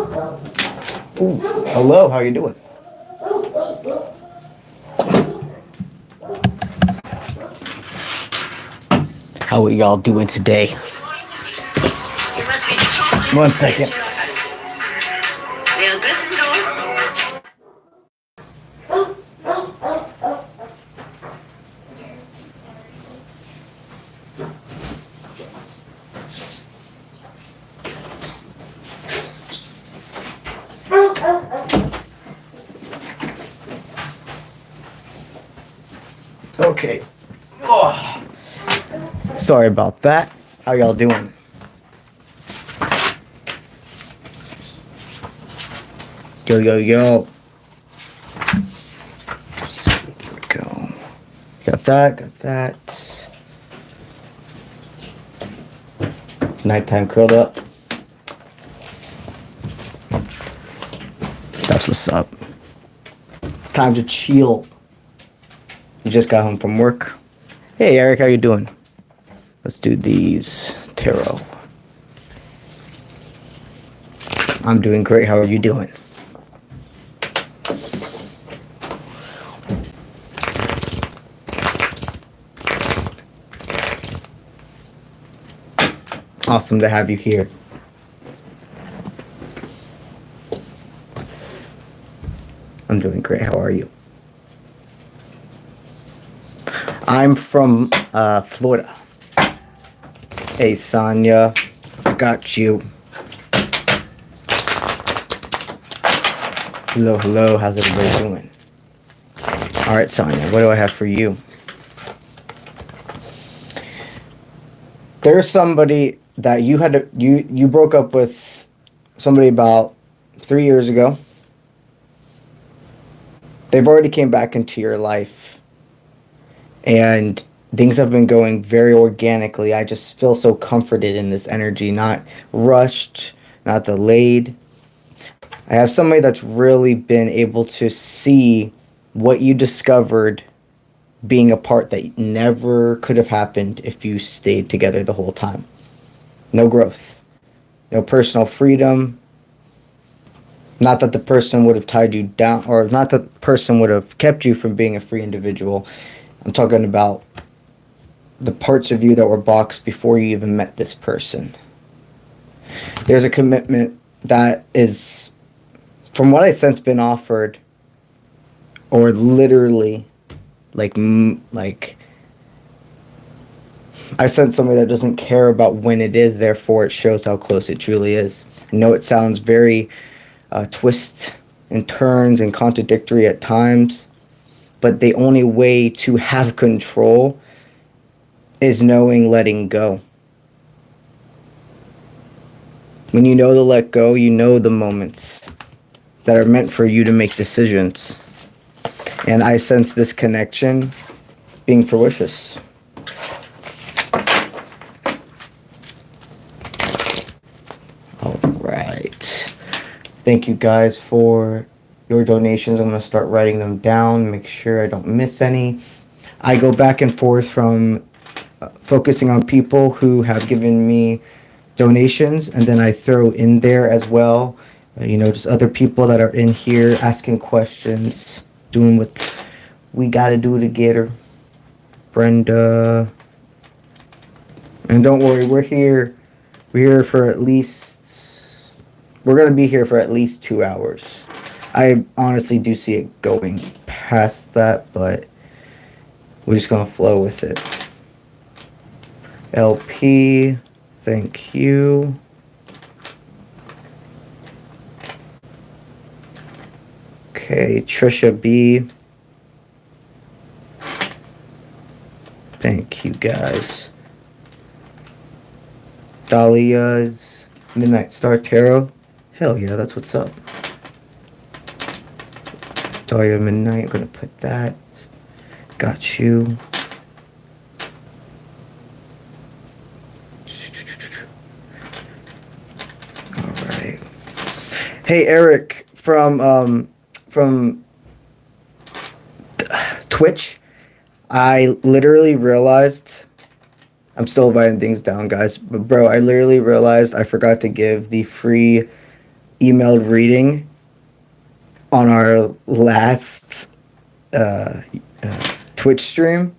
Ooh, hello, how you doing? How are y'all doing today? 1 second. Okay. Oh. Sorry about that. How y'all doing? Yo, yo, yo. Here we go. Got that, got that. Nighttime curled up. That's what's up. It's time to chill. You just got home from work. Hey, Eric, how you doing? Let's do these tarot. I'm doing great. How are you doing? Awesome to have you here. I'm doing great. How are you? I'm from Florida. Hey, Sonia. I got you. Hello, hello. How's everybody doing? All right, Sonia. What do I have for you? There's somebody that you broke up with somebody about 3 years ago. They've already came back into your life. And things have been going very organically. I just feel so comforted in this energy, not rushed, not delayed. I have somebody that's really been able to see what you discovered being a part that never could have happened if you stayed together the whole time. No growth, no personal freedom. Not that the person would have tied you down, or not that the person would have kept you from being a free individual. I'm talking about the parts of you that were boxed before you even met this person. There's a commitment that is, from what I sense, been offered, or literally, like I sense somebody that doesn't care about when it is, therefore it shows how close it truly is. I know it sounds very twists and turns and contradictory at times, but the only way to have control is knowing letting go. When you know to let go, you know the moments that are meant for you to make decisions. And I sense this connection being fruitious. All right. Thank you guys for your donations. I'm going to start writing them down, make sure I don't miss any. I go back and forth from focusing on people who have given me donations, and then I throw in there as well, just other people that are in here asking questions, doing what we got to do together. Brenda. And don't worry, we're here for at least, we're going to be here for at least 2 hours. I honestly do see it going past that, but we're just going to flow with it. LP, thank you. Okay, Trisha B. Thank you guys. Dahlia's Midnight Star Tarot. Hell yeah, that's what's up. Dahlia Midnight, I'm gonna put that. Got you. Alright. Hey Eric from Twitch. I literally realized, I'm still writing things down, guys, but bro, I literally realized I forgot to give the free emailed reading on our last Twitch stream.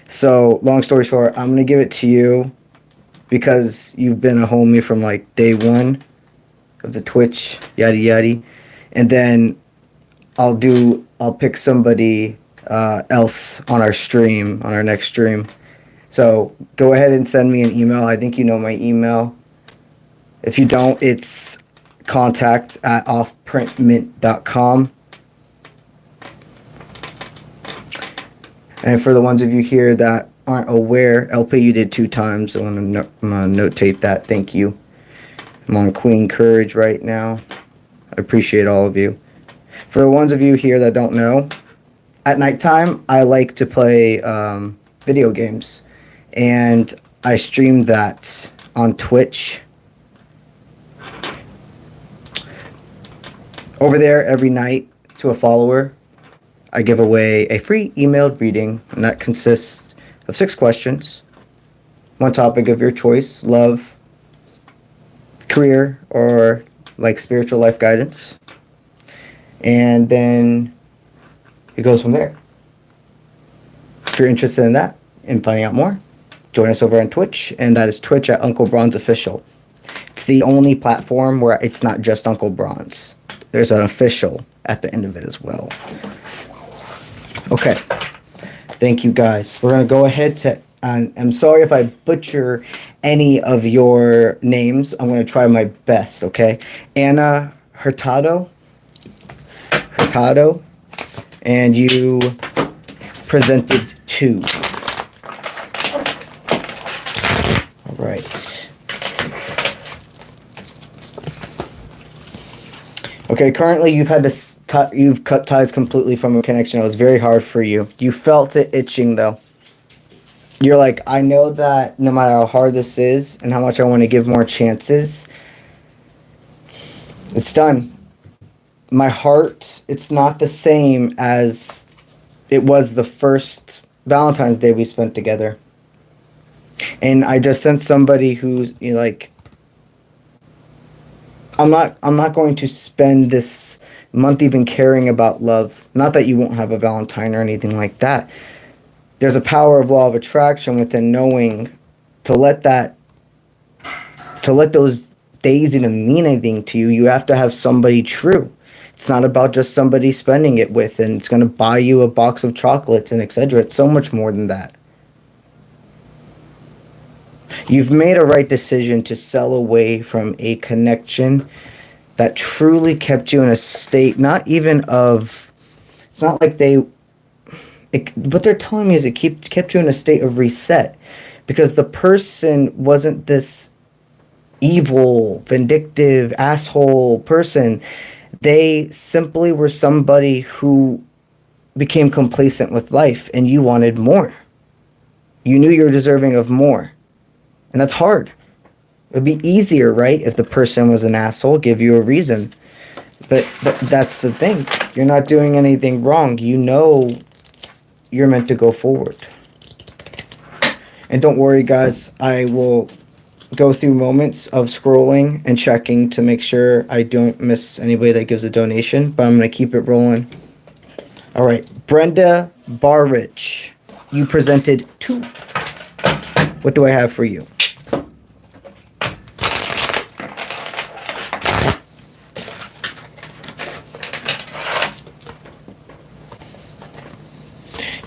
So, long story short, I'm going to give it to you because you've been a homie from like day one of the Twitch, yada yada. And then I'll pick somebody else on our stream, on our next stream. So go ahead and send me an email. I think you know my email. If you don't, it's contact@offprintmint.com. And for the ones of you here that aren't aware, LP, you did 2 times. I'm going to notate that. Thank you. I'm on Queen Courage right now. I appreciate all of you. For the ones of you here that don't know, at nighttime, I like to play video games. And I stream that on Twitch. Over there every night to a follower, I give away a free emailed reading, and that consists of 6 questions. One topic of your choice: love, career, or like spiritual life guidance. And then it goes from there. If you're interested in that and finding out more, join us over on Twitch, and that is Twitch at UncleBronze Official. It's the only platform where it's not just UncleBronze. There's an official at the end of it as well. Okay. Thank you, guys. We're going to go ahead to... I'm sorry if I butcher any of your names. I'm going to try my best, okay? Anna Hurtado. And you presented 2. All right. Okay, currently you've had to you've cut ties completely from a connection. It was very hard for you. You felt it itching though. You're like, I know that no matter how hard this is and how much I want to give more chances, it's done. My heart, it's not the same as it was the first Valentine's Day we spent together. And I just sent somebody who's, you know, like, I'm not going to spend this month even caring about love. Not that you won't have a Valentine or anything like that. There's a power of law of attraction within knowing to let those days even mean anything to you. You have to have somebody true. It's not about just somebody spending it with and it's going to buy you a box of chocolates and etc. It's so much more than that. You've made a right decision to sell away from a connection that truly kept you in a state, not even of, it's not like what they're telling me is it kept you in a state of reset, because the person wasn't this evil, vindictive, asshole person. They simply were somebody who became complacent with life, and you wanted more. You knew you were deserving of more. And that's hard. It would be easier, right, if the person was an asshole, give you a reason. But that's the thing. You're not doing anything wrong. You know you're meant to go forward. And don't worry, guys. I will go through moments of scrolling and checking to make sure I don't miss anybody that gives a donation. But I'm going to keep it rolling. All right. Brenda Barrich. You presented 2. What do I have for you?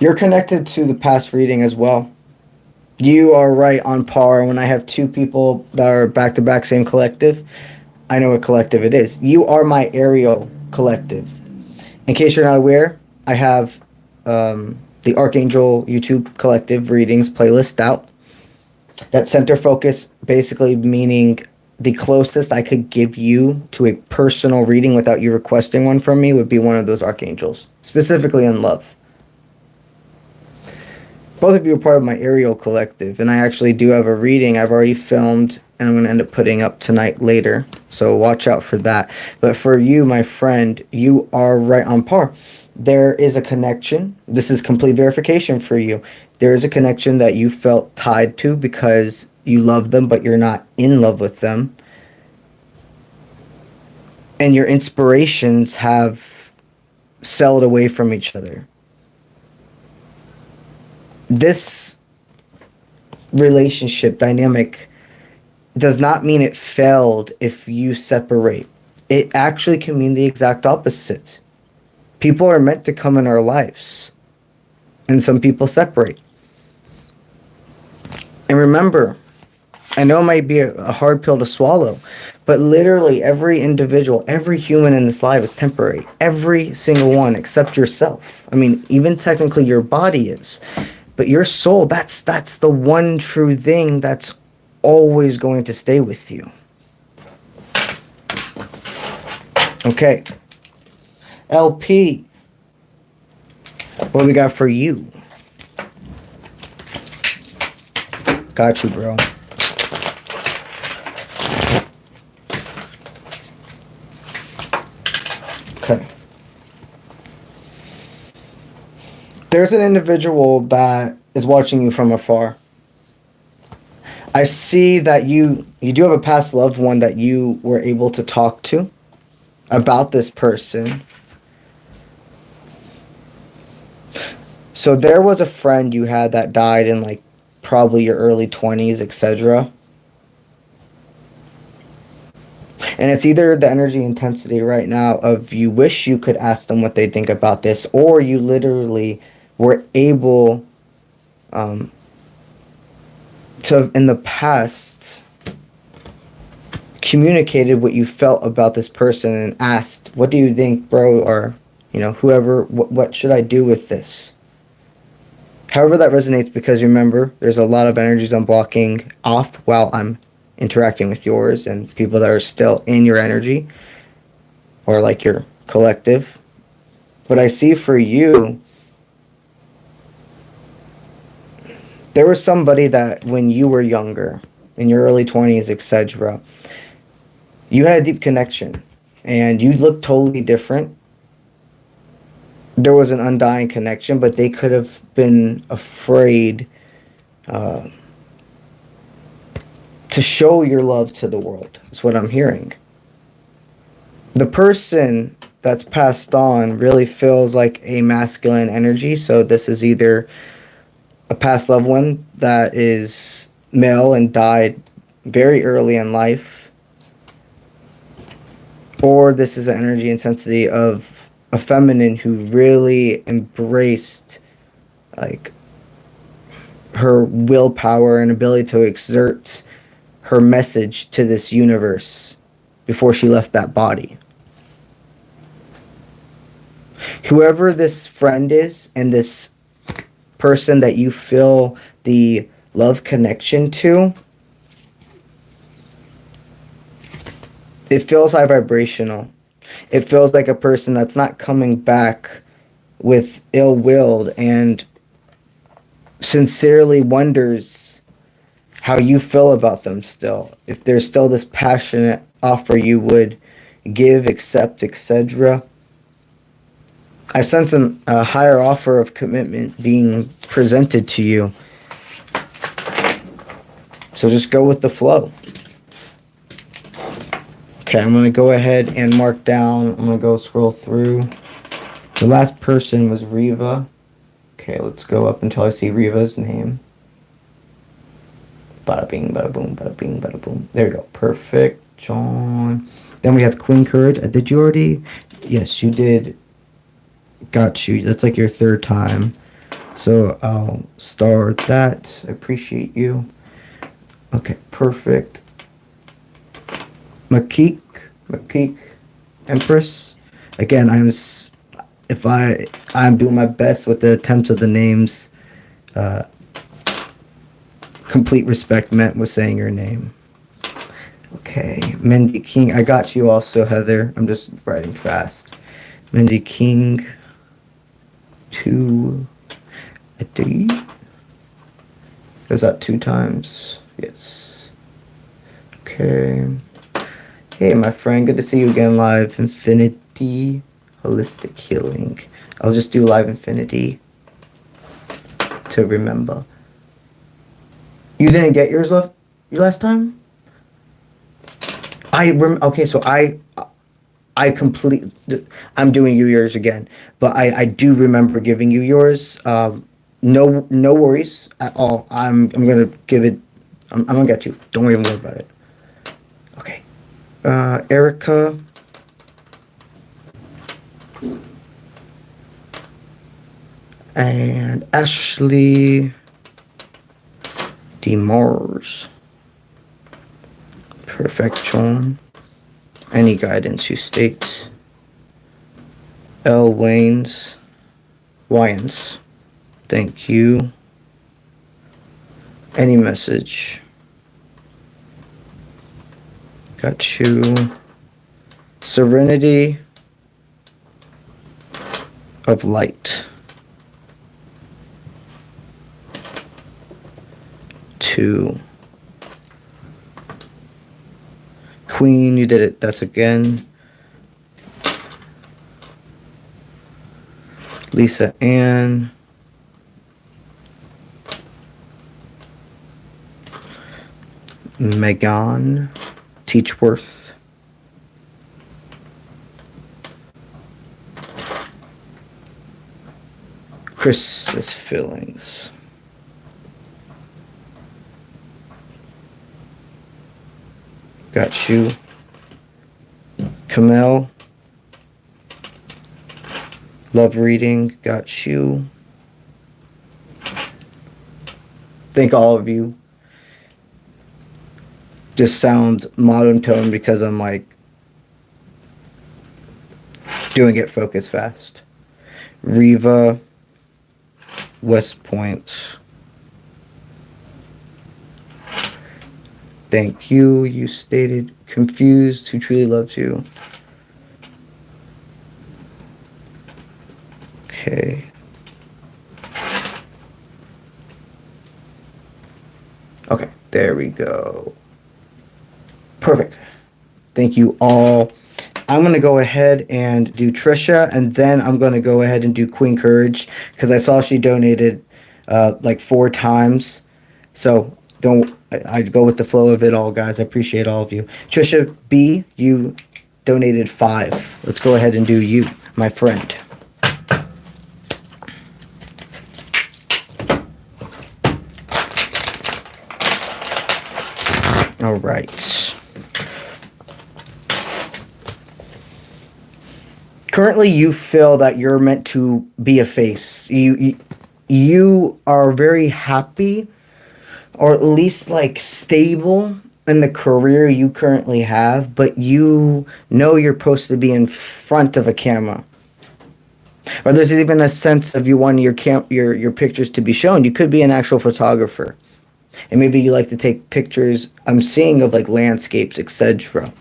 You're connected to the past reading as well. You are right on par. When I have 2 people that are back-to-back same collective, I know what collective it is. You are my Ariel collective. In case you're not aware, I have the Archangel YouTube collective readings playlist out. That center focus basically meaning the closest I could give you to a personal reading without you requesting one from me would be one of those archangels, specifically in love. Both of you are part of my Ariel collective, and I actually do have a reading I've already filmed, and I'm going to end up putting up tonight later, so watch out for that. But for you, my friend, you are right on par. There is a connection. This is complete verification for you. There is a connection that you felt tied to because you love them, but you're not in love with them. and your inspirations have sailed away from each other. This relationship dynamic does not mean it failed if you separate. It actually can mean the exact opposite. People are meant to come in our lives, and some people separate. And remember, I know it might be a hard pill to swallow, but literally every individual, every human in this life is temporary. Every single one except yourself. I mean, even technically your body is. But your soul, that's the one true thing that's always going to stay with you. Okay. LP, what we got for you? Got you, bro. Okay. There's an individual that is watching you from afar. I see that you do have a past loved one that you were able to talk to about this person. So there was a friend you had that died in like probably your early 20s, etc. And it's either the energy intensity right now of you wish you could ask them what they think about this, or you literally were able to, in the past, communicated what you felt about this person and asked, what do you think, bro, or, whoever, what should I do with this? However that resonates, because remember, there's a lot of energies I'm blocking off while I'm interacting with yours, and people that are still in your energy, or like your collective. But I see for you, there was somebody that when you were younger, in your early 20s, etc., you had a deep connection, and you looked totally different. There was an undying connection, but they could have been afraid to show your love to the world. That's what I'm hearing. The person that's passed on really feels like a masculine energy, so this is either a past loved one that is male and died very early in life, or this is an energy intensity of a feminine who really embraced like her willpower and ability to exert her message to this universe before she left that body. Whoever this friend is and this person that you feel the love connection to, it feels high vibrational. It feels like a person that's not coming back with ill-willed and sincerely wonders how you feel about them still. If there's still this passionate offer you would give, accept, etc. I sense a higher offer of commitment being presented to you. So just go with the flow. Okay, I'm going to go ahead and mark down. I'm going to go scroll through. The last person was Riva. Okay, let's go up until I see Riva's name. Bada bing, bada boom, bada bing, bada boom. There we go. Perfect. John. Then we have Queen Courage. Did you already? Yes, you did. Got you. That's like your third time. So I'll start that. I appreciate you. Okay, perfect. Makik, Empress. Again, I'm doing my best with the attempts of the names. Complete respect meant with saying your name. Okay, Mendy King. I got you also, Heather. I'm just writing fast. Mendy King. 2 a D. Is that 2 times? Yes. Okay. Hey, my friend. Good to see you again live. Infinity Holistic Healing. I'll just do live Infinity to remember. You didn't get yours last time? Okay, so I I complete. I'm doing you yours again, but I do remember giving you yours. No worries at all. I'm gonna give it. I'm gonna get you. Don't even worry about it. Okay. Erica. And Ashley DeMars. Perfect, John. Any guidance you state. L. Wyans. Thank you. Any message. Got you. Serenity of light. 2. Queen, you did it. That's again. Lisa Ann. Megan Teachworth. Chris's feelings. Got you. Kamel. Love reading. Got you. Thank all of you. Just sound monotone because I'm like doing it focus fast. Riva. West Point. Thank you. You stated confused. Who truly loves you? Okay. Okay, there we go. Perfect. Thank you all. I'm going to go ahead and do Trisha, and then I'm going to go ahead and do Queen Courage, because I saw she donated like 4 times. So I go with the flow of it all, guys. I appreciate all of you. Trisha B, you donated 5. Let's go ahead and do you, my friend. All right. Currently, you feel that you're meant to be a face. You are very happy, or at least like stable in the career you currently have, but you know you're supposed to be in front of a camera. Or there's even a sense of you wanting your pictures to be shown. You could be an actual photographer. And maybe you like to take pictures, I'm seeing, of like landscapes, etc.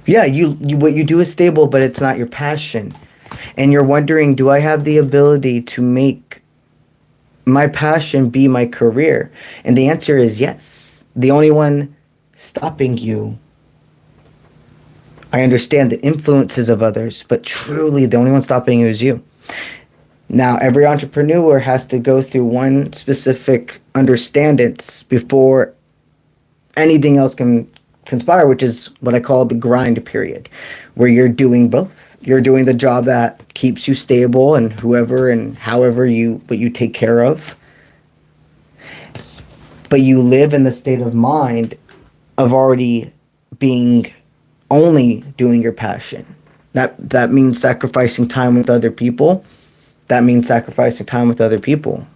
Yeah, what you do is stable, but it's not your passion. And you're wondering, do I have the ability to make my passion be my career? And the answer is yes. The only one stopping you, I understand the influences of others, but truly the only one stopping you is you. Now, every entrepreneur has to go through one specific understandings before anything else can conspire, which is what I call the grind period, where you're doing both. You're doing the job that keeps you stable and whoever and however you take care of. But you live in the state of mind of already being only doing your passion. That means sacrificing time with other people. That means sacrificing time with other people.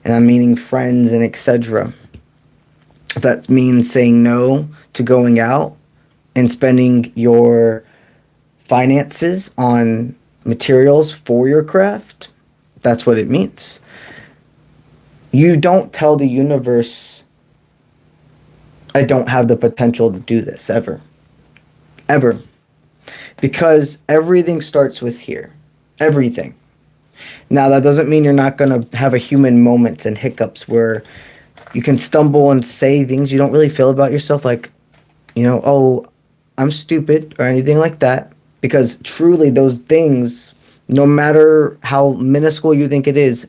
And I'm meaning friends and etc. That means saying no to going out and spending your finances on materials for your craft. That's what it means. You don't tell the universe, I don't have the potential to do this ever. Ever. Because everything starts with here. Everything. Now, that doesn't mean you're not going to have a human moments and hiccups where you can stumble and say things you don't really feel about yourself, like, oh, I'm stupid or anything like that. Because truly those things, no matter how minuscule you think it is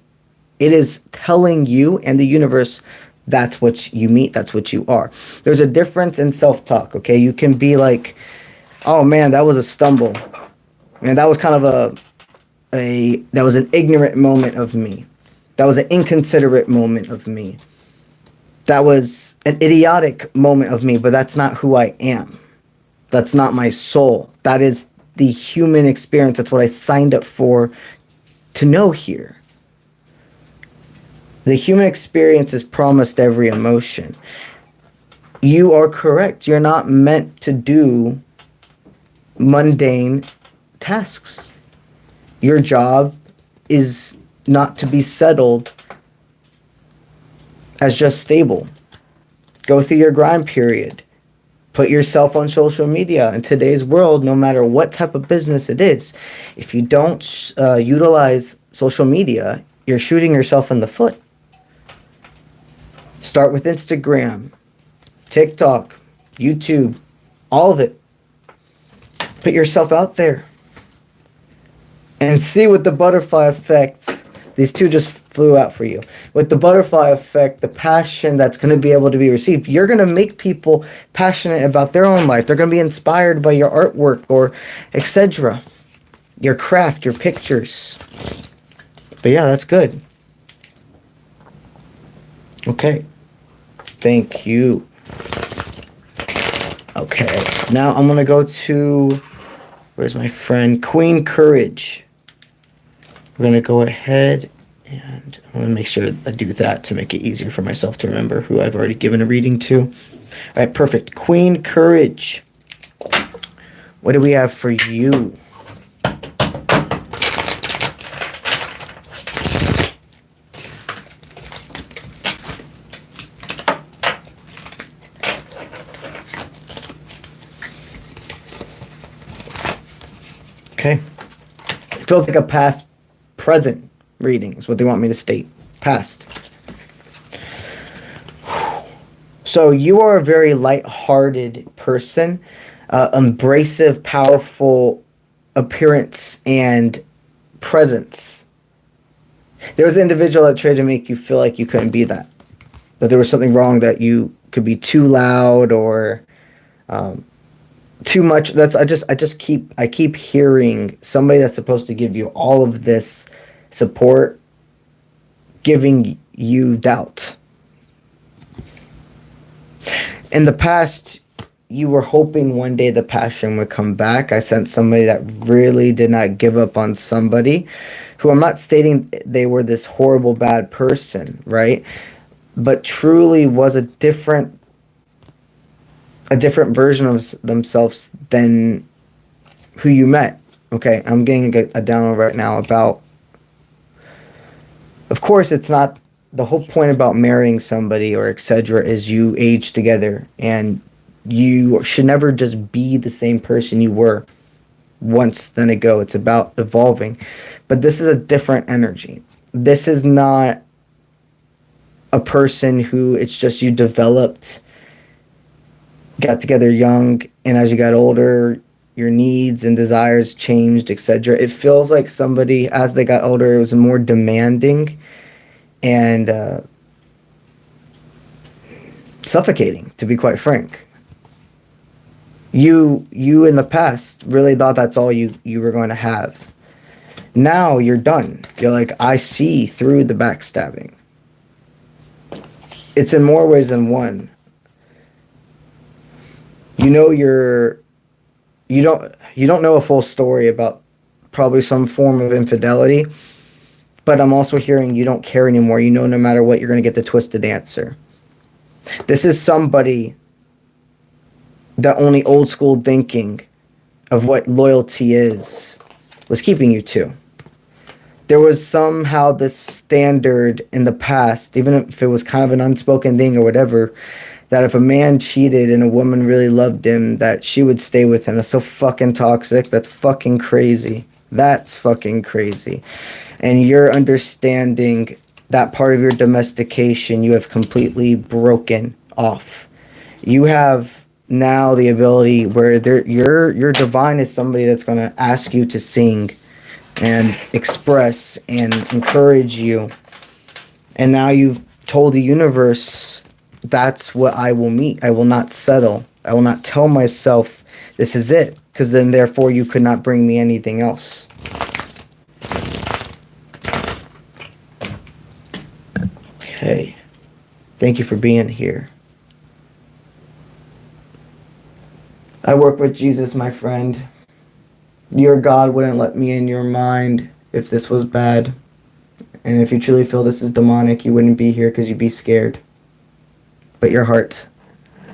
telling you and the universe That's what you meet. That's what you are. There's a difference in self-talk, okay? You can be like, oh man, that was a stumble. Man, that was kind of that was an ignorant moment of me. That was an inconsiderate moment of me. That was an idiotic moment of me, but that's not who I am. That's not my soul. That is the human experience. That's what I signed up for to know here. The human experience is promised every emotion. You are correct. You're not meant to do mundane tasks. Your job is not to be settled as just stable. Go through your grind period. Put yourself on social media. In today's world, no matter what type of business it is, if you don't utilize social media, you're shooting yourself in the foot. Start with Instagram, TikTok, YouTube, all of it. Put yourself out there. And see with the butterfly effect, these two just flew out for you. With the butterfly effect, the passion that's going to be able to be received, you're going to make people passionate about their own life. They're going to be inspired by your artwork or etc. Your craft, your pictures. But yeah, that's good. Okay. Thank you. Okay. Now I'm going to go to, where's my friend? Queen Courage. We're going to go ahead and I'm going to make sure I do that to make it easier for myself to remember who I've already given a reading to. All right, perfect. Queen Courage. What do we have for you? Okay. It feels like a past present reading is what they want me to state. Past. So you are a very light-hearted person, embracive, powerful appearance and presence. There was an individual that tried to make you feel like you couldn't be that. That there was something wrong, that you could be too loud or too much. I keep hearing somebody that's supposed to give you all of this support giving you doubt. In the past, you were hoping one day the passion would come back. I sent somebody that really did not give up on somebody who, I'm not stating they were this horrible bad person, right? But truly was a different version of themselves than who you met. Okay, I'm getting a download right now about, of course, it's not, the whole point about marrying somebody or etc. is you age together, and you should never just be the same person you were once then ago. It's about evolving. But this is a different energy. This is not a person who it's just you developed, got together young, and as you got older, your needs and desires changed, etc. It feels like somebody, as they got older, it was more demanding and suffocating, to be quite frank. You in the past really thought that's all you were going to have. Now you're done. You're like, I see through the backstabbing. It's in more ways than one. You know you don't know a full story about probably some form of infidelity, but I'm also hearing you don't care anymore. You know no matter what, you're going to get the twisted answer. This is somebody that only old school thinking of what loyalty is was keeping you to. There was somehow this standard in the past, even if it was kind of an unspoken thing or whatever, that if a man cheated and a woman really loved him, that she would stay with him. That's so fucking toxic. That's fucking crazy. That's fucking crazy. And you're understanding that part of your domestication you have completely broken off. You have now the ability where your divine is somebody that's going to ask you to sing and express and encourage you. And now you've told the universe that's what I will meet. I will not settle. I will not tell myself this is it, because then therefore you could not bring me anything else. Okay. Thank you for being here. I work with Jesus, my friend. Your God wouldn't let me in your mind if this was bad. And if you truly feel this is demonic, you wouldn't be here because you'd be scared. But your heart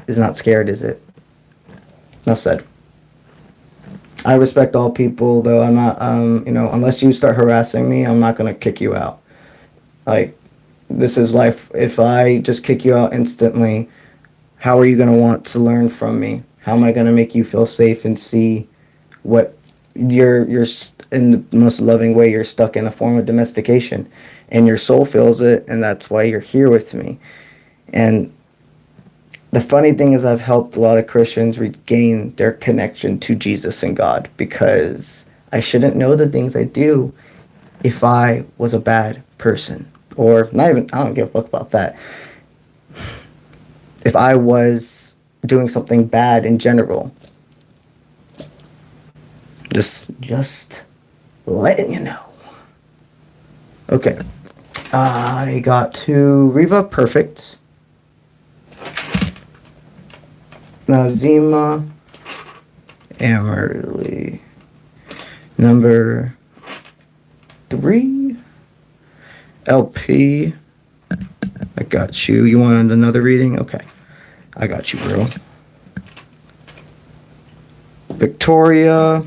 is not scared, is it? Enough said. I respect all people, though I'm not, unless you start harassing me, I'm not going to kick you out. Like, this is life. If I just kick you out instantly, how are you going to want to learn from me? How am I going to make you feel safe and see what you're in the most loving way? You're stuck in a form of domestication, and your soul feels it, and that's why you're here with me. And the funny thing is, I've helped a lot of Christians regain their connection to Jesus and God, because I shouldn't know the things I do if I was a bad person. Or not even, I don't give a fuck about that. If I was doing something bad in general. Just letting you know. Okay. I got to Riva Perfect. Nazima Amerly. Number 3. LP. I got you. You wanted another reading? Okay. I got you, bro. Victoria.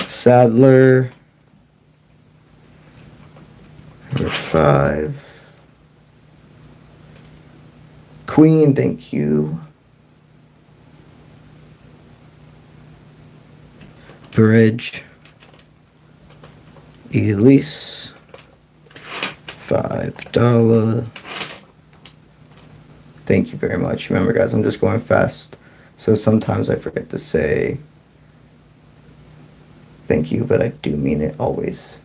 Sadler. Number 5. Queen, thank you. Bridge. Elise. $5. Thank you very much. Remember, guys, I'm just going fast, so sometimes I forget to say thank you, but I do mean it always.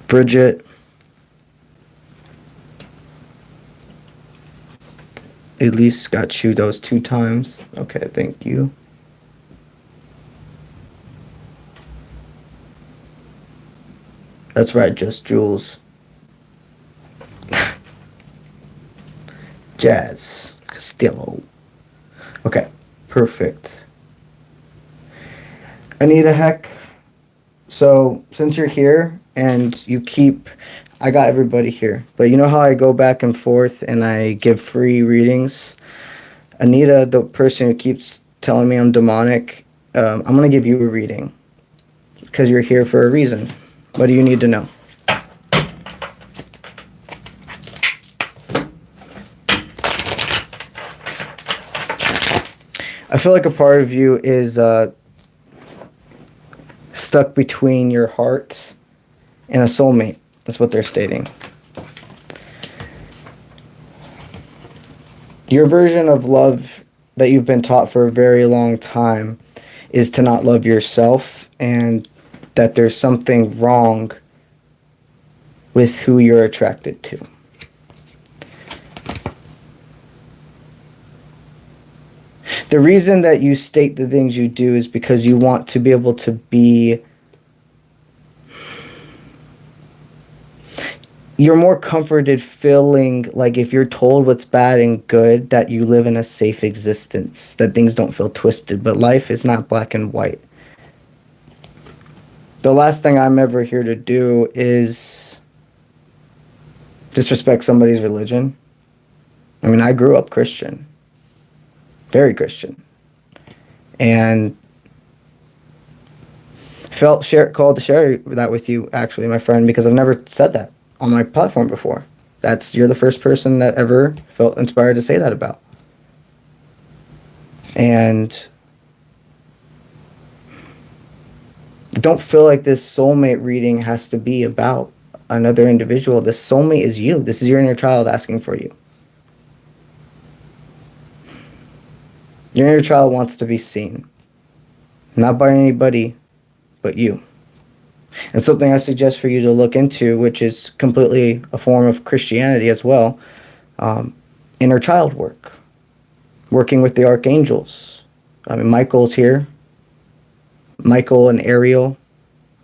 Bridget. Elise got you those 2 times. Okay, thank you. That's right, just Jules. Jazz Castillo. Okay, perfect. Anita Heck. So since you're here and I got everybody here, but you know how I go back and forth and I give free readings? Anita, the person who keeps telling me I'm demonic, I'm going to give you a reading because you're here for a reason. What do you need to know? I feel like a part of you is stuck between your heart and a soulmate. That's what they're stating. Your version of love that you've been taught for a very long time is to not love yourself, and that there's something wrong with who you're attracted to. The reason that you state the things you do is because you want to be able to be... You're more comforted feeling like if you're told what's bad and good, that you live in a safe existence, that things don't feel twisted. But life is not black and white. The last thing I'm ever here to do is disrespect somebody's religion. I mean, I grew up Christian. Very Christian. And called to share that with you, actually, my friend, because I've never said that on my platform before. You're the first person that ever felt inspired to say that about. And don't feel like this soulmate reading has to be about another individual. This soulmate is you. This is your inner child asking for you. Your inner child wants to be seen. Not by anybody, but you. And something I suggest for you to look into, which is completely a form of Christianity as well, inner child work, working with the archangels. I mean, Michael's here. Michael and Ariel.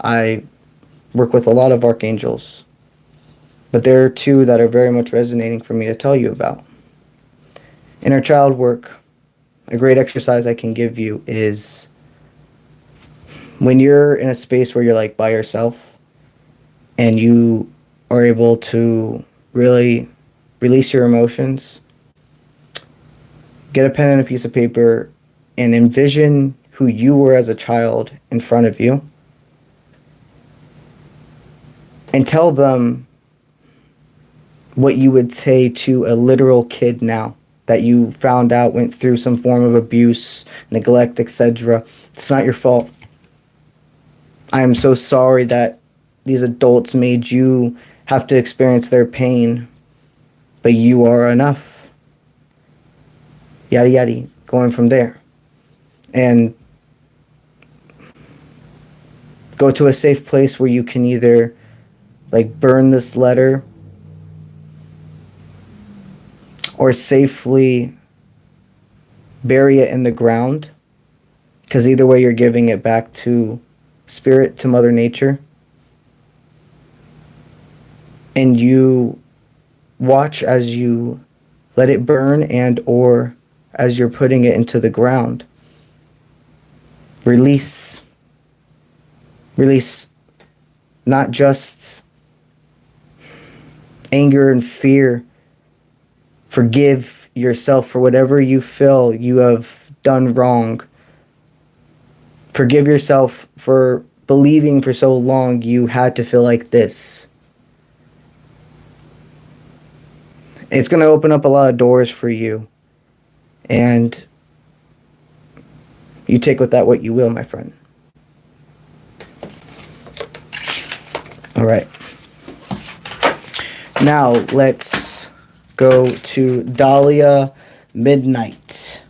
I work with a lot of archangels, but there are two that are very much resonating for me to tell you about. Inner child work, a great exercise I can give you is when you're in a space where you're like by yourself and you are able to really release your emotions, get a pen and a piece of paper and envision who you were as a child in front of you and tell them what you would say to a literal kid now that you found out went through some form of abuse, neglect, etc. It's not your fault. I am so sorry that these adults made you have to experience their pain, but you are enough. Yada yada, going from there. And go to a safe place where you can either like burn this letter or safely bury it in the ground, because either way you're giving it back to spirit, to Mother Nature. And you watch as you let it burn and or as you're putting it into the ground. Release not just anger and fear. Forgive yourself for whatever you feel you have done wrong. Forgive yourself for believing for so long you had to feel like this. It's going to open up a lot of doors for you. And you take with that what you will, my friend. All right. Now let's go to Dahlia Midnight.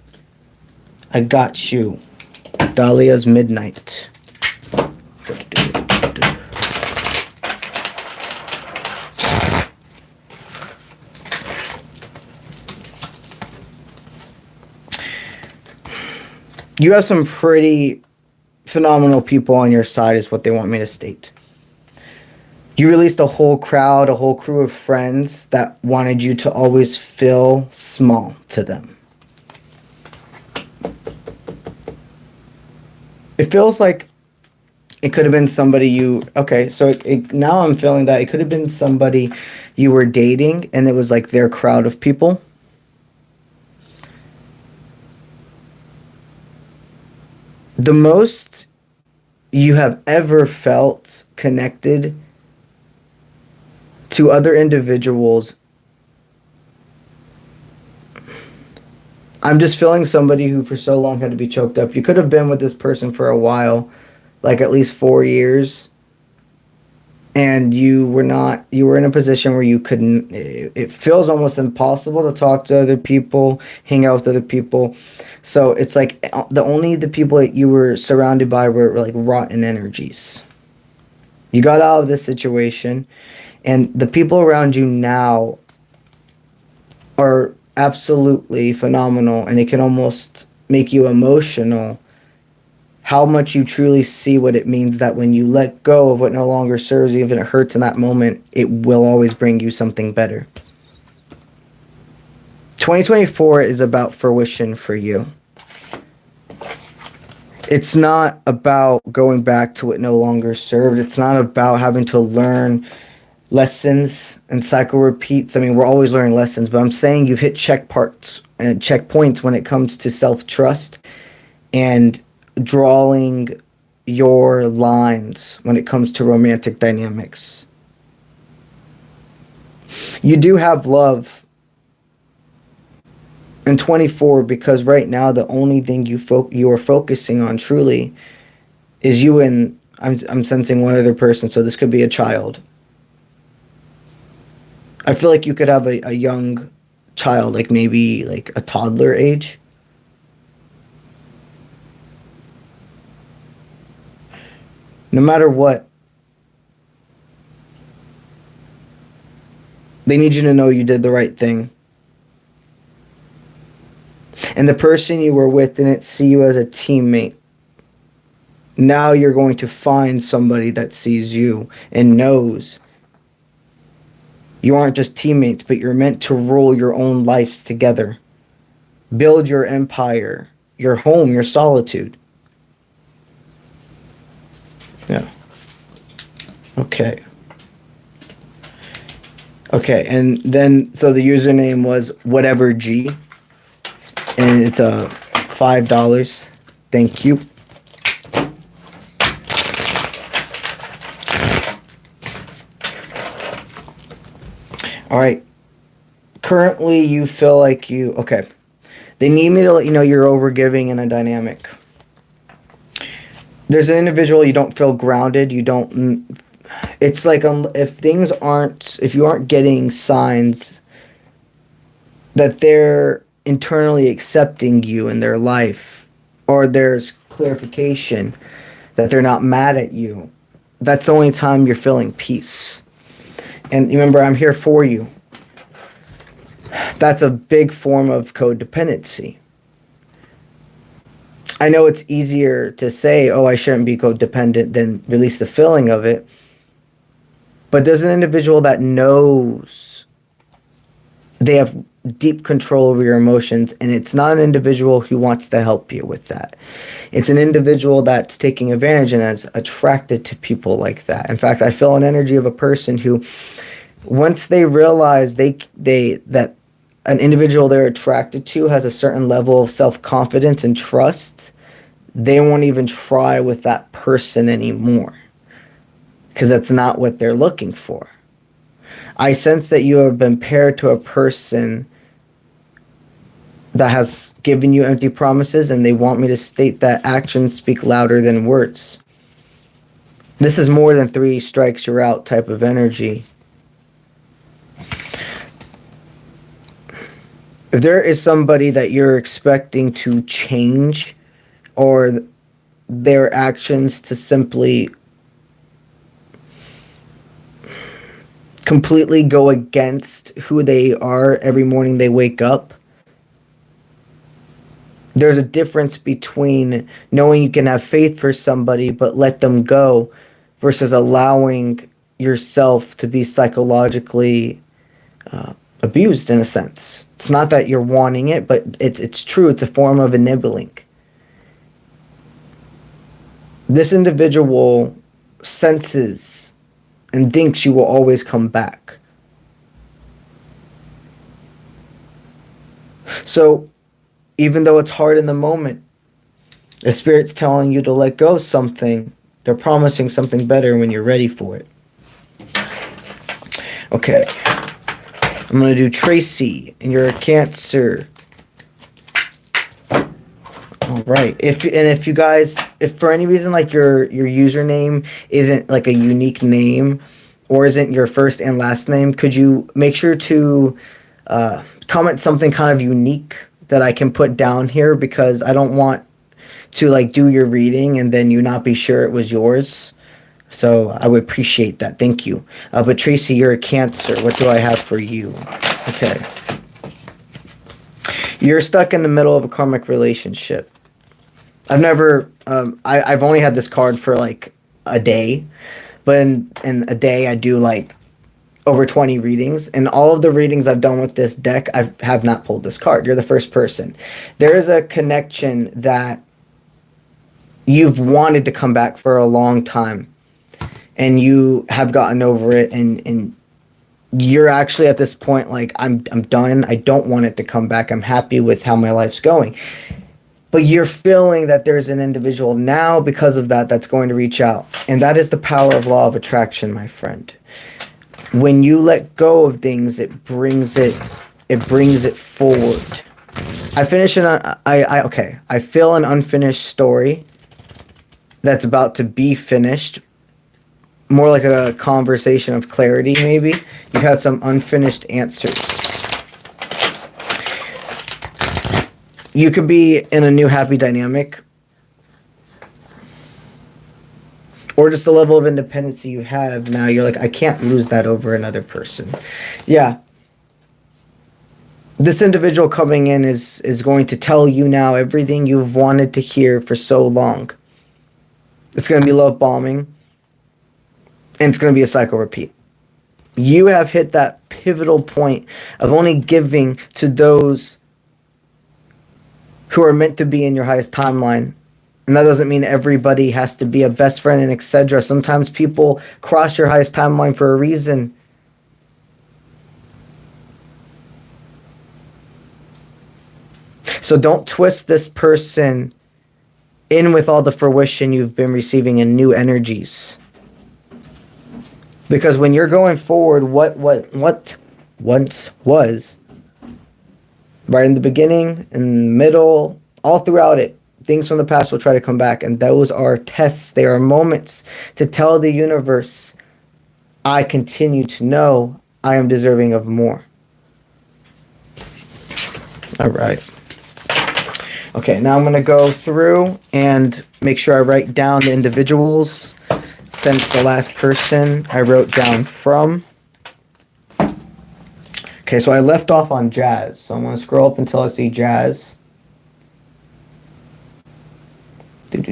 I got you. Dahlia's Midnight. You have some pretty phenomenal people on your side is what they want me to state. You released a whole crowd, a whole crew of friends that wanted you to always feel small to them. It feels like it could have been somebody you... Okay, so now I'm feeling that it could have been somebody you were dating and it was like their crowd of people. The most you have ever felt connected to other individuals. I'm just feeling somebody who for so long had to be choked up. You could have been with this person for a while, like at least 4 years. And you were in a position where you couldn't, it feels almost impossible to talk to other people, hang out with other people. So it's like the people that you were surrounded by were like rotten energies. You got out of this situation, and the people around you now are absolutely phenomenal, and it can almost make you emotional how much you truly see what it means that when you let go of what no longer serves you, even if it hurts in that moment, it will always bring you something better. 2024 is about fruition for you. It's not about going back to what no longer served. It's not about having to learn lessons and cycle repeats. I mean, we're always learning lessons, but I'm saying you've hit checkpoints when it comes to self-trust and drawing your lines when it comes to romantic dynamics. You do have love in 24 because right now the only thing you are focusing on truly is you and I'm sensing one other person, so this could be a child. I feel like you could have a young child, like maybe like a toddler age. No matter what, They need you to know you did the right thing. And the person you were with didn't see you as a teammate. Now you're going to find somebody that sees you and knows you aren't just teammates, but you're meant to rule your own lives together. Build your empire, your home, your solitude. Yeah. Okay. Okay, and then, so the username was whatever G, and it's $5. Thank you. All right. Currently, you feel like okay. They need me to let you know you're overgiving in a dynamic. There's an individual you don't feel grounded. You don't. It's like if you aren't getting signs that they're internally accepting you in their life, or there's clarification that they're not mad at you, that's the only time you're feeling peace. And remember, I'm here for you. That's a big form of codependency. I know it's easier to say, oh, I shouldn't be codependent, than release the feeling of it. But there's an individual that knows they have deep control over your emotions, and it's not an individual who wants to help you with that. It's an individual that's taking advantage and is attracted to people like that. In fact, I feel an energy of a person who, once they realize that an individual they're attracted to has a certain level of self-confidence and trust, they won't even try with that person anymore, because that's not what they're looking for. I sense that you have been paired to a person that has given you empty promises, and they want me to state that actions speak louder than words. This is more than 3 strikes you're out type of energy. If there is somebody that you're expecting to change, or their actions to simply completely go against who they are every morning they wake up, there's a difference between knowing you can have faith for somebody but let them go, versus allowing yourself to be psychologically abused in a sense. It's not that you're wanting it, but it's true. It's a form of enabling. This individual senses and thinks you will always come back. So even though it's hard in the moment, the Spirit's telling you to let go of something. They're promising something better when you're ready for it. Okay. I'm going to do Tracy, and you're a Cancer. All right. If you guys, if for any reason like your username isn't like a unique name, or isn't your first and last name, could you make sure to comment something kind of unique that I can put down here, because I don't want to like do your reading and then you not be sure it was yours. So I would appreciate that. Thank you. But Tracy, you're a Cancer. What do I have for you? Okay. You're stuck in the middle of a karmic relationship. I've never, I've only had this card for like a day, but in a day I do like over 20 readings, and all of the readings I've done with this deck, I have not pulled this card. You're the first person. There is a connection that you've wanted to come back for a long time, and you have gotten over it, and you're actually at this point like, I'm done. I don't want it to come back. I'm happy with how my life's going. But you're feeling that there's an individual now because of that that's going to reach out. And that is the power of law of attraction, my friend. When you let go of things, it brings it forward. I feel an unfinished story that's about to be finished. More like a conversation of clarity, maybe. You had some unfinished answers. You could be in a new happy dynamic, or just the level of independence you have now. You're like, I can't lose that over another person. Yeah. This individual coming in is going to tell you now everything you've wanted to hear for so long. It's going to be love bombing, and it's going to be a cycle repeat. You have hit that pivotal point of only giving to those who are meant to be in your highest timeline. And that doesn't mean everybody has to be a best friend and etc. Sometimes people cross your highest timeline for a reason. So don't twist this person in with all the fruition you've been receiving in new energies. Because when you're going forward, what once was, right in the beginning, in the middle, all throughout it, things from the past will try to come back. And those are tests. They are moments to tell the universe, I continue to know I am deserving of more. All right. Okay, now I'm going to go through and make sure I write down the individuals since the last person I wrote down from. Okay, so I left off on Jazz. So I'm going to scroll up until I see Jazz. Okay.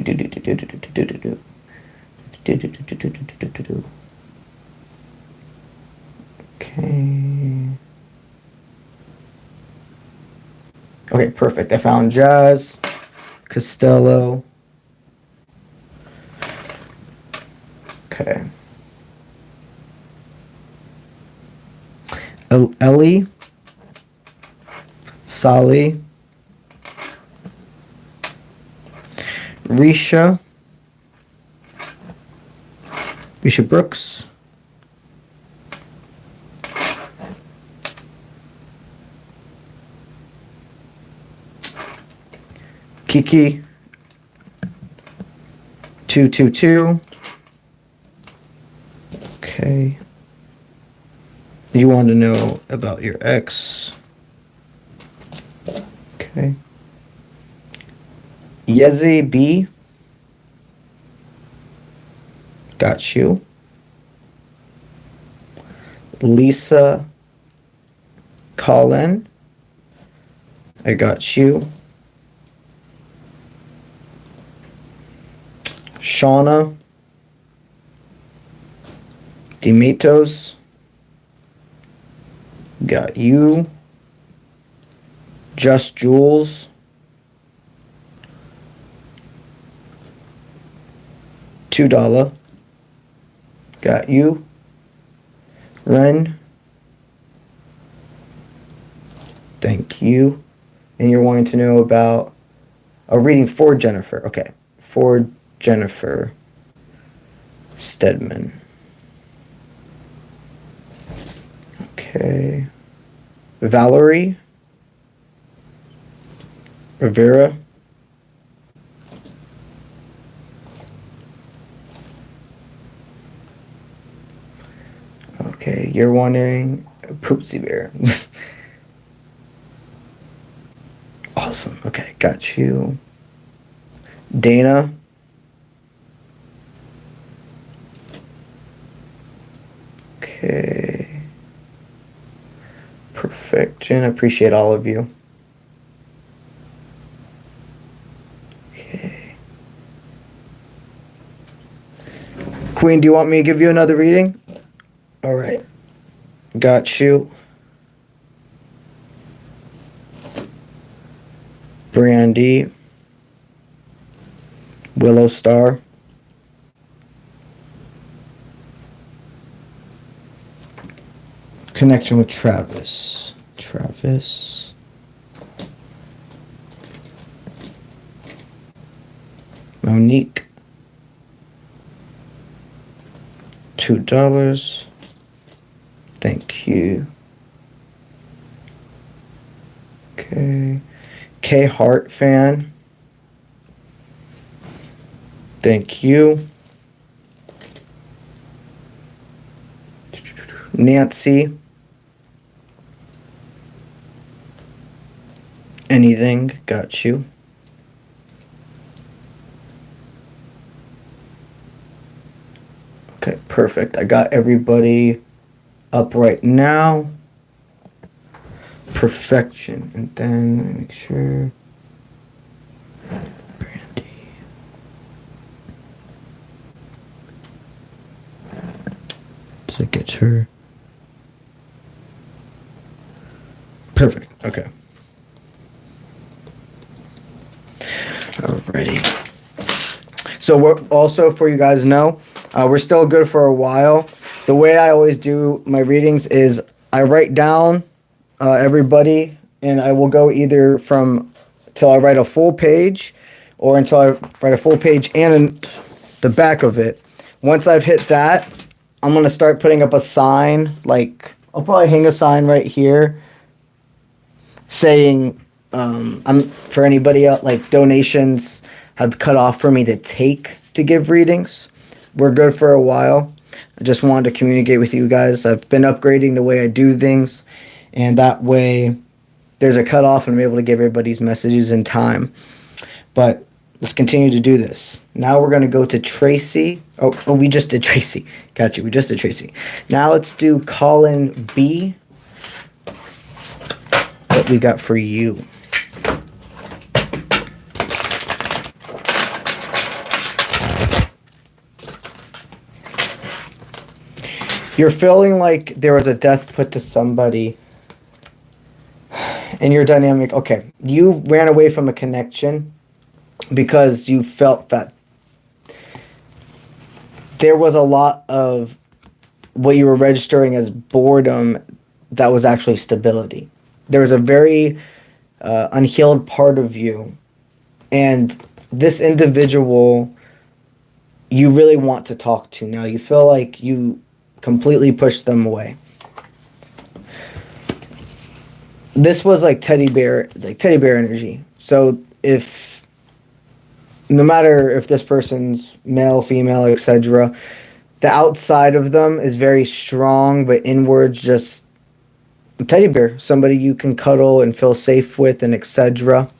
Okay, perfect. I found Jazz, Costello. Okay. Ellie, Sally, Risha Brooks, Kiki 222. Okay. You want to know about your ex. Okay. Yezi B. Got you. Lisa Colin. I got you. Shauna Dimitos. Got you. Just Jules. $2. Got you. Ren. Thank you. And you're wanting to know about a reading for Jennifer. Okay. For Jennifer Stedman. Okay. Valerie Rivera. Okay, you're wanting a Poopsie Bear. Awesome. Okay, got you. Dana. Okay. Perfect. Jen, I appreciate all of you. Okay. Queen, do you want me to give you another reading? All right. Got you. Brandy. Willow Star. Connection with Travis. Travis. Monique. $2. Thank you. Okay. K Hart fan. Thank you. Nancy. Anything. Got you. Okay, perfect. I got everybody up right now. Perfection. And then make sure. Brandy. So it gets her. Perfect. Okay. Alrighty. So we're also, for you guys know, we're still good for a while. The way I always do my readings is I write down everybody, and I will go either from till I write a full page, or until I write a full page and the back of it. Once I've hit that, I'm gonna start putting up a sign. Like, I'll probably hang a sign right here saying, I'm for anybody else, like, donations have cut off for me to take to give readings. We're good for a while. I just wanted to communicate with you guys. I've been upgrading the way I do things, and that way there's a cutoff and I'm able to give everybody's messages in time. But let's continue to do this. Now we're going to go to Tracy. Oh, we just did Tracy. Got you. We just did Tracy. Now let's do Colin B. What we got for you? You're feeling like there was a death put to somebody in your dynamic. Okay, you ran away from a connection because you felt that there was a lot of what you were registering as boredom that was actually stability. There was a very unhealed part of you, and this individual you really want to talk to now. You feel like you completely pushed them away. This was like teddy bear energy. So if, no matter if this person's male, female, etc., the outside of them is very strong, but inwards just a teddy bear, somebody you can cuddle and feel safe with, and etc.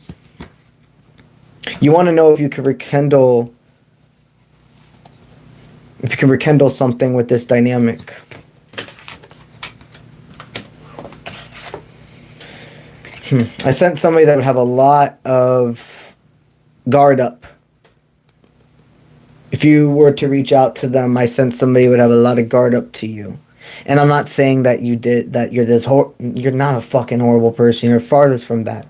You want to know if you can rekindle something with this dynamic. I sent somebody that would have a lot of guard up. If you were to reach out to them, I sent somebody who would have a lot of guard up to you. And I'm not saying that you're not a fucking horrible person. You're farthest from that.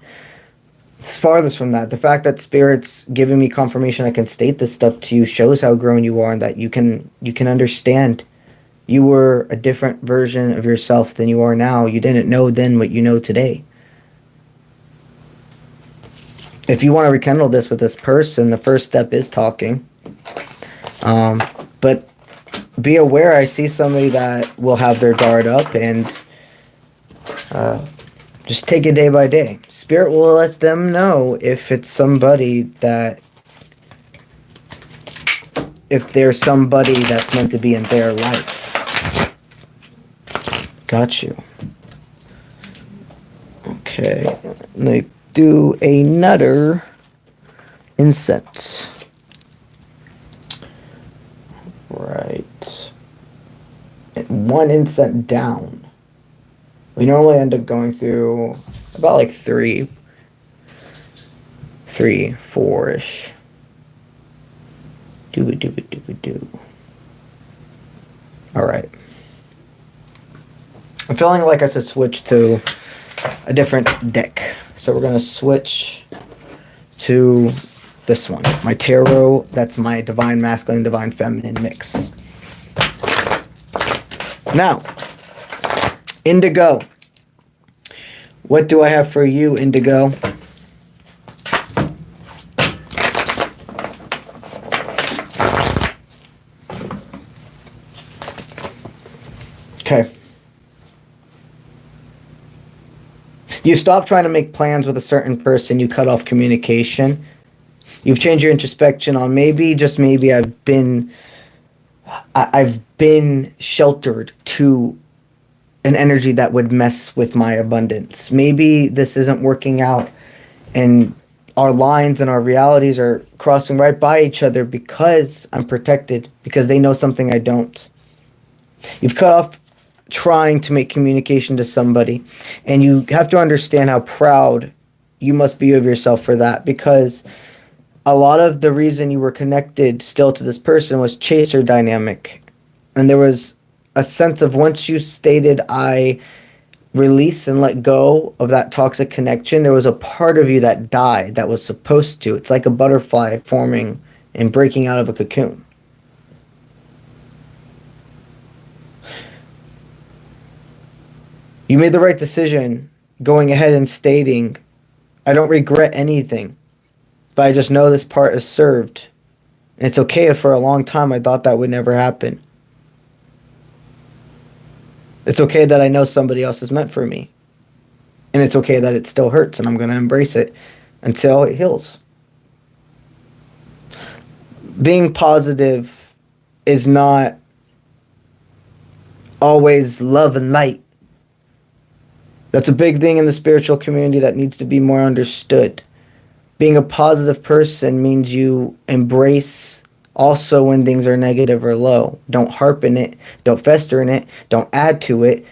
It's farthest from that. The fact that Spirit's giving me confirmation I can state this stuff to you shows how grown you are, and that you can understand. You were a different version of yourself than you are now. You didn't know then what you know today. If you want to rekindle this with this person, the first step is talking. But be aware, I see somebody that will have their guard up, and just take it day by day. Spirit will let them know if it's somebody that, if there's somebody that's meant to be in their life. Got you. Okay. Let me do another incense. Right. And one incense down. We normally end up going through about like 3, 4-ish. Do. Alright. I'm feeling like I should switch to a different deck. So we're going to switch to this one. My tarot, that's my Divine Masculine, Divine Feminine mix. Now, Indigo. What do I have for you, Indigo? Okay. You stopped trying to make plans with a certain person. You cut off communication. You've changed your introspection on maybe, just maybe, I've been sheltered to an energy that would mess with my abundance. Maybe this isn't working out, and our lines and our realities are crossing right by each other because I'm protected, because they know something I don't. You've cut off trying to make communication to somebody, and you have to understand how proud you must be of yourself for that, because a lot of the reason you were connected still to this person was chaser dynamic. And there was a sense of, once you stated, I release and let go of that toxic connection, there was a part of you that died that was supposed to. It's like a butterfly forming and breaking out of a cocoon. You made the right decision going ahead and stating, I don't regret anything, but I just know this part is served. And it's okay if for a long time I thought that would never happen. It's okay that I know somebody else is meant for me. And it's okay that it still hurts, and I'm going to embrace it until it heals. Being positive is not always love and light. That's a big thing in the spiritual community that needs to be more understood. Being a positive person means you embrace also when things are negative or low. Don't harp in it. Don't fester in it. Don't add to it.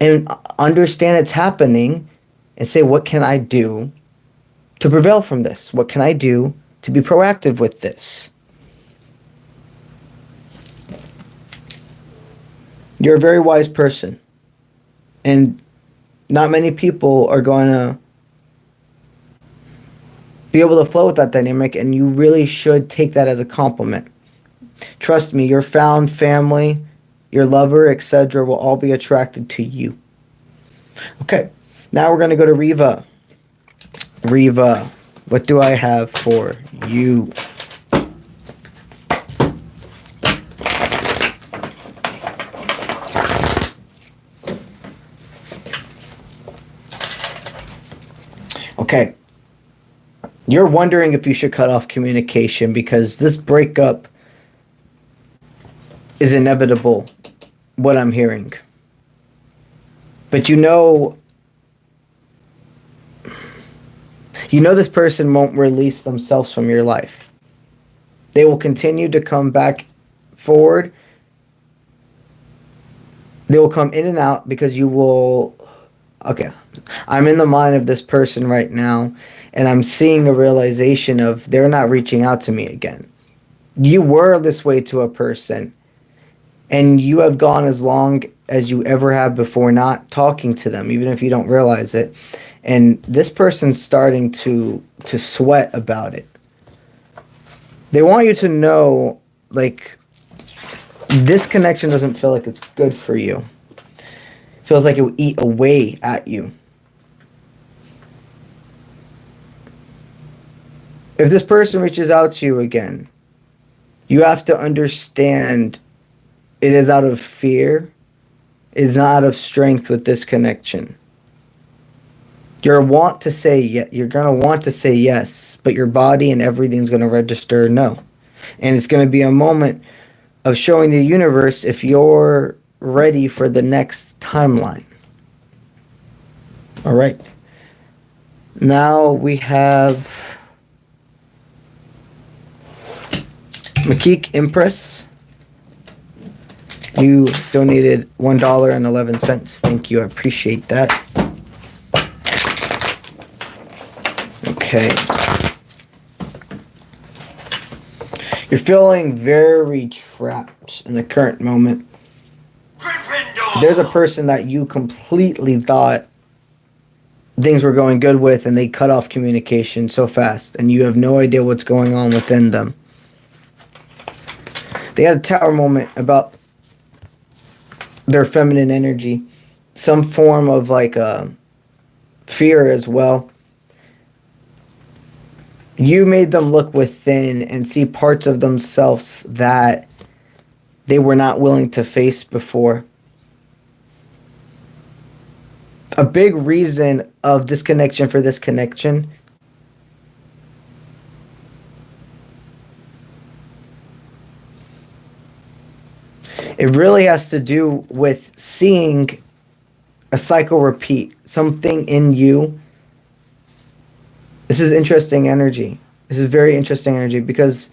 And understand it's happening and say, what can I do to prevail from this? What can I do to be proactive with this? You're a very wise person. And not many people are going to be able to flow with that dynamic, and you really should take that as a compliment. Trust me, your found family, your lover, etc. will all be attracted to you. Okay, now we're going to go to Riva. Riva, what do I have for you? Okay. You're wondering if you should cut off communication because this breakup is inevitable, what I'm hearing. But you know this person won't release themselves from your life. They will continue to come back forward. They will come in and out because you will... Okay, I'm in the mind of this person right now, and I'm seeing a realization of they're not reaching out to me again. You were this way to a person, and you have gone as long as you ever have before not talking to them, even if you don't realize it. And this person's starting to sweat about it. They want you to know, like, this connection doesn't feel like it's good for you. It feels like it will eat away at you. If this person reaches out to you again, you have to understand it is out of fear. It is not out of strength with this connection. You're gonna want to say yes, but your body and everything's going to register no. And it's going to be a moment of showing the universe if you're ready for the next timeline. All right. Now we have Makik Impress. You donated $1.11. Thank you. I appreciate that. Okay. You're feeling very trapped in the current moment. There's a person that you completely thought things were going good with, and they cut off communication so fast, and you have no idea what's going on within them. They had a tower moment about their feminine energy, some form of like fear as well. You made them look within and see parts of themselves that they were not willing to face before. A big reason of disconnection for this connection it really has to do with seeing a cycle repeat. Something in you This is interesting energy. This is very interesting energy because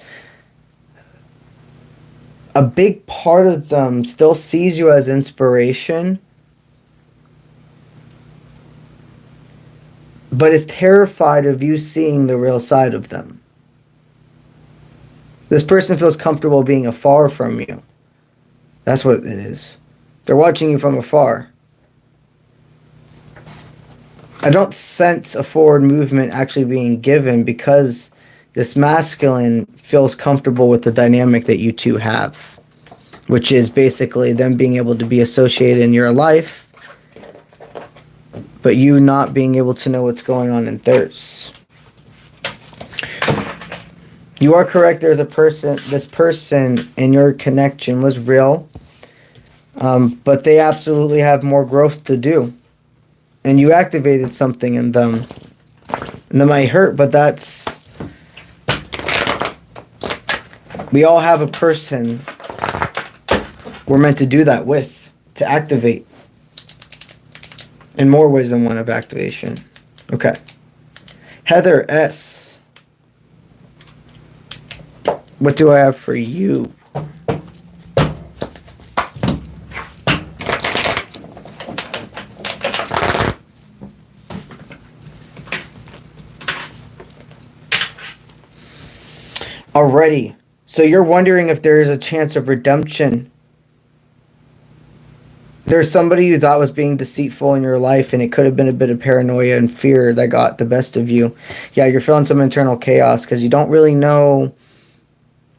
a big part of them still sees you as inspiration, but is terrified of you seeing the real side of them. This person feels comfortable being afar from you. That's what it is. They're watching you from afar. I don't sense a forward movement actually being given because this masculine feels comfortable with the dynamic that you two have, which is basically them being able to be associated in your life, but you not being able to know what's going on in theirs. You are correct. There's a person, this person in your connection was real, but they absolutely have more growth to do. And you activated something in them. And that might hurt, but that's... We all have a person we're meant to do that with, to activate. In more ways than one of activation. Okay. Heather S. What do I have for you? Alrighty. So you're wondering if there is a chance of redemption. There's somebody you thought was being deceitful in your life, and it could have been a bit of paranoia and fear that got the best of you. Yeah, you're feeling some internal chaos because you don't really know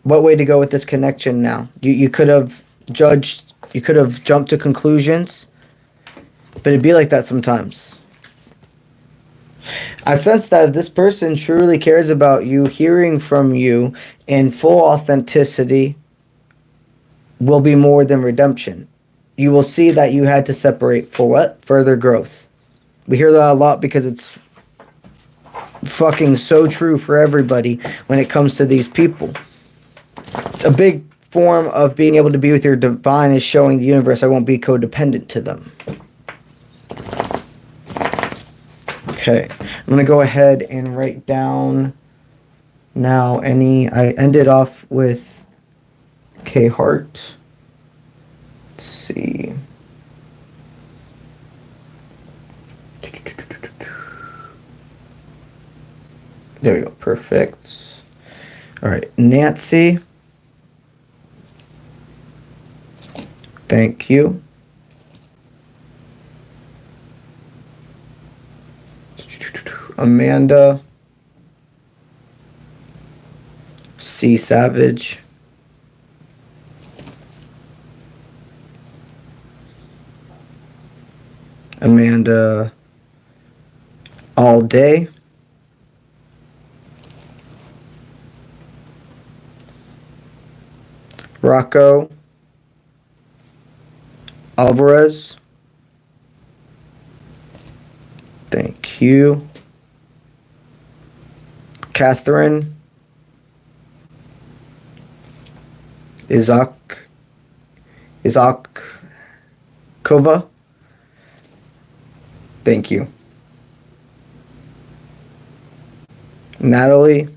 what way to go with this connection now. You could have judged, you could have jumped to conclusions, but it'd be like that sometimes. I sense that this person truly cares about you, hearing from you in full authenticity will be more than redemption. You will see that you had to separate for what? Further growth. We hear that a lot because it's fucking so true for everybody when it comes to these people. It's a big form of being able to be with your divine is showing the universe I won't be codependent to them. Okay, I'm going to go ahead and write down now I ended off with K Heart. Let's see. There we go, perfect. All right, Nancy. Thank you. Amanda. C. Savage. Amanda. All Day. Rocco. Alvarez. Thank you. Catherine. Izakova. Thank you. Natalie.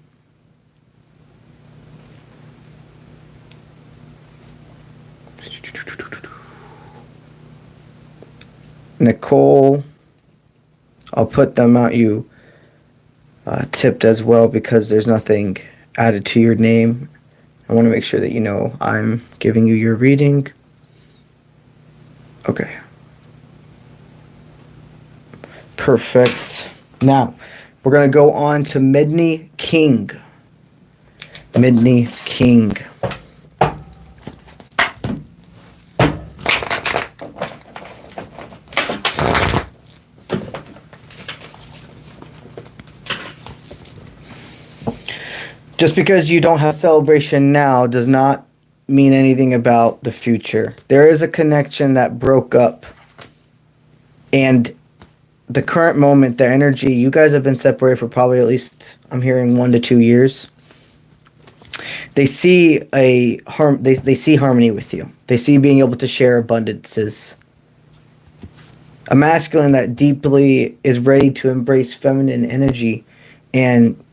Nicole. I'll put them out you tipped as well because there's nothing added to your name. I want to make sure that you know I'm giving you your reading. Okay. Perfect. Now, we're going to go on to Medney King. Medney King. Just because you don't have celebration now does not mean anything about the future. There is a connection that broke up. And the current moment, the energy, you guys have been separated for probably at least, I'm hearing 1 to 2 years. They see they see harmony with you. They see being able to share abundances. A masculine that deeply is ready to embrace feminine energy and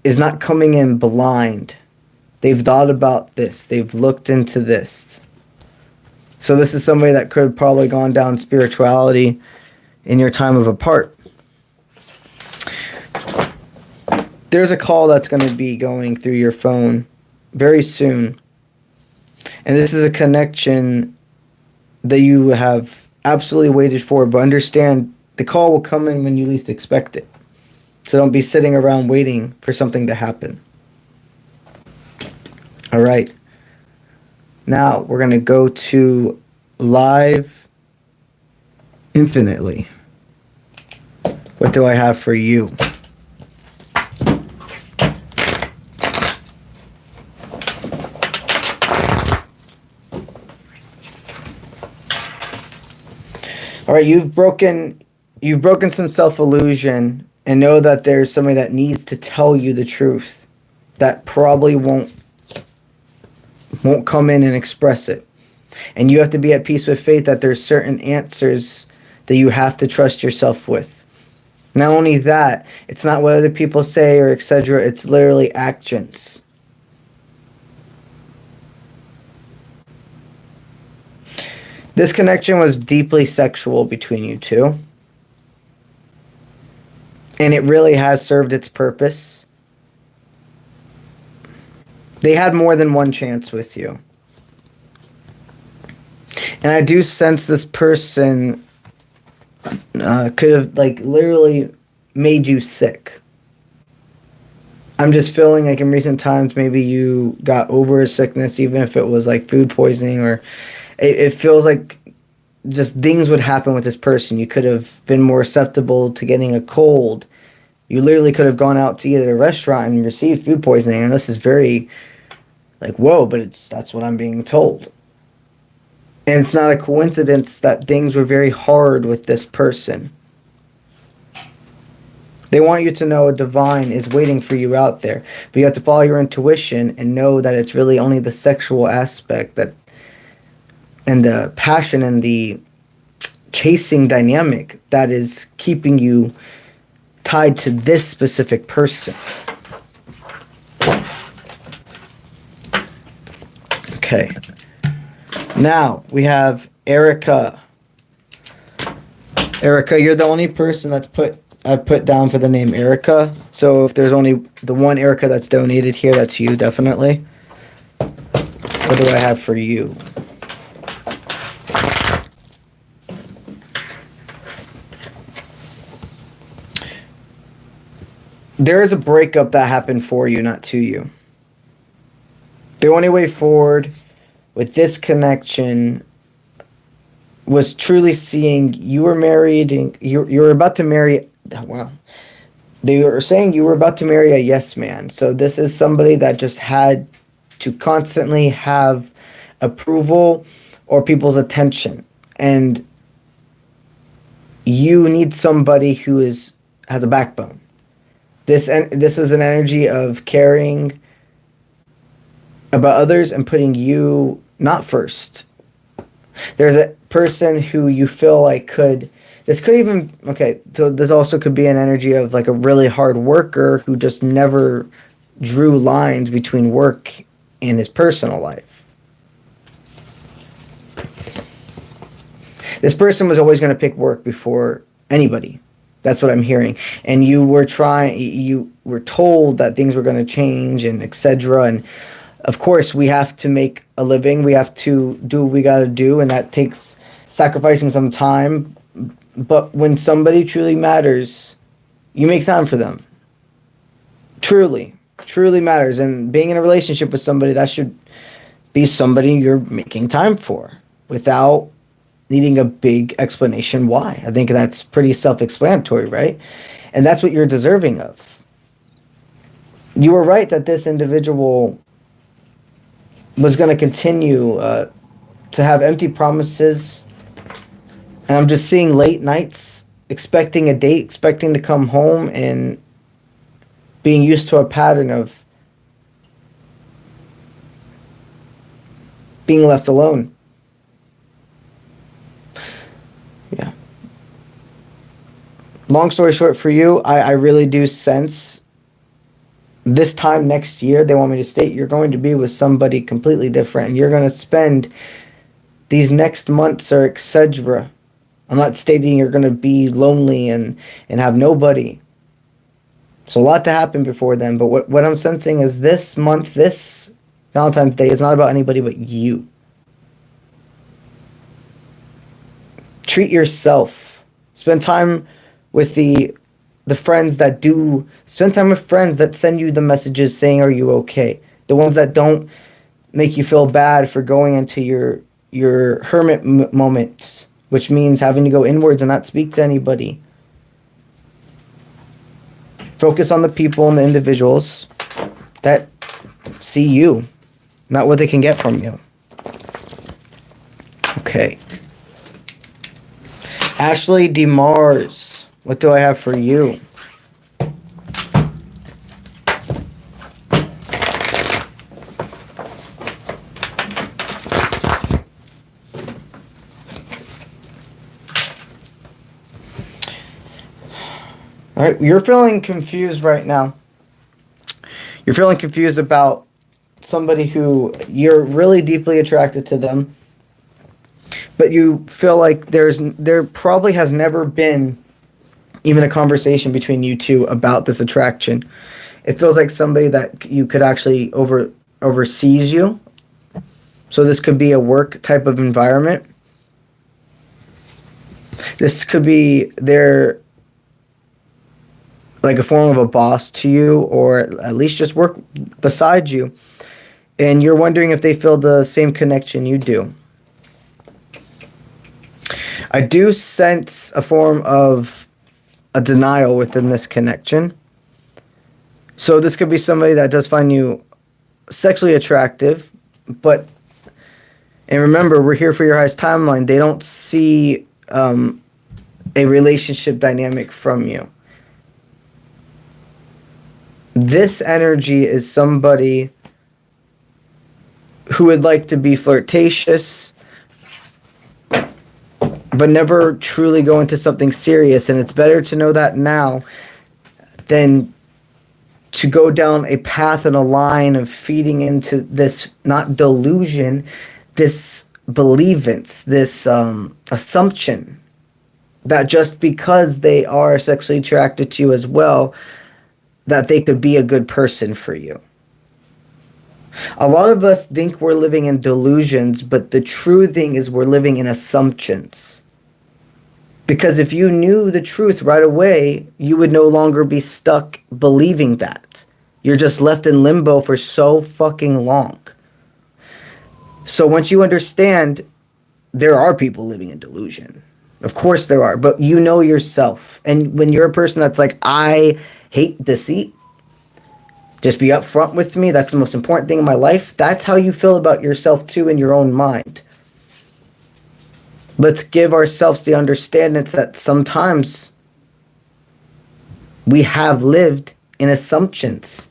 is not coming in blind. They've thought about this. They've looked into this. So this is somebody that could have probably gone down spirituality in your time of apart. There's a call that's going to be going through your phone very soon. And this is a connection that you have absolutely waited for. But understand, the call will come in when you least expect it. So don't be sitting around waiting for something to happen. All right. Now we're going to go to Live Infinitely. What do I have for you? All right, you've broken some self-illusion, and know that there's somebody that needs to tell you the truth that probably won't come in and express it. And you have to be at peace with faith that there's certain answers that you have to trust yourself with. Not only that, it's not what other people say or etc. It's literally actions. This connection was deeply sexual between you two. And it really has served its purpose. They had more than one chance with you. And I do sense this person could have literally made you sick. I'm just feeling like in recent times maybe you got over a sickness, even if it was like food poisoning, or it feels like just things would happen with this person. You could have been more susceptible to getting a cold. You literally could have gone out to eat at a restaurant and received food poisoning. And this is very whoa, but that's what I'm being told. And it's not a coincidence that things were very hard with this person. They want you to know a divine is waiting for you out there. But you have to follow your intuition and know that it's really only the sexual aspect and the passion and the chasing dynamic that is keeping you tied to this specific person. Okay. Now we have Erica. Erica, you're the only person I've put down for the name Erica. So if there's only the one Erica that's donated here, that's you, definitely. What do I have for you? There is a breakup that happened for you, not to you. The only way forward with this connection was truly seeing you were married and you were about to marry. Wow. They were saying you were about to marry a yes man. So this is somebody that just had to constantly have approval or people's attention. And you need somebody who has a backbone. This is an energy of caring about others and putting you not first. There's a person who you feel like this also could be an energy of like a really hard worker who just never drew lines between work and his personal life. This person was always going to pick work before anybody. That's what I'm hearing. And you were told that things were going to change and etc. And of course, we have to make a living. We have to do what we got to do. And that takes sacrificing some time. But when somebody truly matters, you make time for them. Truly matters. And being in a relationship with somebody, that should be somebody you're making time for without needing a big explanation why. I think that's pretty self-explanatory, right? And that's what you're deserving of. You were right that this individual was going to continue to have empty promises. And I'm just seeing late nights, expecting a date, expecting to come home, and being used to a pattern of being left alone. Yeah. Long story short for you, I really do sense this time next year, they want me to state you're going to be with somebody completely different. And you're going to spend these next months or etc. I'm not stating you're going to be lonely and have nobody. So a lot to happen before then. But what I'm sensing is this month, this Valentine's Day, is not about anybody but you. Treat yourself. Spend time with the friends that do. Spend time with friends that send you the messages saying, "Are you okay?" The ones that don't make you feel bad for going into your hermit moments, which means having to go inwards and not speak to anybody. Focus on the people and the individuals that see you, not what they can get from you. Okay. Ashley DeMars, what do I have for you? All right, you're feeling confused right now. You're feeling confused about somebody who you're really deeply attracted to them, but you feel like there probably has never been even a conversation between you two about this attraction. It feels like somebody that you could actually oversees you. So this could be a work type of environment. This could be their like a form of a boss to you, or at least just work beside you. And you're wondering if they feel the same connection you do. I do sense a form of a denial within this connection. So this could be somebody that does find you sexually attractive, and remember, we're here for your highest timeline. They don't see a relationship dynamic from you. This energy is somebody who would like to be flirtatious, but never truly go into something serious. And it's better to know that now than to go down a path and a line of feeding into this, not delusion, this believance, this assumption that just because they are sexually attracted to you as well, that they could be a good person for you. A lot of us think we're living in delusions, but the true thing is we're living in assumptions. Because if you knew the truth right away, you would no longer be stuck believing that. You're just left in limbo for so fucking long. So once you understand, there are people living in delusion. Of course there are, but you know yourself. And when you're a person that's like, I hate deceit, just be upfront with me, that's the most important thing in my life, that's how you feel about yourself too in your own mind. Let's give ourselves the understanding that sometimes we have lived in assumptions.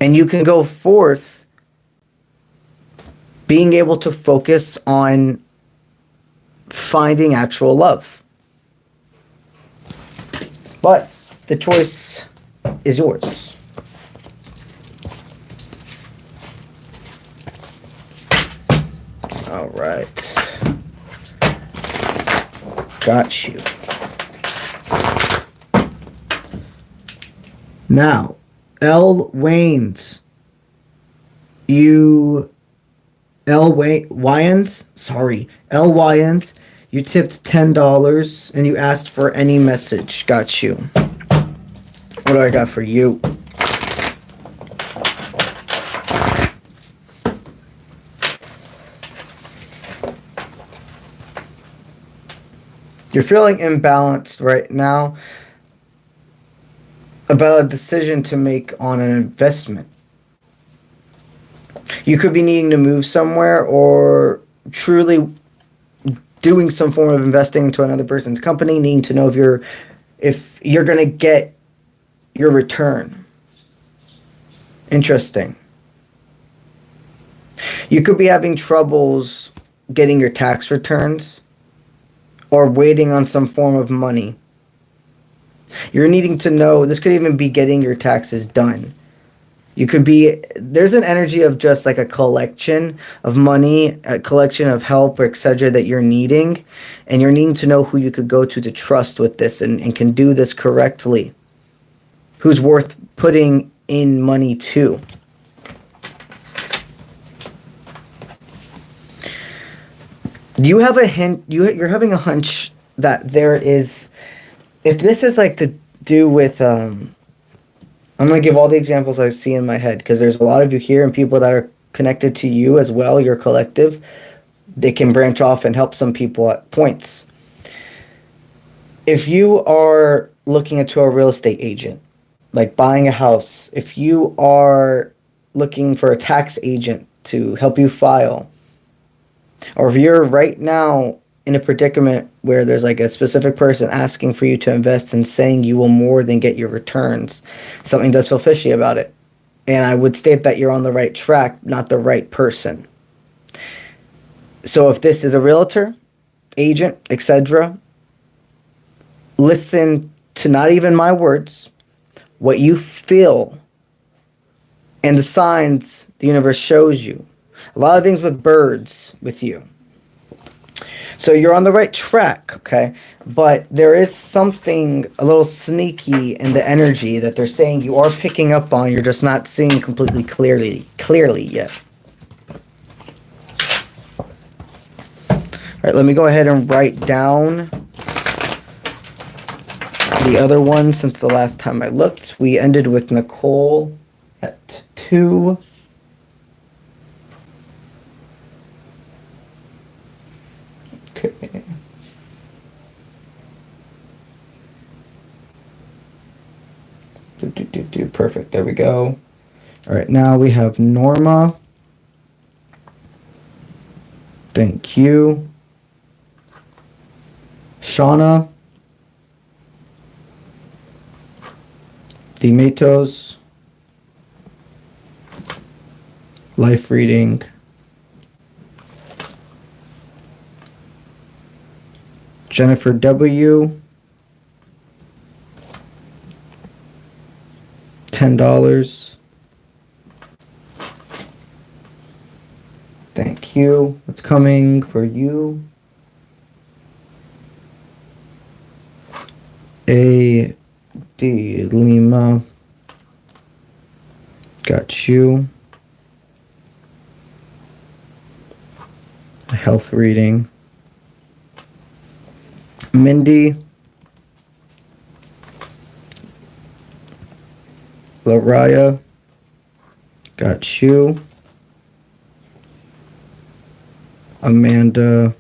And you can go forth being able to focus on finding actual love. But the choice is yours. All right. Got you. Now, L. Wayans. L. Wyans, you tipped $10 and you asked for any message. Got you. What do I got for you? You're feeling imbalanced right now about a decision to make on an investment. You could be needing to move somewhere or truly doing some form of investing into another person's company, needing to know if you're going to get your return. Interesting. You could be having troubles getting your tax returns, or waiting on some form of money. You're needing to know, this could even be getting your taxes done. You could be, there's an energy of just like a collection of money, a collection of help, or etc. that you're needing. And you're needing to know who you could go to trust with this and can do this correctly. Who's worth putting in money to. You have a hint, you're having a hunch that there is, if this is like to do with, I'm going to give all the examples I see in my head, because there's a lot of you here and people that are connected to you as well, your collective. They can branch off and help some people at points. If you are looking into a real estate agent, like buying a house, if you are looking for a tax agent to help you file, or if you're right now in a predicament where there's like a specific person asking for you to invest and saying you will more than get your returns, something does feel fishy about it. And I would state that you're on the right track, not the right person. So if this is a realtor, agent, etc., listen to not even my words, what you feel, and the signs the universe shows you. A lot of things with birds with you. So you're on the right track, okay? But there is something a little sneaky in the energy that they're saying you are picking up on. You're just not seeing completely clearly yet. All right, let me go ahead and write down the other one since the last time I looked. We ended with Nicole at 2. Okay. Perfect. There we go. All right, now we have Norma. Thank you. Shauna. Dimitos. Life reading. Jennifer W. $10. Thank you. What's coming for you? A. D. Lima. Got you. A health reading. Mindy. Laraya. Got you. Amanda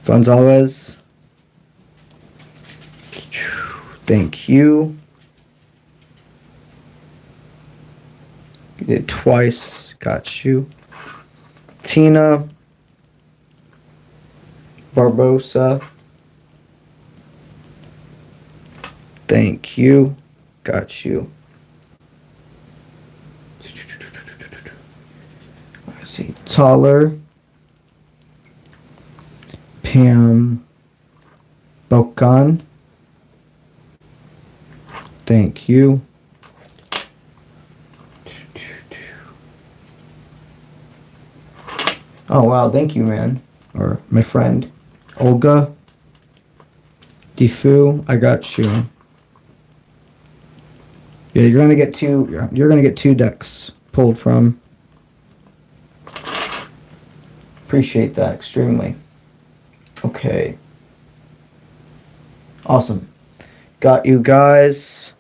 Gonzalez. Thank you. You did twice. Got you. Tina Barbosa. Thank you. Got you. I see. Taller. Pam Bokan. Thank you. Oh, wow. Thank you, man. Or my friend. Olga. Defu. I got you. Yeah, you're gonna get two decks pulled from. Appreciate that extremely. Okay. Awesome. Got you guys.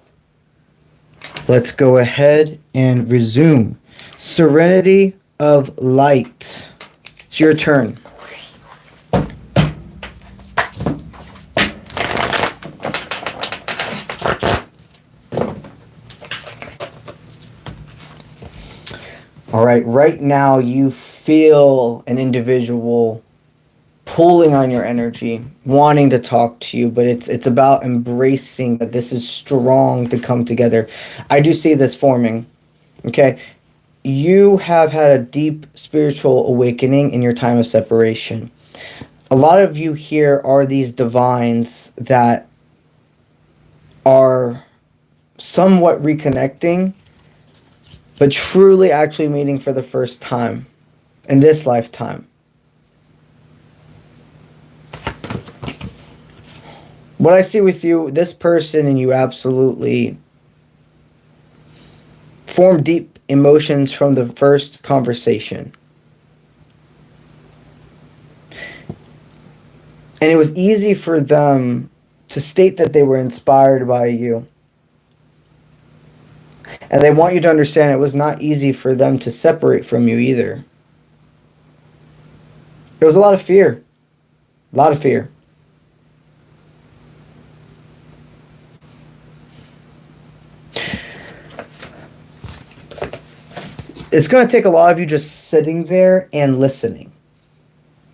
Let's go ahead and resume. Serenity of Light. It's your turn. All right, right now you feel an individual pulling on your energy, wanting to talk to you, but it's about embracing that this is strong to come together. I do see this forming, okay? You have had a deep spiritual awakening in your time of separation. A lot of you here are these divines that are somewhat reconnecting, but truly actually meeting for the first time in this lifetime. What I see with you, this person and you absolutely form deep emotions from the first conversation. And it was easy for them to state that they were inspired by you. And they want you to understand it was not easy for them to separate from you either. There was a lot of fear. A lot of fear. It's going to take a lot of you just sitting there and listening.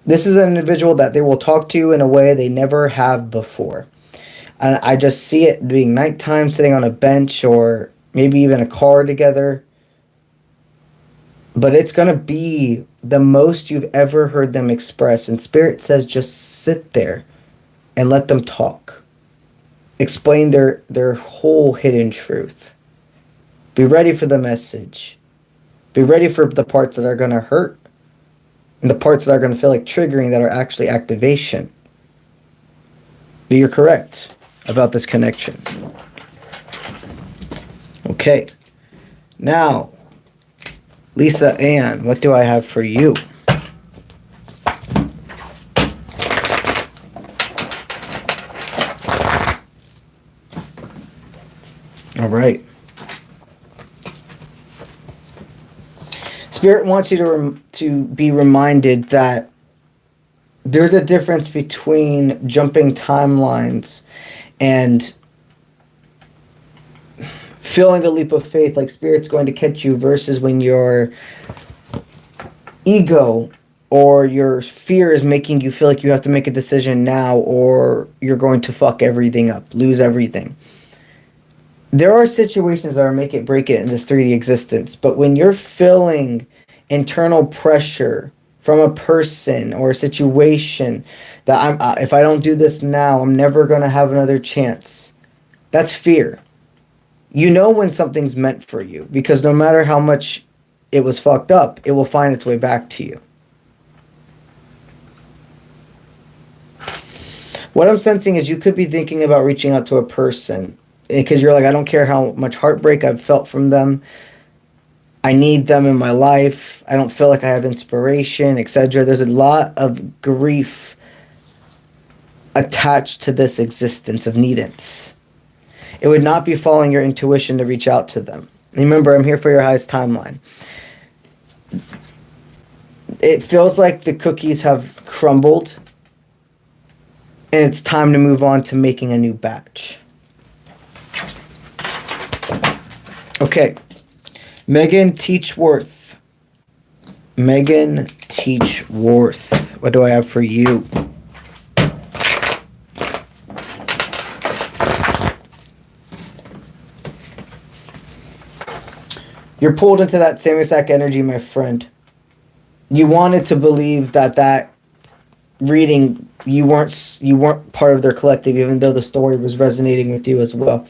This is an individual that they will talk to you in a way they never have before. And I just see it being nighttime, sitting on a bench or maybe even a car together. But it's going to be the most you've ever heard them express. And Spirit says just sit there and let them talk. Explain their whole hidden truth. Be ready for the message. Be ready for the parts that are going to hurt. And the parts that are going to feel like triggering that are actually activation. But you're correct about this connection. Okay. Now, Lisa Ann, what do I have for you? All right. Spirit wants you to be reminded that there's a difference between jumping timelines and feeling the leap of faith like Spirit's going to catch you versus when your ego or your fear is making you feel like you have to make a decision now or you're going to fuck everything up, lose everything. There are situations that are make it, break it in this 3D existence, but when you're feeling internal pressure from a person or a situation that if I don't do this now, I'm never going to have another chance. That's fear. You know when something's meant for you because no matter how much it was fucked up, it will find its way back to you. What I'm sensing is you could be thinking about reaching out to a person because you're like, I don't care how much heartbreak I've felt from them. I need them in my life. I don't feel like I have inspiration, etc. There's a lot of grief attached to this existence of needance. It would not be following your intuition to reach out to them. Remember, I'm here for your highest timeline. It feels like the cookies have crumbled and it's time to move on to making a new batch. Okay. Megan Teachworth. Megan Teachworth. What do I have for you? You're pulled into that same exact energy, my friend. You wanted to believe that reading, you weren't part of their collective, even though the story was resonating with you as well.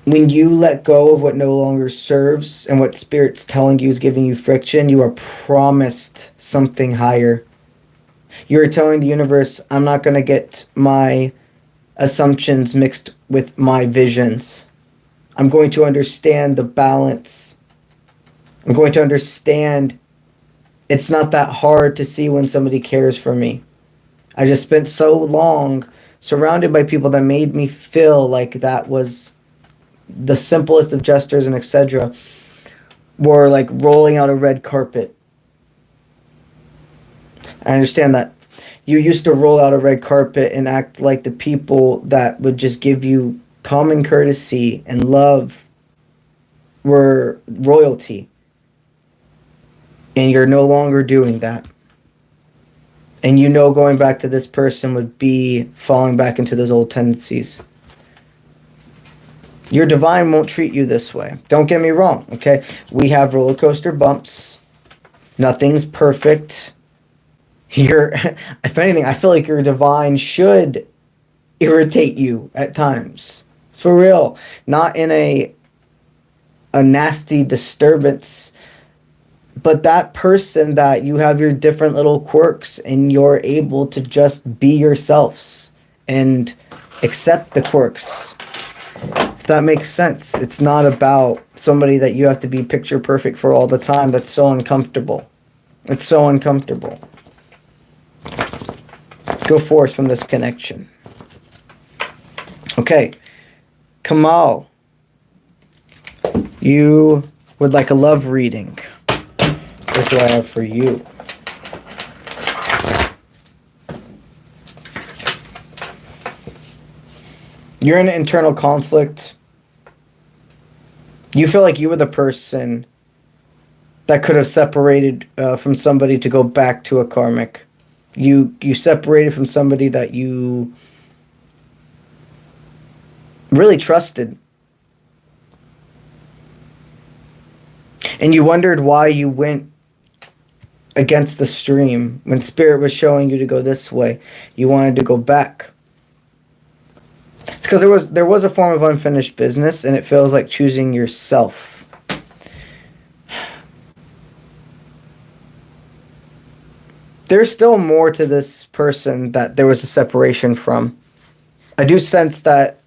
When you let go of what no longer serves and what Spirit's telling you is giving you friction, you are promised something higher. You're telling the universe, I'm not going to get my assumptions mixed with my visions. I'm going to understand the balance. I'm going to understand it's not that hard to see when somebody cares for me. I just spent so long surrounded by people that made me feel like that was the simplest of gestures and etc. were like rolling out a red carpet. I understand that. You used to roll out a red carpet and act like the people that would just give you common courtesy and love were royalty. And you're no longer doing that. And you know going back to this person would be falling back into those old tendencies. Your divine won't treat you this way. Don't get me wrong, okay? We have roller coaster bumps. Nothing's perfect. Your, if anything, I feel like your divine should irritate you at times. For real. Not in a nasty disturbance, but that person that you have your different little quirks and you're able to just be yourselves and accept the quirks. If that makes sense. It's not about somebody that you have to be picture perfect for all the time. That's so uncomfortable. It's so uncomfortable. Go forth from this connection. Okay. Kamal, you would like a love reading. What do I have for you? You're in an internal conflict. You feel like you were the person that could have separated from somebody to go back to a karmic. You separated from somebody that you really trusted. And you wondered why you went against the stream when spirit was showing you to go this way. You wanted to go back. It's because there was a form of unfinished business, and it feels like choosing yourself. There's still more to this person that there was a separation from. I do sense that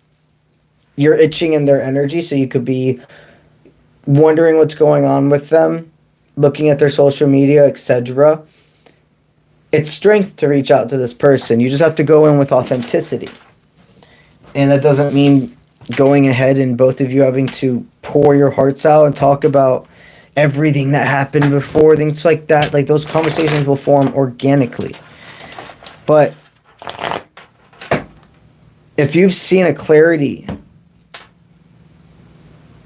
you're itching in their energy, so you could be wondering what's going on with them, looking at their social media, etc. It's strength to reach out to this person. You just have to go in with authenticity. And that doesn't mean going ahead and both of you having to pour your hearts out and talk about everything that happened before, things like that. Like, those conversations will form organically. But if you've seen a clarity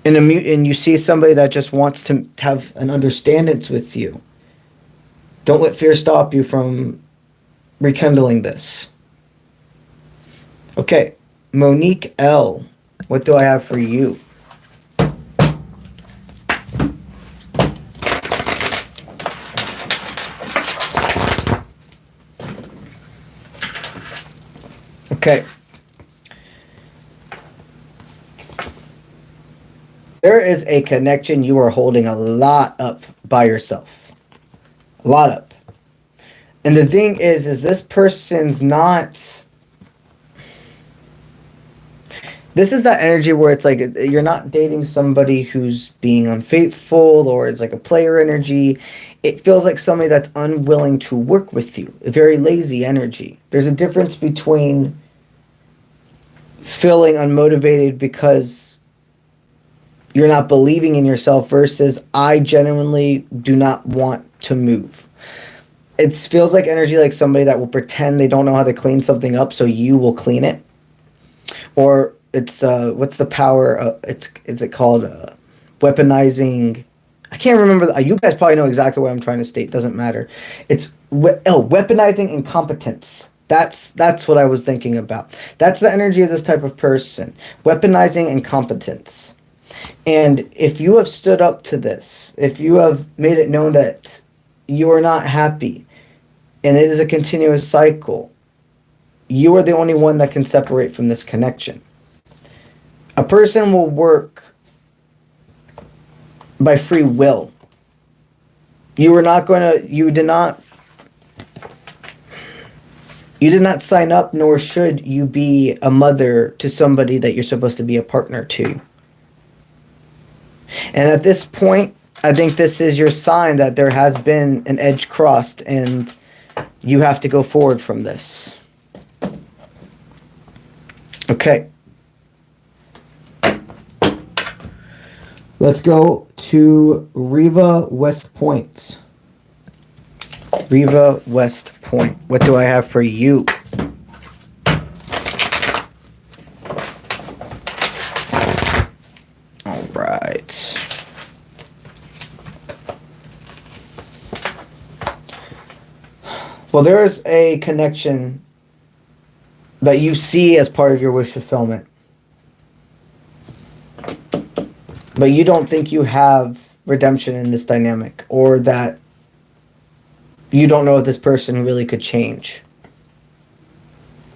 and you see somebody that just wants to have an understanding with you, don't let fear stop you from rekindling this. Okay, Monique L., what do I have for you? Okay. There is a connection you are holding a lot up by yourself. A lot up. And the thing is this person's not... This is that energy where it's like you're not dating somebody who's being unfaithful or it's like a player energy. It feels like somebody that's unwilling to work with you. A very lazy energy. There's a difference between feeling unmotivated because you're not believing in yourself versus I genuinely do not want to move. It feels like energy like somebody that will pretend they don't know how to clean something up so you will clean it. Or it's what's the power? Is it called weaponizing? I can't remember. You guys probably know exactly what I'm trying to state. Doesn't matter. It's weaponizing incompetence. That's what I was thinking about. That's the energy of this type of person. Weaponizing incompetence. And if you have stood up to this, if you have made it known that you are not happy, and it is a continuous cycle, you are the only one that can separate from this connection. A person will work by free will. You did not sign up, nor should you be a mother to somebody that you're supposed to be a partner to. And at this point, I think this is your sign that there has been an edge crossed and you have to go forward from this. Okay. Let's go to Riva West Point. Riva West Point. What do I have for you? All right. Well, there is a connection that you see as part of your wish fulfillment. But you don't think you have redemption in this dynamic, or that You don't know if this person really could change.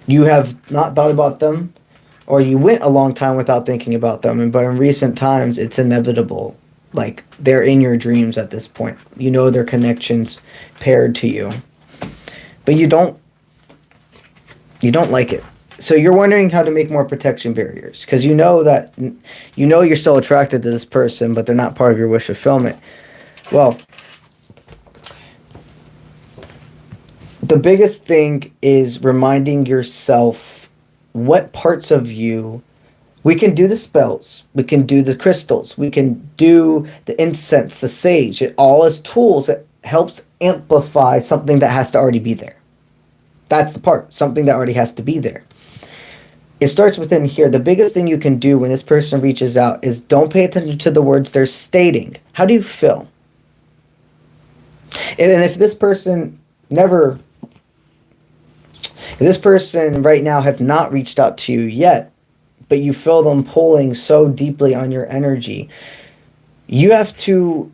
You have not thought about them, or you went a long time without thinking about them, but in recent times, it's inevitable. Like, they're in your dreams at this point. You know their connections paired to you. But you don't like it. So you're wondering how to make more protection barriers, because you know you're still attracted to this person, but they're not part of your wish fulfillment. Well, the biggest thing is reminding yourself what parts of you. We can do the spells, we can do the crystals, we can do the incense, the sage. It all is tools that helps amplify something that has to already be there. That's the part, something that already has to be there. It starts within here. The biggest thing you can do when this person reaches out is don't pay attention to the words they're stating. How do you feel? And if this person right now has not reached out to you yet, but you feel them pulling so deeply on your energy, you have to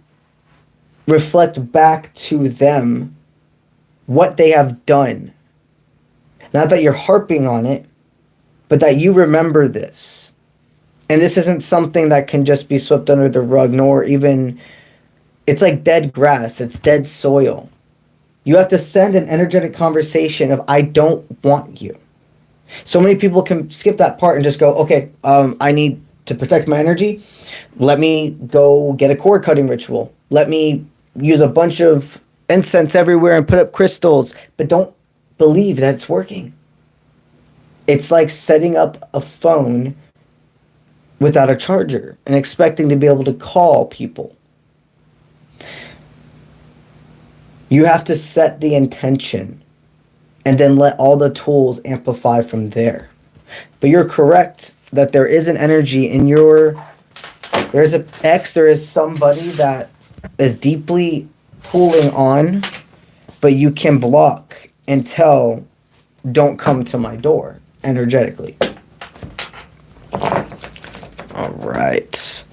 reflect back to them what they have done. Not that you're harping on it, but that you remember this. And this isn't something that can just be swept under the rug, nor even, it's like dead grass, it's dead soil. You have to send an energetic conversation of, I don't want you. So many people can skip that part and just go, okay, I need to protect my energy. Let me go get a cord cutting ritual. Let me use a bunch of incense everywhere and put up crystals. But don't believe that it's working. It's like setting up a phone without a charger and expecting to be able to call people. You have to set the intention and then let all the tools amplify from there. But you're correct that there is an energy in there's an ex, there is somebody that is deeply pulling on, but you can block and tell, don't come to my door energetically. All right.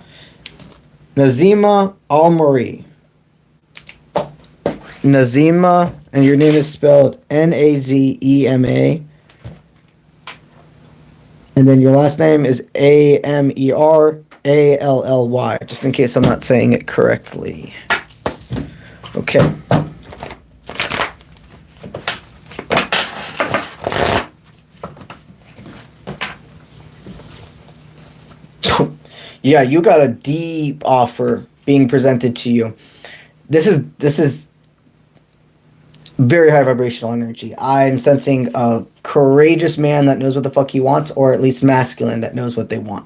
Nazima Al-Mari. Nazima, and your name is spelled Nazema. And then your last name is Amerally, just in case I'm not saying it correctly. Okay. Yeah, you got a deep offer being presented to you. This is very high vibrational energy. I'm sensing a courageous man that knows what the fuck he wants, or at least masculine that knows what they want.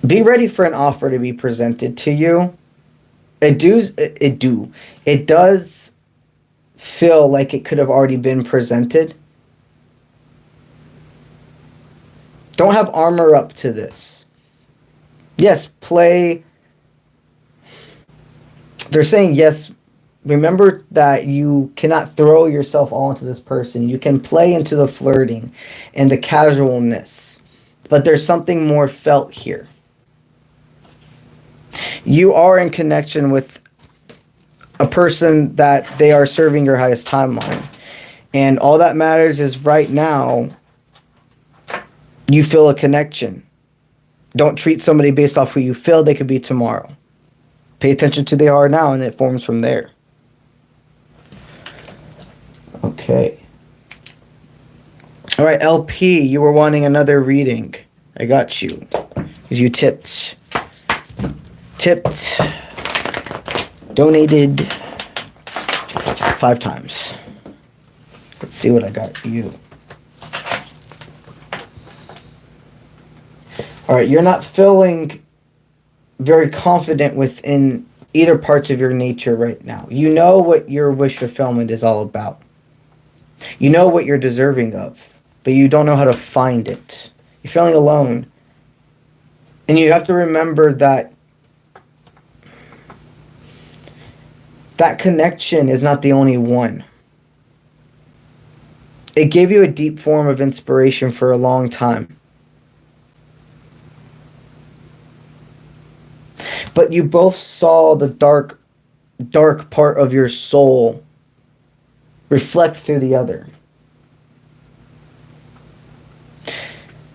Be ready for an offer to be presented to you. It does feel like it could have already been presented. Don't have armor up to this. Yes, play. They're saying yes. Remember that you cannot throw yourself all into this person. You can play into the flirting and the casualness. But there's something more felt here. You are in connection with a person that they are serving your highest timeline. And all that matters is right now, you feel a connection. Don't treat somebody based off who you feel they could be tomorrow. Pay attention to who they are now, and it forms from there. Okay. All right, LP, you were wanting another reading. I got you. You donated 5 times. Let's see what I got you. All right, you're not feeling very confident within either parts of your nature right now. You know what your wish fulfillment is all about. You know what you're deserving of, but you don't know how to find it. You're feeling alone. And you have to remember that that connection is not the only one. It gave you a deep form of inspiration for a long time. But you both saw the dark dark part of your soul reflects through the other.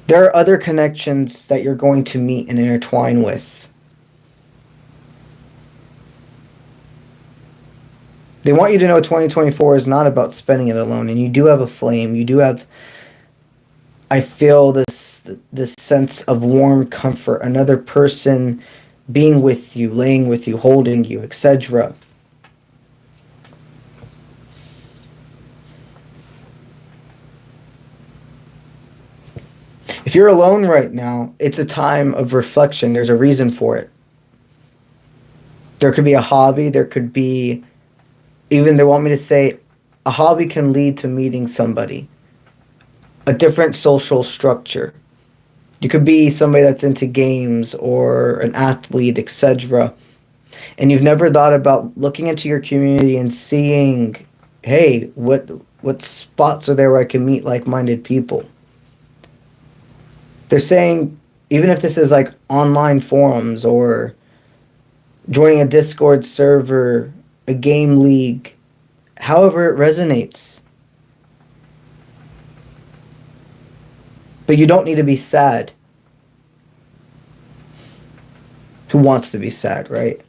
There are other connections that you're going to meet and intertwine with. They want you to know 2024 is not about spending it alone, and you do have a flame. You do have, I feel this sense of warm comfort, another person being with you, laying with you, holding you, etc. If you're alone right now, it's a time of reflection. There's a reason for it. There could be a hobby, there could be, even they want me to say, a hobby can lead to meeting somebody, a different social structure. You could be somebody that's into games or an athlete, etc. And you've never thought about looking into your community and seeing, hey, what spots are there where I can meet like-minded people? They're saying, even if this is like online forums or joining a Discord server, a game league, however it resonates. But you don't need to be sad. Who wants to be sad, right?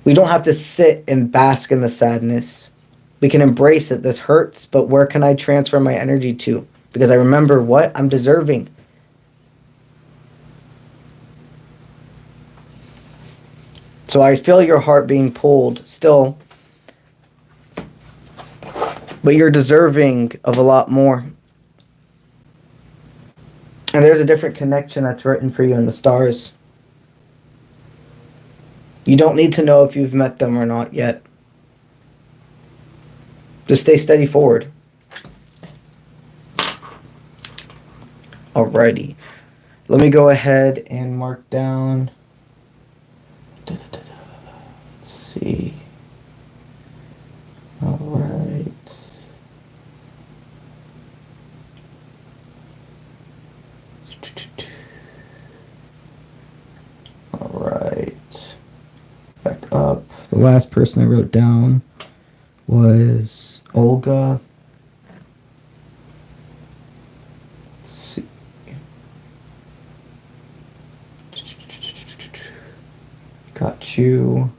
We don't have to sit and bask in the sadness. We can embrace it. This hurts, but where can I transfer my energy to? Because I remember what? I'm deserving. So I feel your heart being pulled still. But you're deserving of a lot more. And there's a different connection that's written for you in the stars. You don't need to know if you've met them or not yet. Just stay steady forward. Alrighty. Let me go ahead and mark down. Let's see. Alright. Alright. Back up. The last person I wrote down was Olga. Let's see. Got you.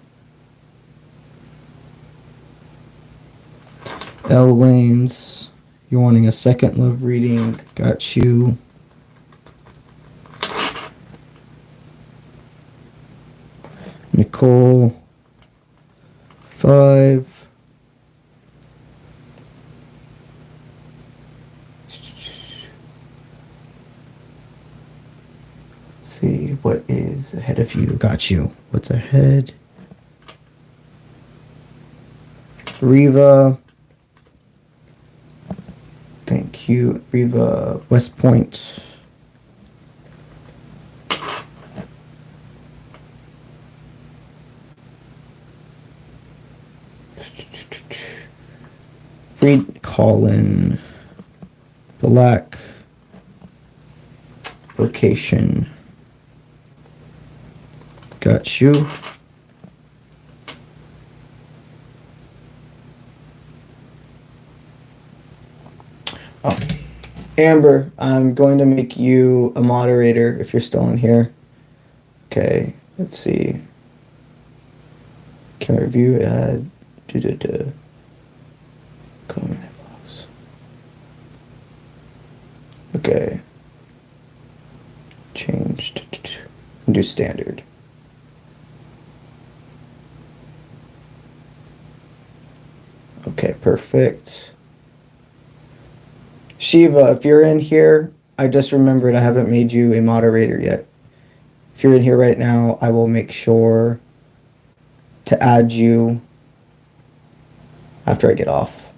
L. Lanes, you're wanting a second love reading. Got you. Nicole, 5. Let's see, what is ahead of you? Got you. What's ahead? Riva. Thank you, Riva. West Point. Reed Colin. Black. Location. Got you. Oh. Amber, I'm going to make you a moderator if you're still in here. Okay, let's see. Can I review ad? Okay. Changed. Do standard. Okay, perfect. Shiva, if you're in here, I just remembered I haven't made you a moderator yet. If you're in here right now, I will make sure to add you after I get off.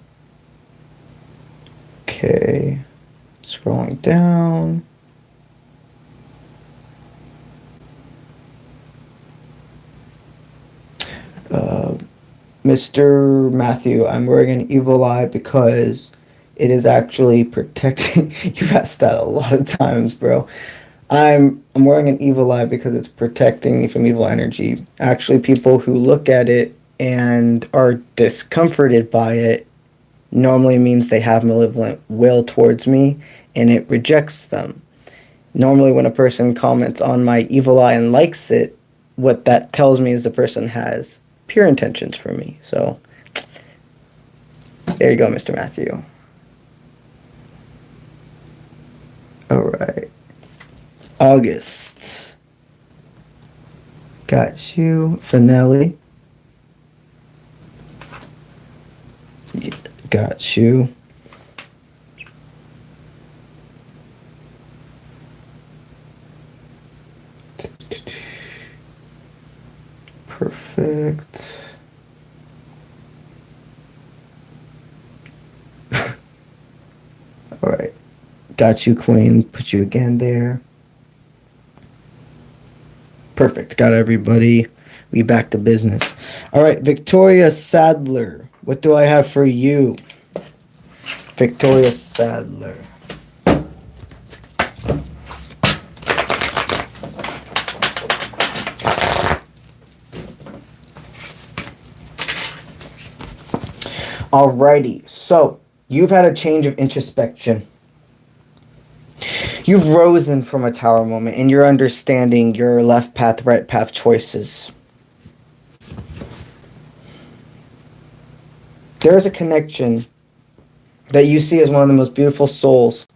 Okay, scrolling down. Mr. Matthew, I'm wearing an evil eye because it is actually protecting. You've asked that a lot of times, bro. I'm wearing an evil eye because it's protecting me from evil energy. Actually, people who look at it and are discomforted by it normally means they have malevolent will towards me and it rejects them. Normally, when a person comments on my evil eye and likes it, what that tells me is the person has pure intentions for me. So, there you go, Mr. Matthew. All right. August. Got you. Finale. Got you. Perfect. All right. Got you, Queen. Put you again there. Perfect. Got everybody. We back to business. All right, Victoria Sadler. What do I have for you? Victoria Sadler. Alrighty, so you've had a change of introspection. You've risen from a tower moment and you're understanding your left path, right path choices. There is a connection that you see as one of the most beautiful souls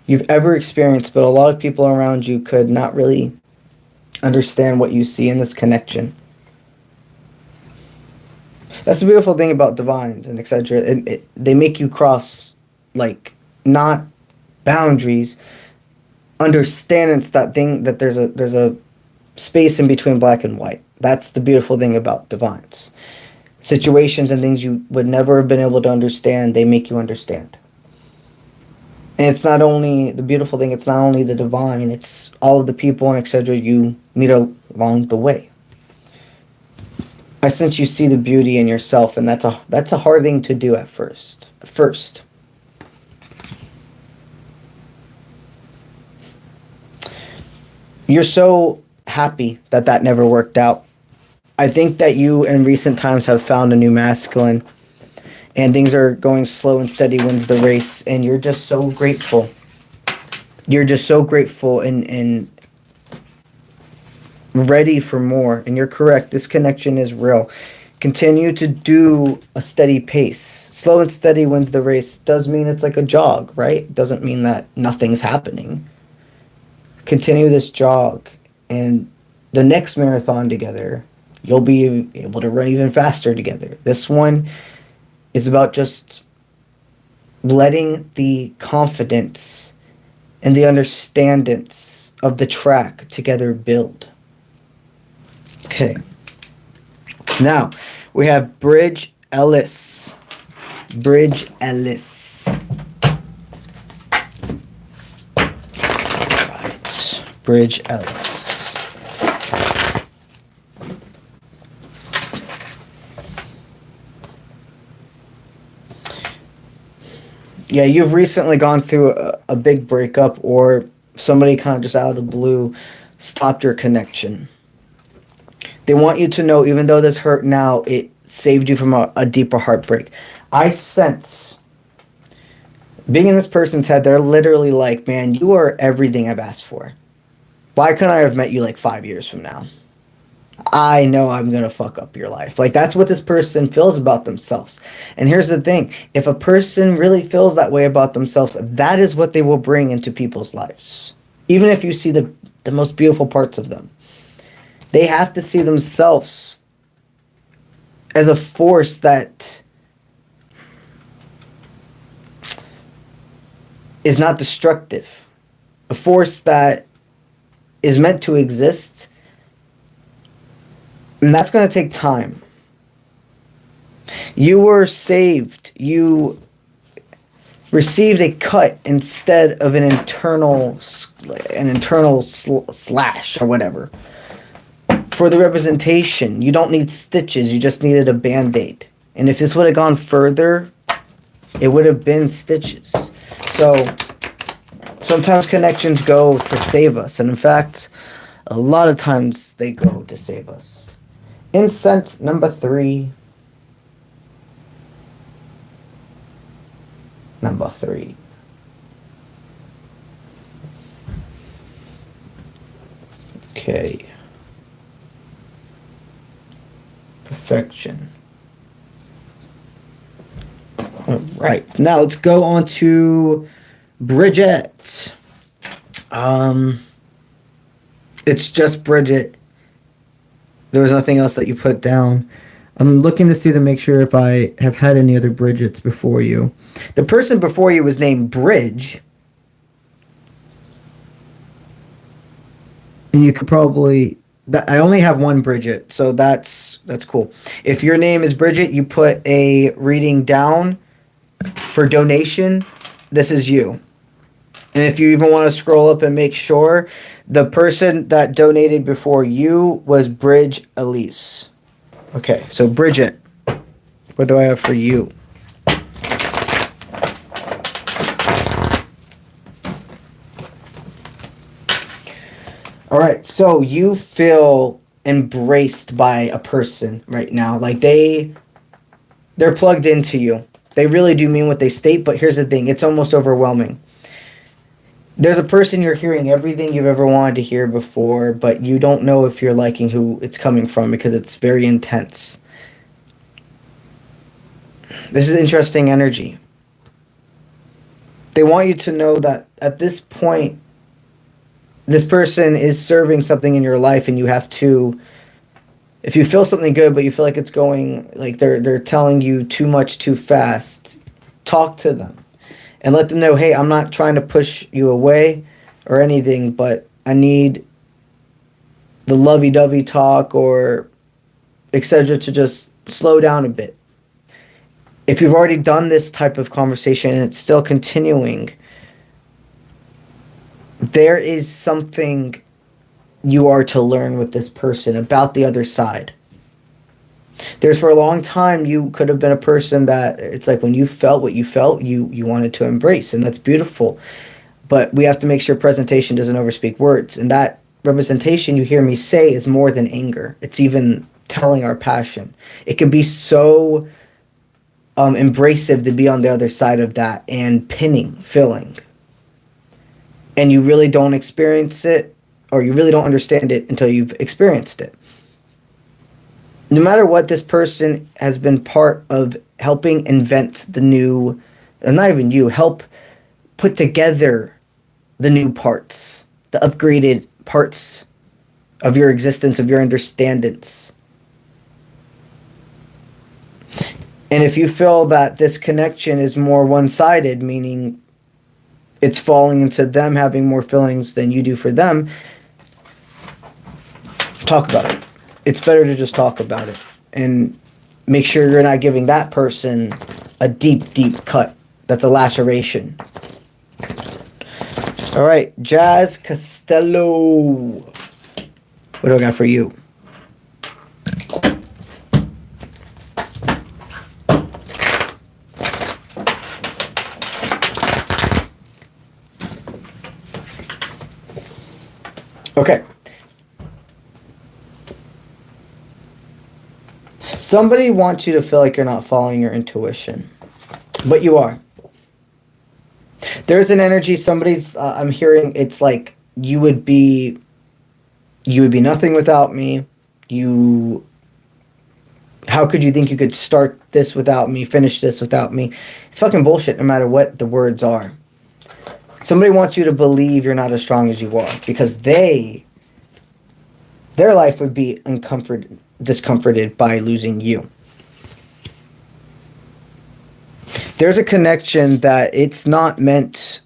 you've ever experienced, but a lot of people around you could not really understand what you see in this connection. That's the beautiful thing about divines and etc. They make you cross, like, not boundaries. Understand it's that thing that there's a space in between black and white. That's the beautiful thing about divines. Situations and things you would never have been able to understand, they make you understand. And it's not only the beautiful thing, it's not only the divine, it's all of the people and etc. you meet along the way. I sense you see the beauty in yourself, and that's a hard thing to do at first. You're so happy that that never worked out. I think that you in recent times have found a new masculine, and things are going slow and steady wins the race, and you're just so grateful. You're just so grateful and ready for more. And you're correct, this connection is real. Continue to do a steady pace. Slow and steady wins the race. Does mean it's like a jog, right? Doesn't mean that nothing's happening. Continue this jog, and the next marathon together, you'll be able to run even faster together. This one is about just letting the confidence and the understandance of the track together build. Okay. Now, we have Bridge Ellis. Bridge Ellis. Right. Bridge Ellis. Yeah, you've recently gone through a big breakup, or somebody kind of just out of the blue stopped your connection. They want you to know, even though this hurt now, it saved you from a deeper heartbreak. I sense, being in this person's head, they're literally like, man, you are everything I've asked for. Why couldn't I have met you like 5 years from now? I know I'm going to fuck up your life. Like, that's what this person feels about themselves. And here's the thing. If a person really feels that way about themselves, that is what they will bring into people's lives. Even if you see the most beautiful parts of them. They have to see themselves as a force that is not destructive. A force that is meant to exist. And that's going to take time. You were saved. You received a cut instead of an internal slash or whatever. For the representation, you don't need stitches. You just needed a Band-Aid. And if this would have gone further, it would have been stitches. So sometimes connections go to save us. And in fact, a lot of times they go to save us. Incense number 3. Number 3. Okay. Perfection. All right. Now let's go on to Bridget. It's just Bridget. There was nothing else that you put down. I'm looking to see to make sure if I have had any other Bridgets before you. The person before you was named Bridge. And you could probably... I only have one Bridget, so that's cool. If your name is Bridget, you put a reading down for donation. This is you. And if you even want to scroll up and make sure, the person that donated before you was Bridge Elise. Okay, so Bridget, what do I have for you? All right, so you feel embraced by a person right now. Like they're plugged into you. They really do mean what they state, but here's the thing. It's almost overwhelming. There's a person you're hearing everything you've ever wanted to hear before, but you don't know if you're liking who it's coming from because it's very intense. This is interesting energy. They want you to know that at this point, this person is serving something in your life, and you have to, if you feel something good, but you feel like it's going, like they're telling you too much too fast, talk to them and let them know, hey, I'm not trying to push you away or anything, but I need the lovey-dovey talk or etc. to just slow down a bit. If you've already done this type of conversation and it's still continuing, there is something you are to learn with this person about the other side. There's for a long time, you could have been a person that it's like when you felt what you felt, you wanted to embrace, and that's beautiful. But we have to make sure presentation doesn't overspeak words. And that representation you hear me say is more than anger. It's even telling our passion. It can be so embracive to be on the other side of that and filling. And you really don't experience it, or you really don't understand it until you've experienced it. No matter what, this person has been part of helping invent the new, and not even you, help put together the new parts, the upgraded parts of your existence, of your understandings. And if you feel that this connection is more one-sided, meaning it's falling into them having more feelings than you do for them, talk about it. It's better to just talk about it and make sure you're not giving that person a deep, deep cut. That's a laceration. All right, Jazz Costello. What do I got for you? Okay. Somebody wants you to feel like you're not following your intuition, but you are. There's an energy, I'm hearing, it's like you would be nothing without me. How could you think you could start this without me, finish this without me? It's fucking bullshit no matter what the words are. Somebody wants you to believe you're not as strong as you are because their life would be discomforted by losing you. There's a connection that it's not meant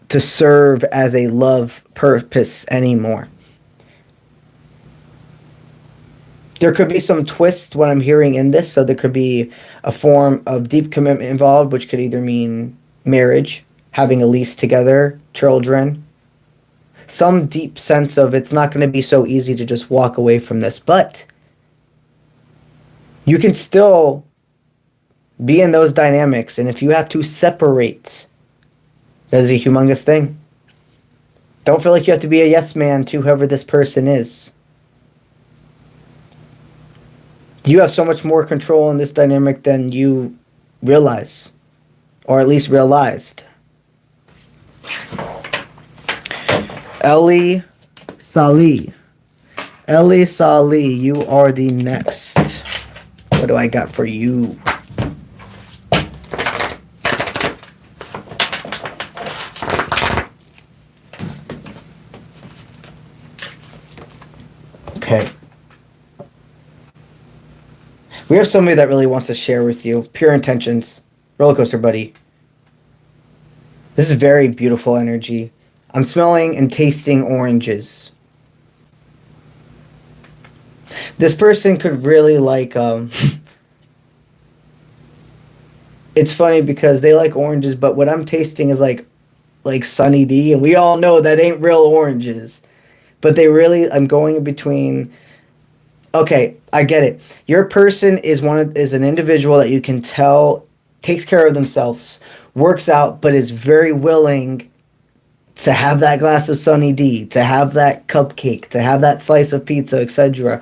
to serve as a love purpose anymore. There could be some twists what I'm hearing in this, so there could be a form of deep commitment involved, which could either mean marriage, having a lease together, children, some deep sense of it's not going to be so easy to just walk away from this, but you can still be in those dynamics, and if you have to separate, that is a humongous thing. Don't feel like you have to be a yes man to whoever this person is. You have so much more control in this dynamic than you realize, or at least realized. Ellie Salih. Ellie Salih, you are the next. What do I got for you? Okay. We have somebody that really wants to share with you. Pure intentions. Roller coaster buddy. This is very beautiful energy. I'm smelling and tasting oranges. This person could really like, it's funny because they like oranges, but what I'm tasting is like Sunny D, and we all know that ain't real oranges. But they really, I'm going in between. Okay, I get it. Your person is an individual that you can tell takes care of themselves, works out, but is very willing to have that glass of Sunny D, to have that cupcake, to have that slice of pizza, etc.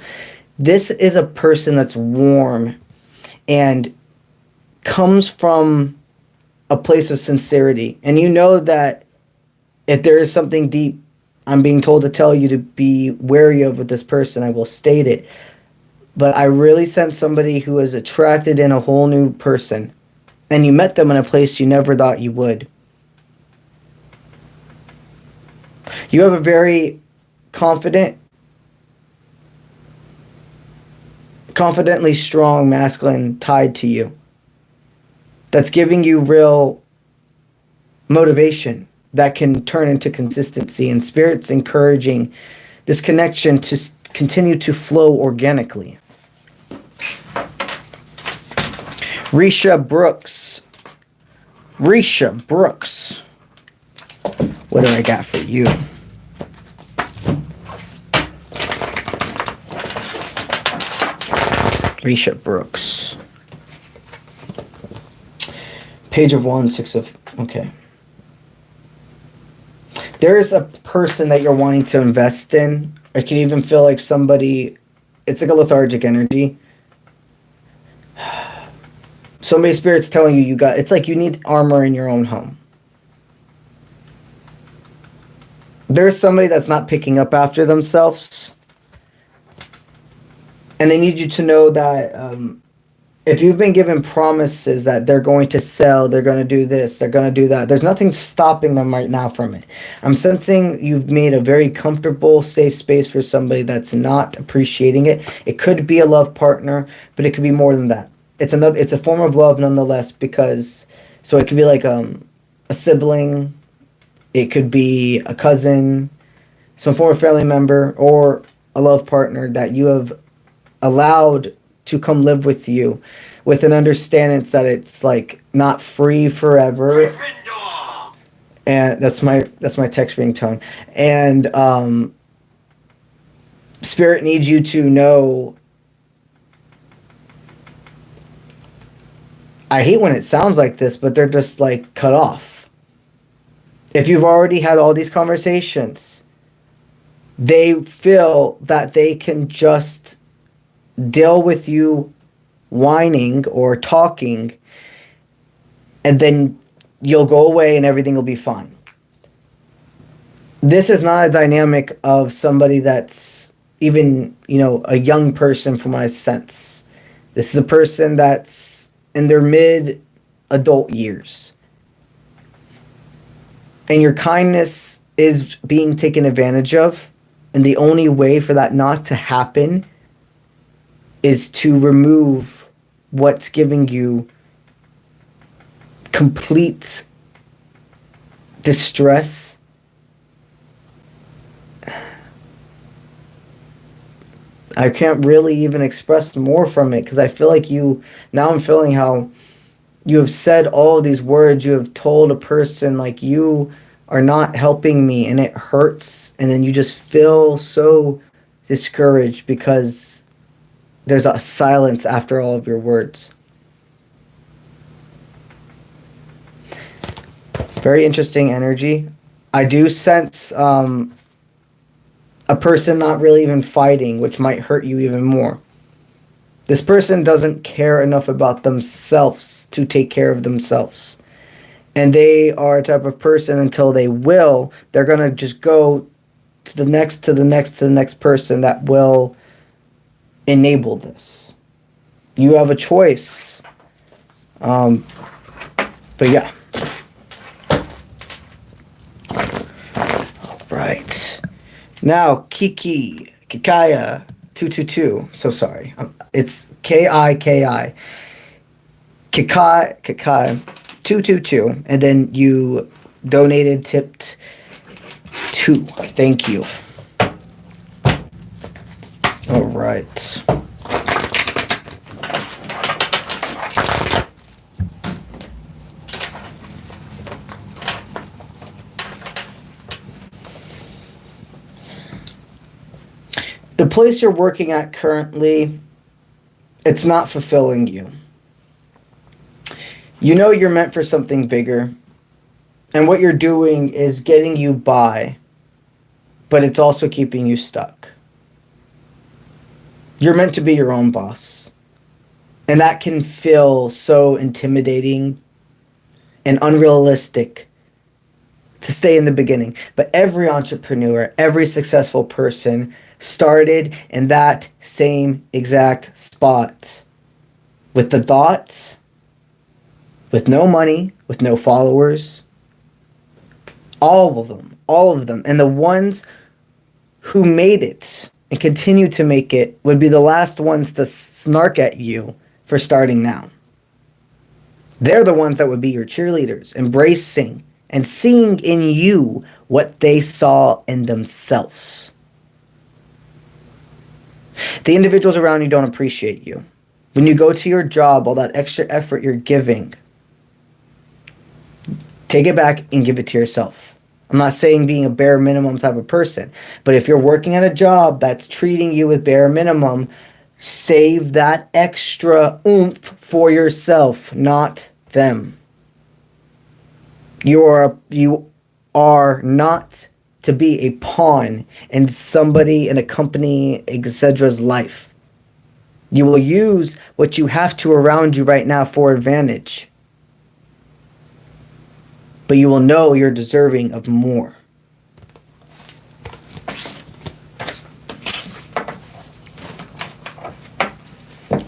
This is a person that's warm and comes from a place of sincerity. And you know that if there is something deep I'm being told to tell you to be wary of with this person, I will state it. But I really sense somebody who is attracted in a whole new person. And you met them in a place you never thought you would. You have a very confidently strong masculine tied to you. That's giving you real motivation that can turn into consistency, and Spirit's encouraging this connection to continue to flow organically. Risha Brooks. Risha Brooks. What do I got for you? Risha Brooks. Page of Wands, Six of... Okay. There is a person that you're wanting to invest in. I can even feel like somebody... It's like a lethargic energy. Somebody's spirit's telling you got... It's like you need armor in your own home. There's somebody that's not picking up after themselves. And they need you to know that if you've been given promises that they're going to sell, they're going to do this, they're going to do that, there's nothing stopping them right now from it. I'm sensing you've made a very comfortable, safe space for somebody that's not appreciating it. It could be a love partner, but it could be more than that. It's a form of love nonetheless, because so it could be like a sibling, it could be a cousin, some form of family member, or a love partner that you have allowed to come live with you, with an understanding that it's like not free forever. Gryffindor! And that's my text ringtone. And Spirit needs you to know. I hate when it sounds like this, but they're just like cut off. If you've already had all these conversations, they feel that they can just deal with you whining or talking, and then you'll go away and everything will be fine. This is not a dynamic of somebody that's even, a young person from what I sense. This is a person that's in their mid-adult years. And your kindness is being taken advantage of, and the only way for that not to happen is to remove what's giving you complete distress. I can't really even express more from it because I feel like now I'm feeling how you have said all of these words, you have told a person like you are not helping me, and it hurts, and then you just feel so discouraged because there's a silence after all of your words. Very interesting energy. I do sense a person not really even fighting, which might hurt you even more. This person doesn't care enough about themselves to take care of themselves. And they are a type of person until they will, they're going to just go to the next, to the next, to the next person that will enable this. You have a choice. But yeah. All right. Now, Kikaya 222. So sorry. It's Kiki. Kikai 222. And then you donated, tipped 2. Thank you. All right. The place you're working at currently, it's not fulfilling you. You know you're meant for something bigger. And what you're doing is getting you by, but it's also keeping you stuck. You're meant to be your own boss. And that can feel so intimidating and unrealistic to stay in the beginning. But every entrepreneur, every successful person started in that same exact spot. With the thought, with no money, with no followers. All of them. And the ones who made it and continue to make it would be the last ones to snark at you for starting now. They're the ones that would be your cheerleaders, embracing and seeing in you what they saw in themselves. The individuals around you don't appreciate you. When you go to your job, all that extra effort you're giving, take it back and give it to yourself. I'm not saying being a bare minimum type of person, but if you're working at a job that's treating you with bare minimum, save that extra oomph for yourself, not them. You are not to be a pawn in somebody, in a company, etc.'s life. You will use what you have to around you right now for advantage. But you will know you're deserving of more.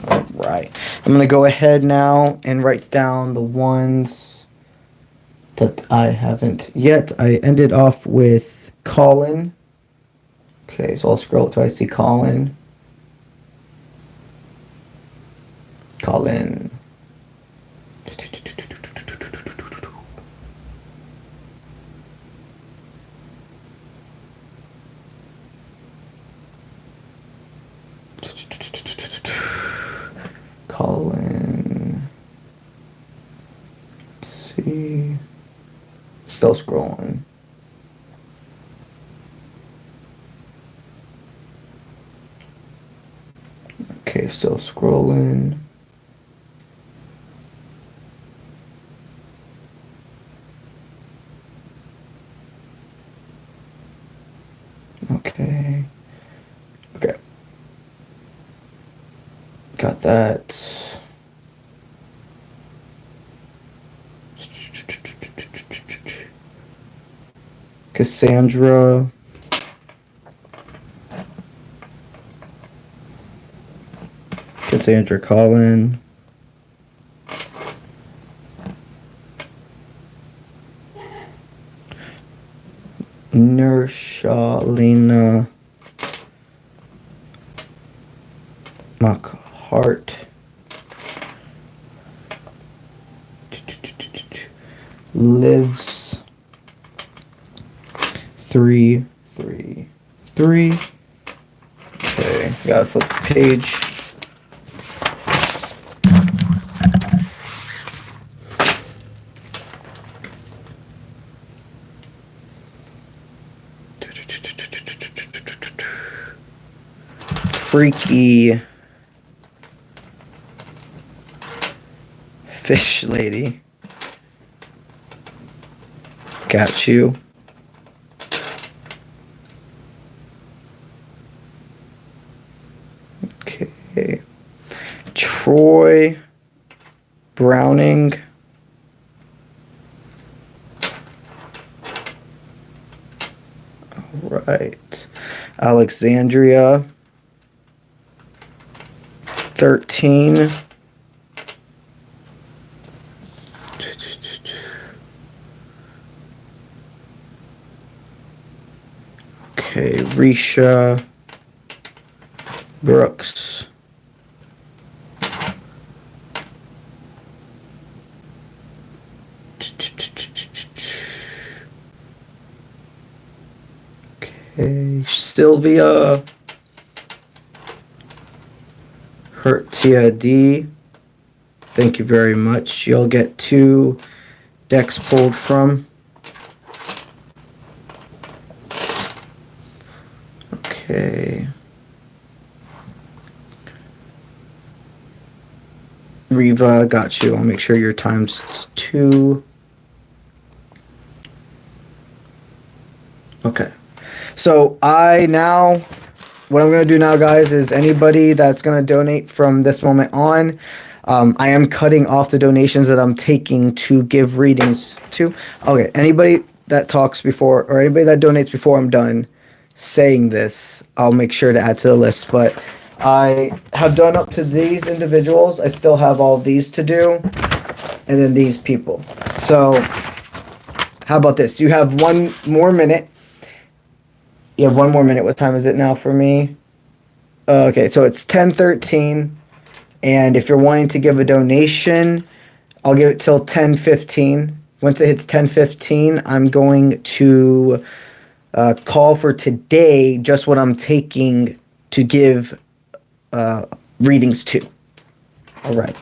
All right. I'm going to go ahead now and write down the ones that I haven't yet. I ended off with Colin. Okay, so I'll scroll till I see Colin. Colin. Colin. Let's see. Still scrolling. Okay, still scrolling. Okay. Okay. Got that. Cassandra. Cassandra Colin. Nershalina Hart. Lives 333. Okay, gotta flip the page. Freaky fish lady. Got you. Okay. Troy Browning. All right. Alexandria 13. Okay, Risha Brooks. Okay, Sylvia Hertia D. Thank you very much. You'll get 2 decks pulled from. Okay. Riva, got you. I'll make sure your time's 2. Okay. So what I'm going to do now, guys, is anybody that's going to donate from this moment on, I am cutting off the donations that I'm taking to give readings to. Okay, anybody that talks before, or anybody that donates before I'm done saying this, I'll make sure to add to the list. But I have done up to these individuals. I still have all these to do, and then these people. So how about this? You have 1 more minute. You have 1 more minute. What time is it now for me? Okay, so it's 10:13, and if you're wanting to give a donation, I'll give it till 10:15. Once it hits 10:15, I'm going to call for today just what I'm taking to give readings to. All right.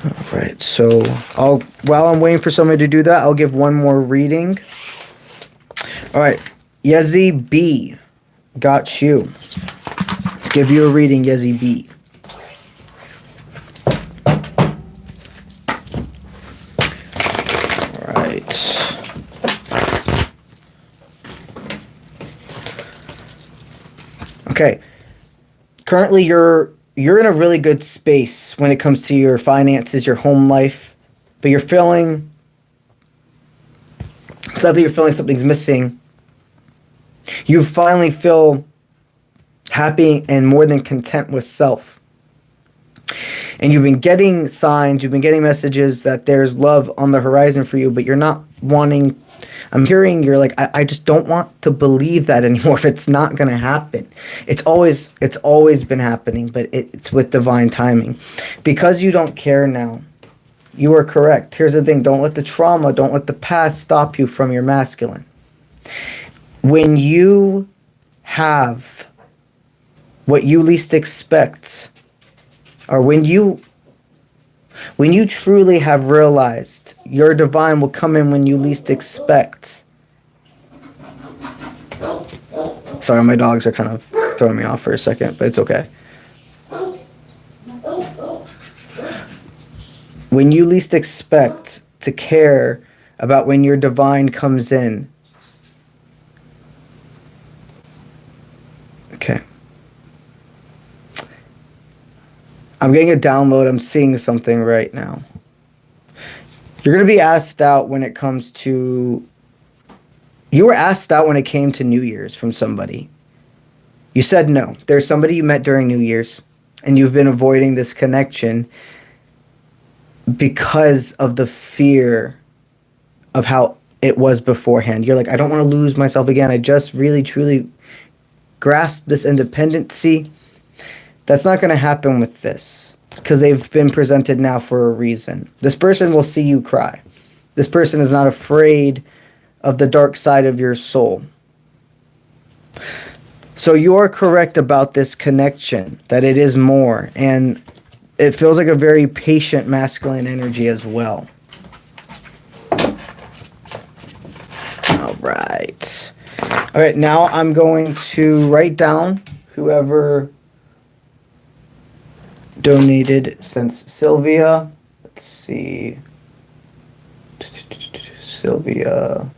All right. So while I'm waiting for somebody to do that, I'll give 1 more reading. All right. Yezi B, got you. Give you a reading, Yezi B. All right. Okay. Currently, you're in a really good space when it comes to your finances, your home life, but it's not that you're feeling something's missing. You finally feel happy and more than content with self. And you've been getting signs, you've been getting messages that there's love on the horizon for you, but you're not wanting, I'm hearing you're like, I just don't want to believe that anymore if it's not going to happen. It's always been happening, but it's with divine timing. Because you don't care now, you are correct. Here's the thing, don't let the trauma, don't let the past stop you from your masculine. When you have what you least expect, or when you truly have realized your divine will come in when you least expect. Sorry, my dogs are kind of throwing me off for a second, but it's okay. When you least expect to care about when your divine comes in. Okay. I'm getting a download. I'm seeing something right now. You're going to be asked out when it comes to... You were asked out when it came to New Year's from somebody. You said no. There's somebody you met during New Year's, and you've been avoiding this connection because of the fear of how it was beforehand. You're like, I don't want to lose myself again. I just really, truly grasped this independency. That's not going to happen with this because they've been presented now for a reason. This person will see you cry. This person is not afraid of the dark side of your soul. So you are correct about this connection, that it is more. And it feels like a very patient masculine energy as well. All right. All right, now I'm going to write down whoever donated since Sylvia. Let's see. Sylvia.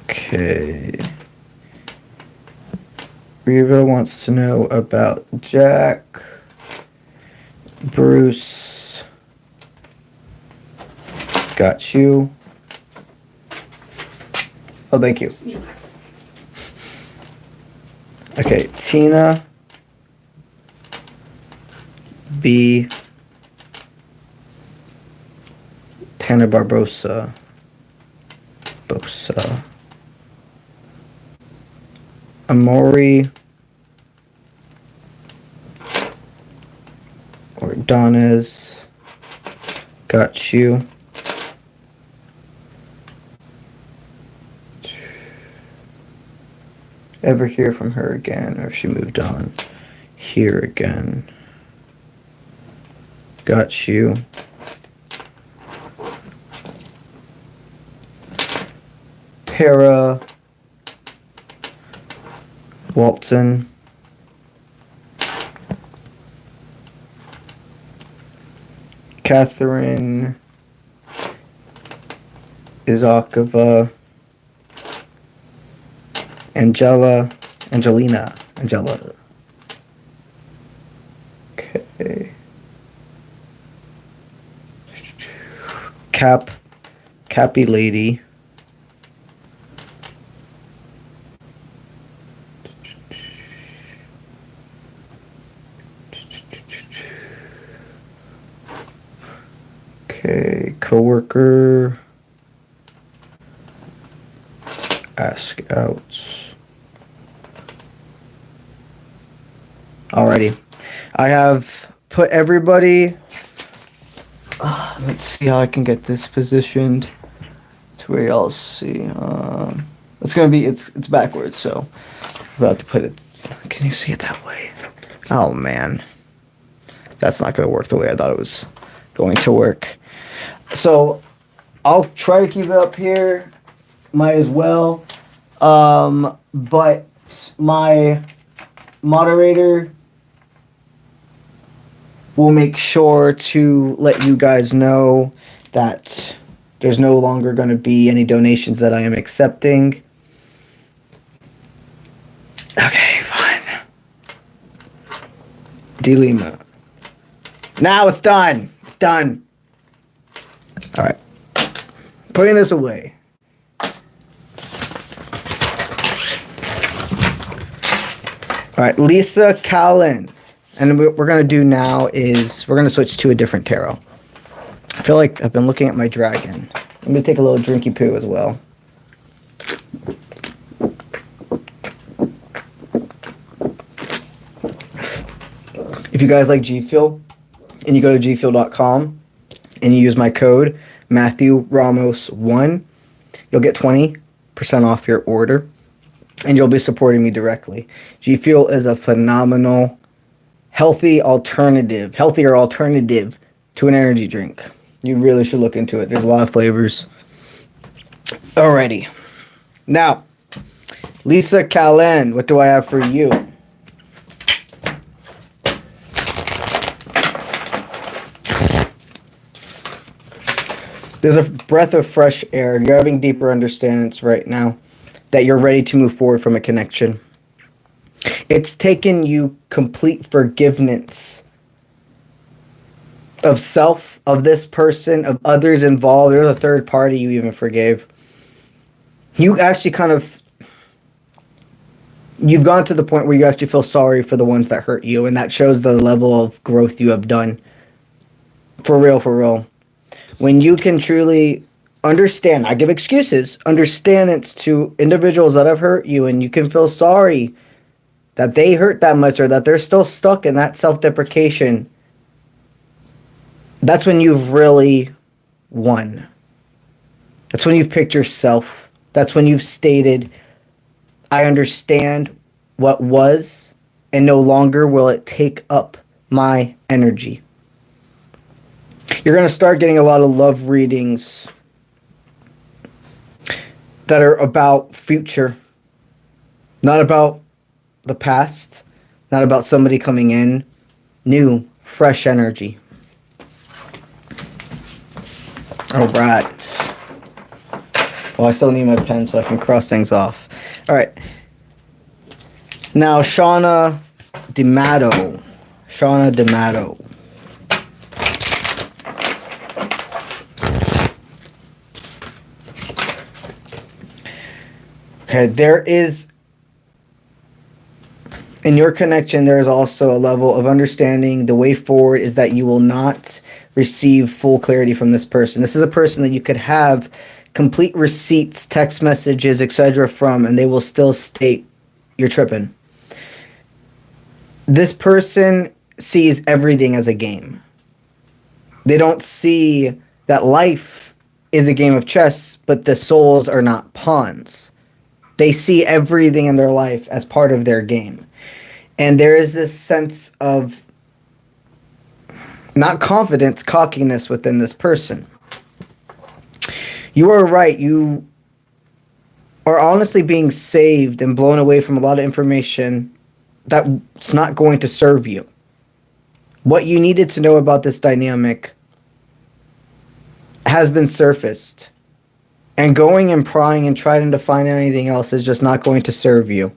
Okay. Reva wants to know about Jack, Bruce, got you. Oh, thank you. Okay, Tina, B, Tana Barbosa, Bosa, Amori, Ordonez, got you. Ever hear from her again, or if she moved on? Here again. Got you. Tara Walton. Catherine Izakova. Angela. Okay. Cappy Lady. Okay, coworker. Ask out. Alrighty. I have put everybody. Let's see how I can get this positioned to where y'all see. It's gonna be it's backwards, so I'm about to put it. Can you see it that way? Oh man, that's not gonna work the way I thought it was going to work. So I'll try to keep it up here. Might as well. But my moderator will make sure to let you guys know that there's no longer going to be any donations that I am accepting. Okay, fine. D-Lima. Now it's done. Done. All right. Putting this away. All right, Lisa Callan. And what we're going to do now is we're going to switch to a different tarot. I feel like I've been looking at my dragon. I'm going to take a little drinky poo as well. If you guys like G Fuel and you go to gfuel.com and you use my code Matthew Ramos 1, you'll get 20% off your order and you'll be supporting me directly. G Fuel is a phenomenal healthier alternative to an energy drink. You really should look into it. There's a lot of flavors. Alrighty. Now, Lisa Callan, what do I have for you? There's a breath of fresh air. You're having deeper understandings right now that you're ready to move forward from a connection. It's taken you complete forgiveness of self, of this person, of others involved. There's a third party you even forgave. You actually you've gone to the point where you actually feel sorry for the ones that hurt you, and that shows the level of growth you have done. For real, for real. When you can truly understand, I give excuses, understand it's to individuals that have hurt you, and you can feel sorry that they hurt that much or that they're still stuck in that self-deprecation, that's when you've really won. That's when you've picked yourself. That's when you've stated, I understand what was, and no longer will it take up my energy. You're going to start getting a lot of love readings that are about future, not about the past, not about somebody coming in, new, fresh energy. All right. Well, I still need my pen so I can cross things off. All right. Now, Shauna D'Amato. Shauna D'Amato. Okay, there is, in your connection, there is also a level of understanding. The way forward is that you will not receive full clarity from this person. This is a person that you could have complete receipts, text messages, etc. from, and they will still state you're tripping. This person sees everything as a game. They don't see that life is a game of chess, but the souls are not pawns. They see everything in their life as part of their game. And there is this sense of not confidence, cockiness within this person. You are right. You are honestly being saved and blown away from a lot of information that's not going to serve you. What you needed to know about this dynamic has been surfaced. And going and prying and trying to find anything else is just not going to serve you.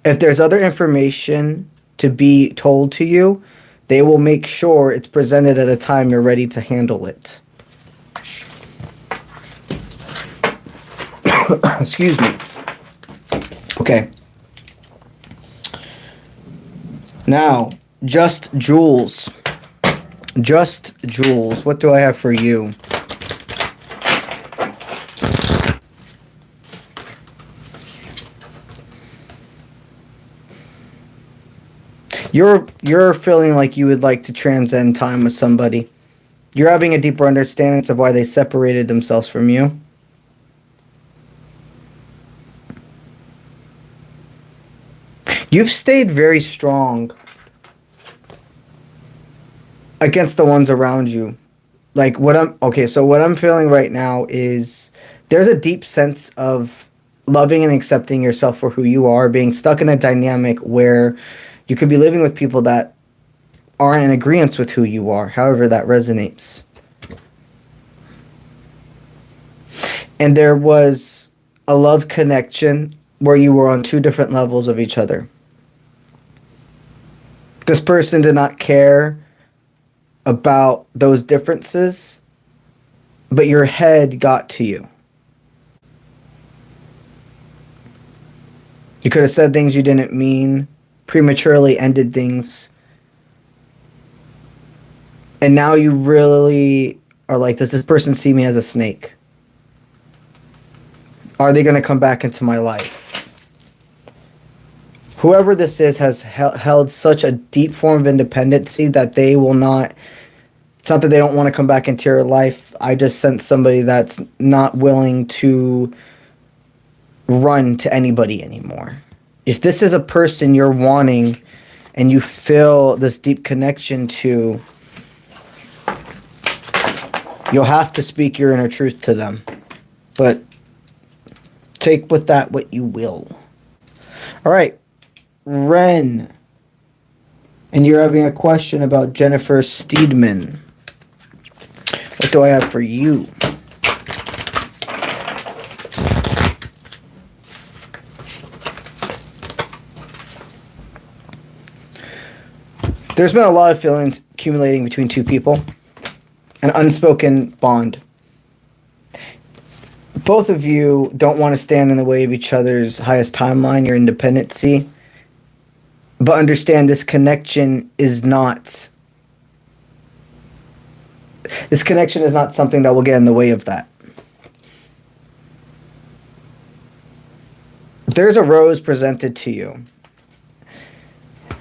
If there's other information to be told to you, they will make sure it's presented at a time you're ready to handle it. Excuse me. Okay. Now, Just Jules. Just Jules. What do I have for you? You're feeling like you would like to transcend time with somebody. You're having a deeper understanding of why they separated themselves from you. You've stayed very strong against the ones around you. Like what I'm feeling right now is there's a deep sense of loving and accepting yourself for who you are, being stuck in a dynamic where you could be living with people that aren't in agreement with who you are, however that resonates. And there was a love connection where you were on two different levels of each other. This person did not care about those differences, but your head got to you. You could have said things you didn't mean, prematurely ended things, and now you really are like, does this person see me as a snake? Are they going to come back into my life? Whoever this is has held such a deep form of independency that they will not, it's not that they don't want to come back into your life. I just sense somebody that's not willing to run to anybody anymore. If this is a person you're wanting and you feel this deep connection to, you'll have to speak your inner truth to them. But take with that what you will. All right, Ren. And you're having a question about Jennifer Steedman. What do I have for you? There's been a lot of feelings accumulating between two people. An unspoken bond. Both of you don't want to stand in the way of each other's highest timeline, your independency. But understand this connection is not... This connection is not something that will get in the way of that. There's a rose presented to you.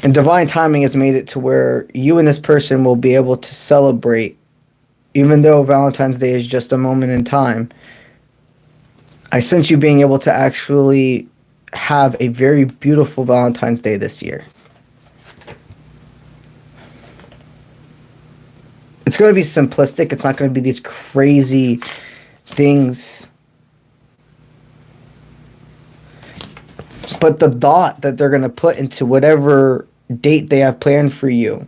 And divine timing has made it to where you and this person will be able to celebrate, even though Valentine's Day is just a moment in time. I sense you being able to actually have a very beautiful Valentine's Day this year. It's going to be simplistic. It's not going to be these crazy things. But the thought that they're going to put into whatever date they have planned for you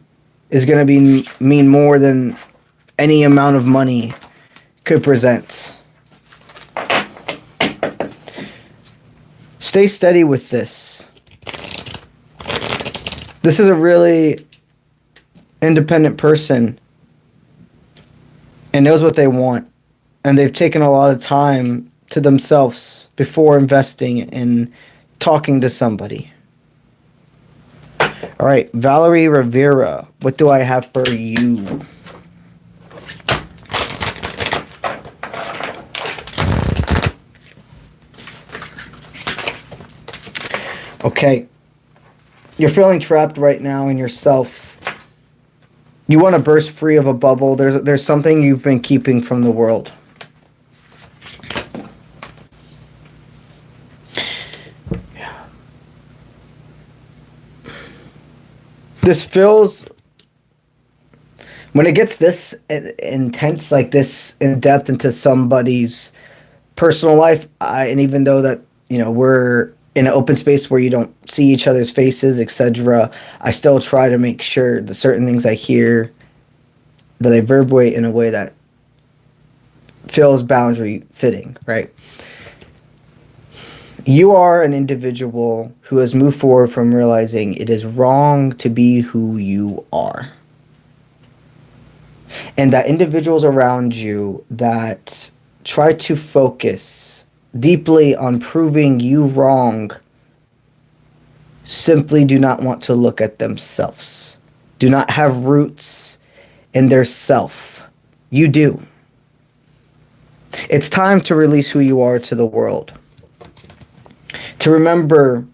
is going to mean more than any amount of money could present. Stay steady with this. This is a really independent person and knows what they want. And they've taken a lot of time to themselves before investing in talking to somebody. All right, Valerie Rivera, what do I have for you? Okay. You're feeling trapped right now in yourself. You want to burst free of a bubble. There's something you've been keeping from the world. Yeah. This feels, when it gets this intense, like this in depth into somebody's personal life, and even though that, we're in an open space where you don't see each other's faces, etc., I still try to make sure that certain things I hear, that I verbate in a way that feels boundary fitting, right? You are an individual who has moved forward from realizing it is wrong to be who you are. And that individuals around you that try to focus deeply on proving you wrong simply do not want to look at themselves. Do not have roots in their self. You do. It's time to release who you are to the world. To remember,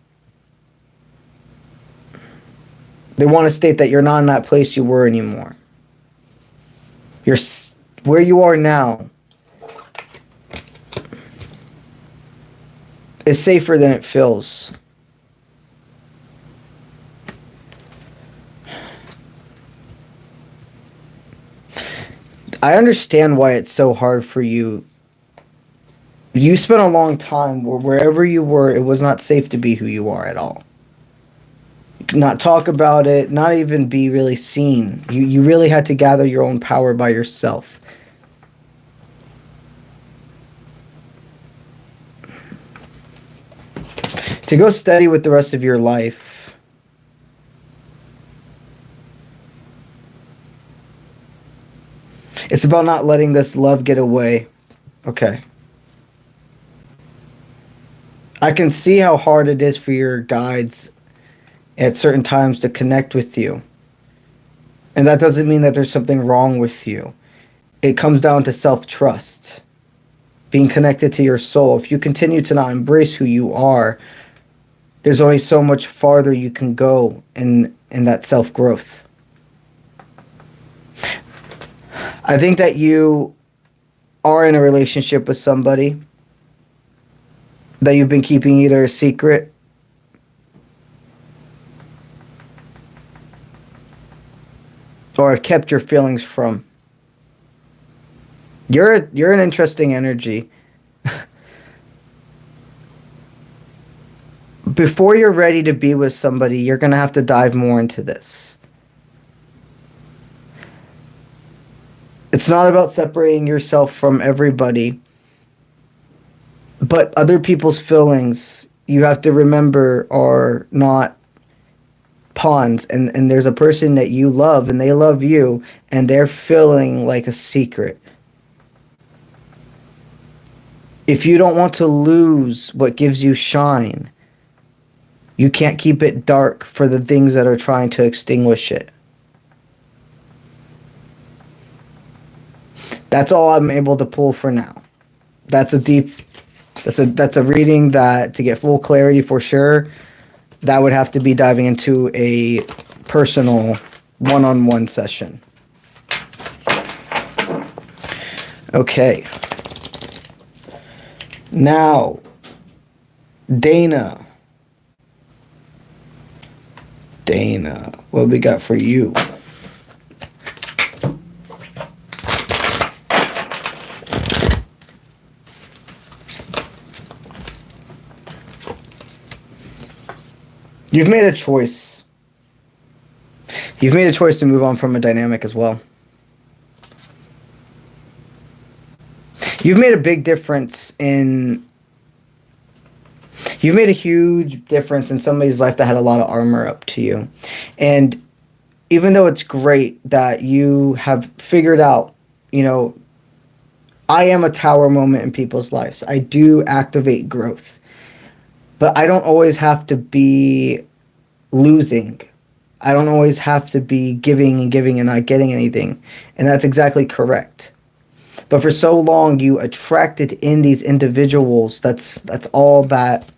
they want to state that you're not in that place you were anymore. You're where you are now is safer than it feels. I understand why it's so hard for you. You spent a long time where wherever you were, it was not safe to be who you are at all. You could not talk about it, not even be really seen. You really had to gather your own power by yourself. To go steady with the rest of your life, it's about not letting this love get away. Okay. I can see how hard it is for your guides at certain times to connect with you. And that doesn't mean that there's something wrong with you. It comes down to self-trust, being connected to your soul. If you continue to not embrace who you are, there's only so much farther you can go in that self-growth. I think that you are in a relationship with somebody that you've been keeping either a secret or have kept your feelings from. You're an interesting energy. Before you're ready to be with somebody, you're going to have to dive more into this. It's not about separating yourself from everybody, but other people's feelings, you have to remember, are not pawns. And there's a person that you love and they love you and they're feeling like a secret. If you don't want to lose what gives you shine, you can't keep it dark for the things that are trying to extinguish it. That's all I'm able to pull for now. That's a reading that, to get full clarity for sure, that would have to be diving into a personal one-on-one session. Okay. Now, Dana, what we got for you? You've made a choice. You've made a choice to move on from a dynamic as well. You've made a big difference in You've made a huge difference in somebody's life that had a lot of armor up to you. And even though it's great that you have figured out, you know, I am a tower moment in people's lives. I do activate growth. But I don't always have to be losing. I don't always have to be giving and giving and not getting anything. And that's exactly correct. But for so long you attracted in these individuals, that's all that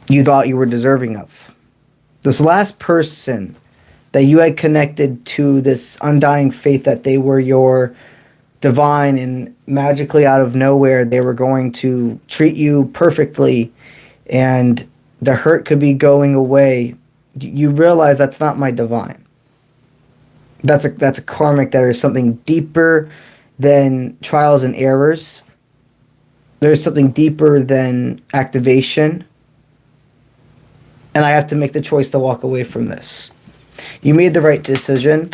you thought you were deserving of. This last person that you had connected to this undying faith that they were your divine, and magically out of nowhere they were going to treat you perfectly and the hurt could be going away. You realize that's not my divine. That's a karmic. There is something deeper than trials and errors. There's something deeper than activation. And I have to make the choice to walk away from this. You made the right decision.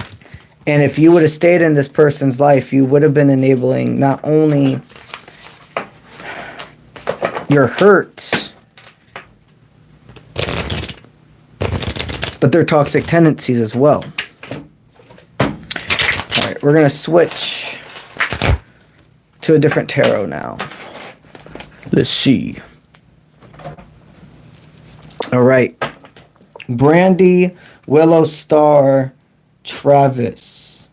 And if you would have stayed in this person's life, you would have been enabling not only your hurt, but their toxic tendencies as well. Alright, we're going to switch to a different tarot now. Let's see. Alright. Brandy, Willow Star, Travis.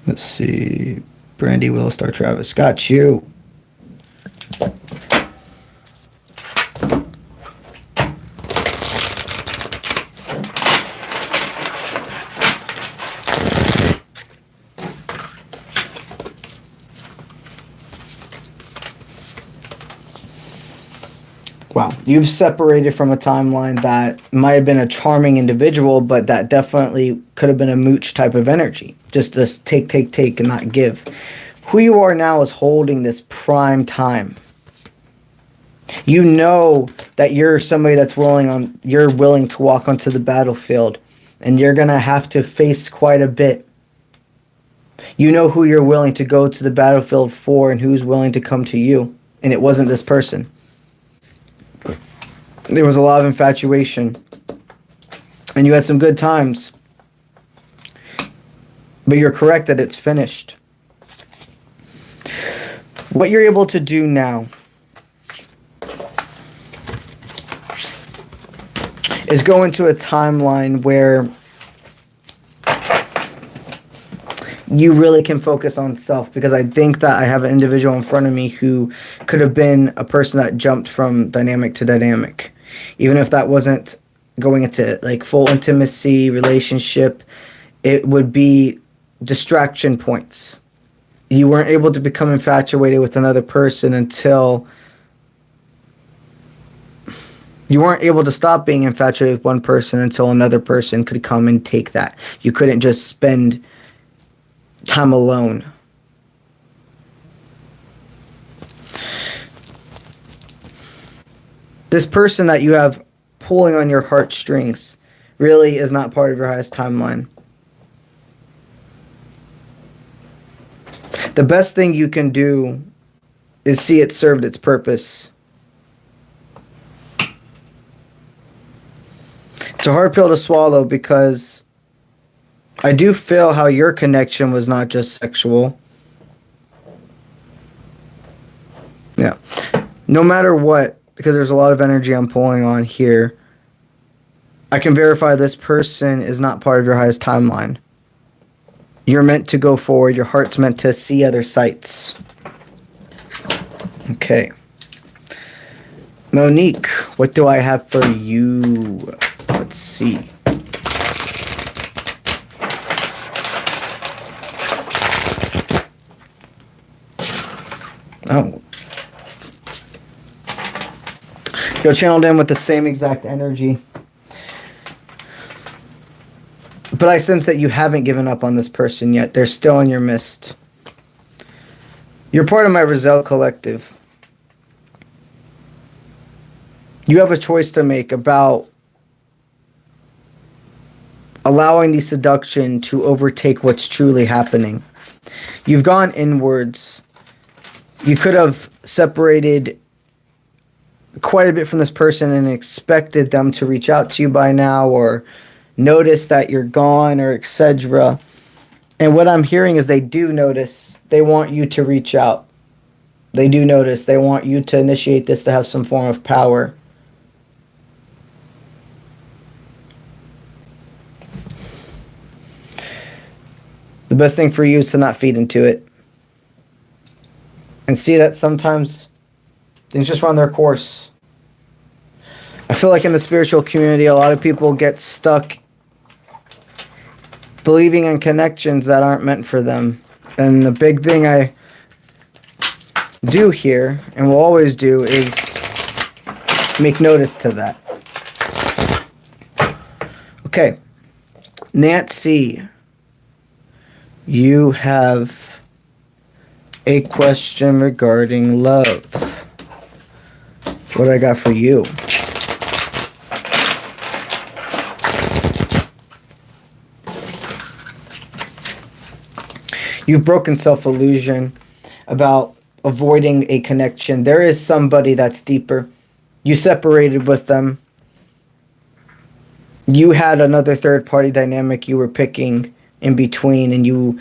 Let's see. Brandy, Willow Star, Travis. Got you. Wow, you've separated from a timeline that might have been a charming individual, but that definitely could have been a mooch type of energy. Just this take, and not give. Who you are now is holding this prime time. You know that you're somebody that's you're willing to walk onto the battlefield, and you're going to have to face quite a bit. You know who you're willing to go to the battlefield for and who's willing to come to you, and it wasn't this person. There was a lot of infatuation. And you had some good times. But you're correct that it's finished. What you're able to do now is go into a timeline where you really can focus on self, because I think that I have an individual in front of me who could have been a person that jumped from dynamic to dynamic. Even if that wasn't going into like full intimacy, relationship, it would be distraction points. You weren't able to become infatuated with another person until you weren't able to stop being infatuated with one person until another person could come and take that. You couldn't just spend time alone. This person that you have pulling on your heartstrings really is not part of your highest timeline. The best thing you can do is see it served its purpose. It's a hard pill to swallow, because I do feel how your connection was not just sexual. Yeah. No matter what, because there's a lot of energy I'm pulling on here, I can verify this person is not part of your highest timeline. You're meant to go forward. Your heart's meant to see other sights. Okay. Monique, what do I have for you? Let's see. Oh. You're channeled in with the same exact energy. But I sense that you haven't given up on this person yet. They're still in your midst. You're part of my Rizal collective. You have a choice to make about allowing the seduction to overtake what's truly happening. You've gone inwards You could have separated quite a bit from this person and expected them to reach out to you by now, or notice that you're gone, or etc. And what I'm hearing is they do notice. They want you to reach out. They do notice. They want you to initiate this to have some form of power. The best thing for you is to not feed into it. And see that sometimes things just run their course. I feel like in the spiritual community, a lot of people get stuck believing in connections that aren't meant for them. And the big thing I do here, and will always do, is make notice to that. Okay. Nancy, you have a question regarding love. What do I got for you? You've broken self-illusion about avoiding a connection. There is somebody that's deeper. You separated with them. You had another third-party dynamic you were picking in between, and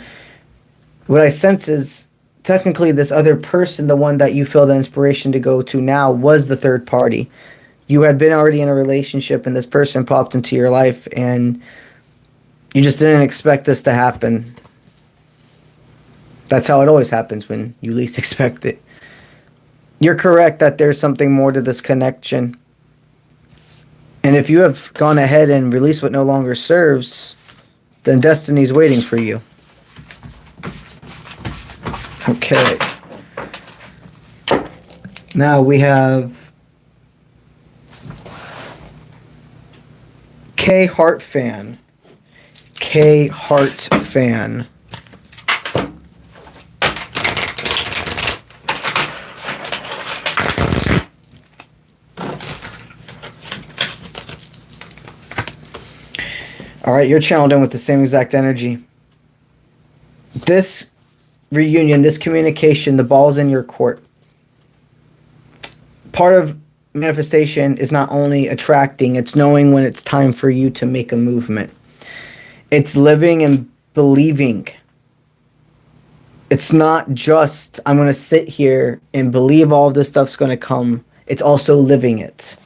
what I sense is technically this other person, the one that you feel the inspiration to go to now, was the third party. You had been already in a relationship, and this person popped into your life, and you just didn't expect this to happen. That's how it always happens, when you least expect it. You're correct that there's something more to this connection. And if you have gone ahead and released what no longer serves, then destiny's waiting for you. Okay. Now we have K Heart Fan. K Heart Fan. All right, you're channeled in with the same exact energy. This reunion, this communication, the ball's in your court. Part of manifestation is not only attracting, it's knowing when it's time for you to make a movement. It's living and believing. It's not just, I'm going to sit here and believe all of this stuff's going to come. It's also living it.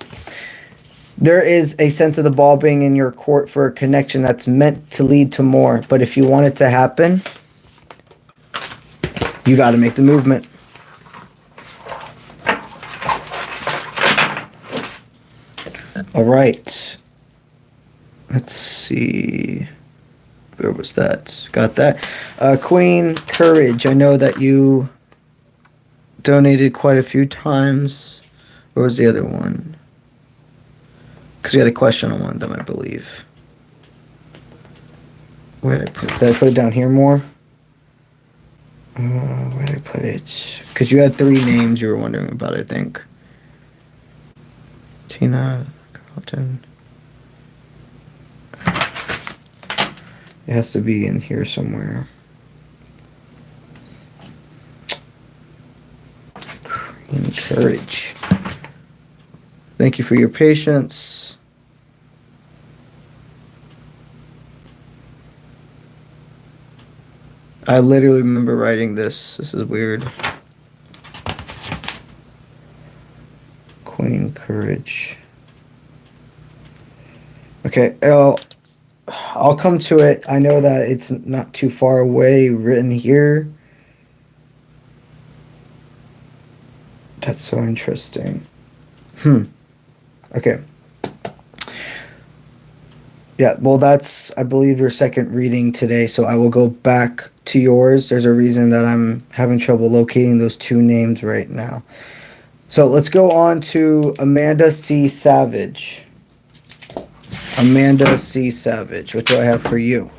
There is a sense of the ball being in your court for a connection that's meant to lead to more. But if you want it to happen, you got to make the movement. All right. Let's see. Where was that? Got that. Queen Courage. I know that you donated quite a few times. Where was the other one? Because we had a question on one of them, I believe. Where did I put it? Did I put it down here more? Where did I put it? Because you had 3 names you were wondering about, I think. Tina, Carlton. It has to be in here somewhere. Queen Courage. Thank you for your patience. I literally remember writing this. This is weird. Queen Courage. Okay, I'll come to it. I know that it's not too far away written here. That's so interesting. Okay. Yeah, well, that's, I believe, your second reading today, so I will go back to yours. There's a reason that I'm having trouble locating those 2 names right now. So let's go on to Amanda C. Savage. Amanda C. Savage. What do I have for you?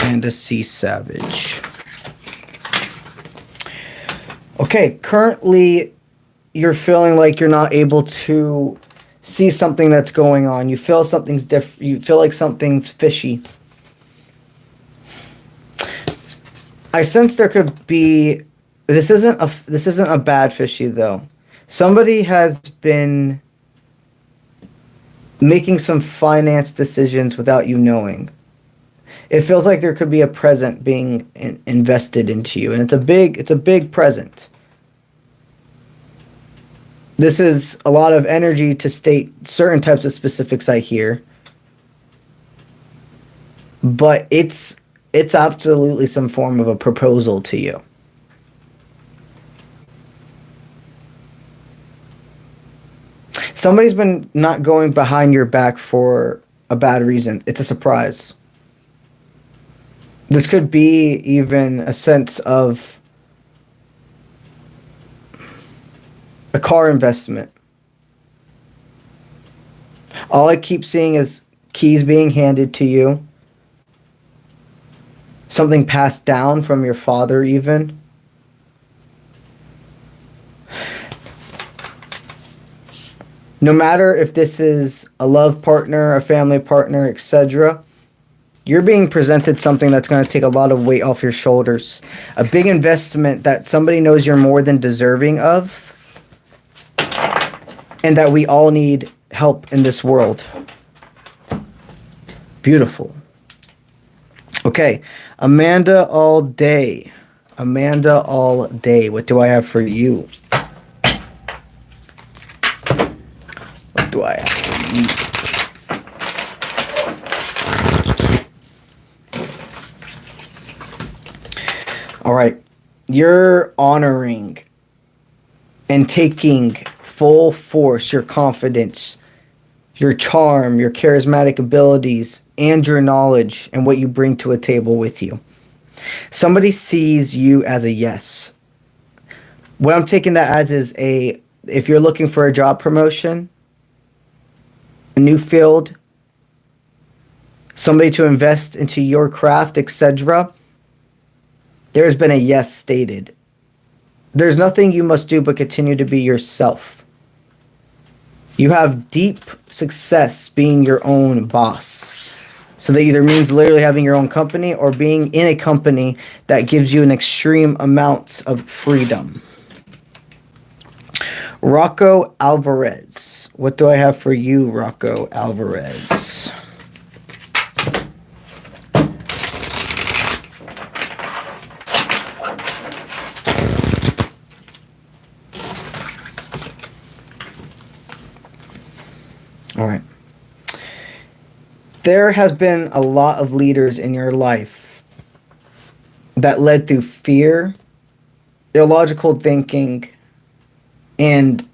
Amanda C. Savage. Okay, currently you're feeling like you're not able to see something that's going on. You feel something's different. You feel like something's fishy. I sense there could be. This isn't a bad fishy though. Somebody has been making some finance decisions without you knowing. It feels like there could be a present being invested into you, and it's a big present. This is a lot of energy to state certain types of specifics I hear, but it's absolutely some form of a proposal to you. Somebody's been not going behind your back for a bad reason. It's a surprise. This could be even a sense of a car investment. All I keep seeing is keys being handed to you, something passed down from your father, even. No matter if this is a love partner, a family partner, etc., you're being presented something that's going to take a lot of weight off your shoulders. A big investment that somebody knows you're more than deserving of, and that we all need help in this world. Beautiful. Okay, Amanda all day. Amanda all day. What do I have for you? What do I have for you? All right. You're honoring and taking full force your confidence, your charm, your charismatic abilities, and your knowledge and what you bring to a table with you. Somebody sees you as a yes. What I'm taking that as is if you're looking for a job promotion, a new field, somebody to invest into your craft, etc., there's been a yes stated. There's nothing you must do but continue to be yourself. You have deep success being your own boss. So that either means literally having your own company or being in a company that gives you an extreme amount of freedom. Rocco Alvarez. What do I have for you, Rocco Alvarez? All right. There has been a lot of leaders in your life that led through fear, illogical thinking, and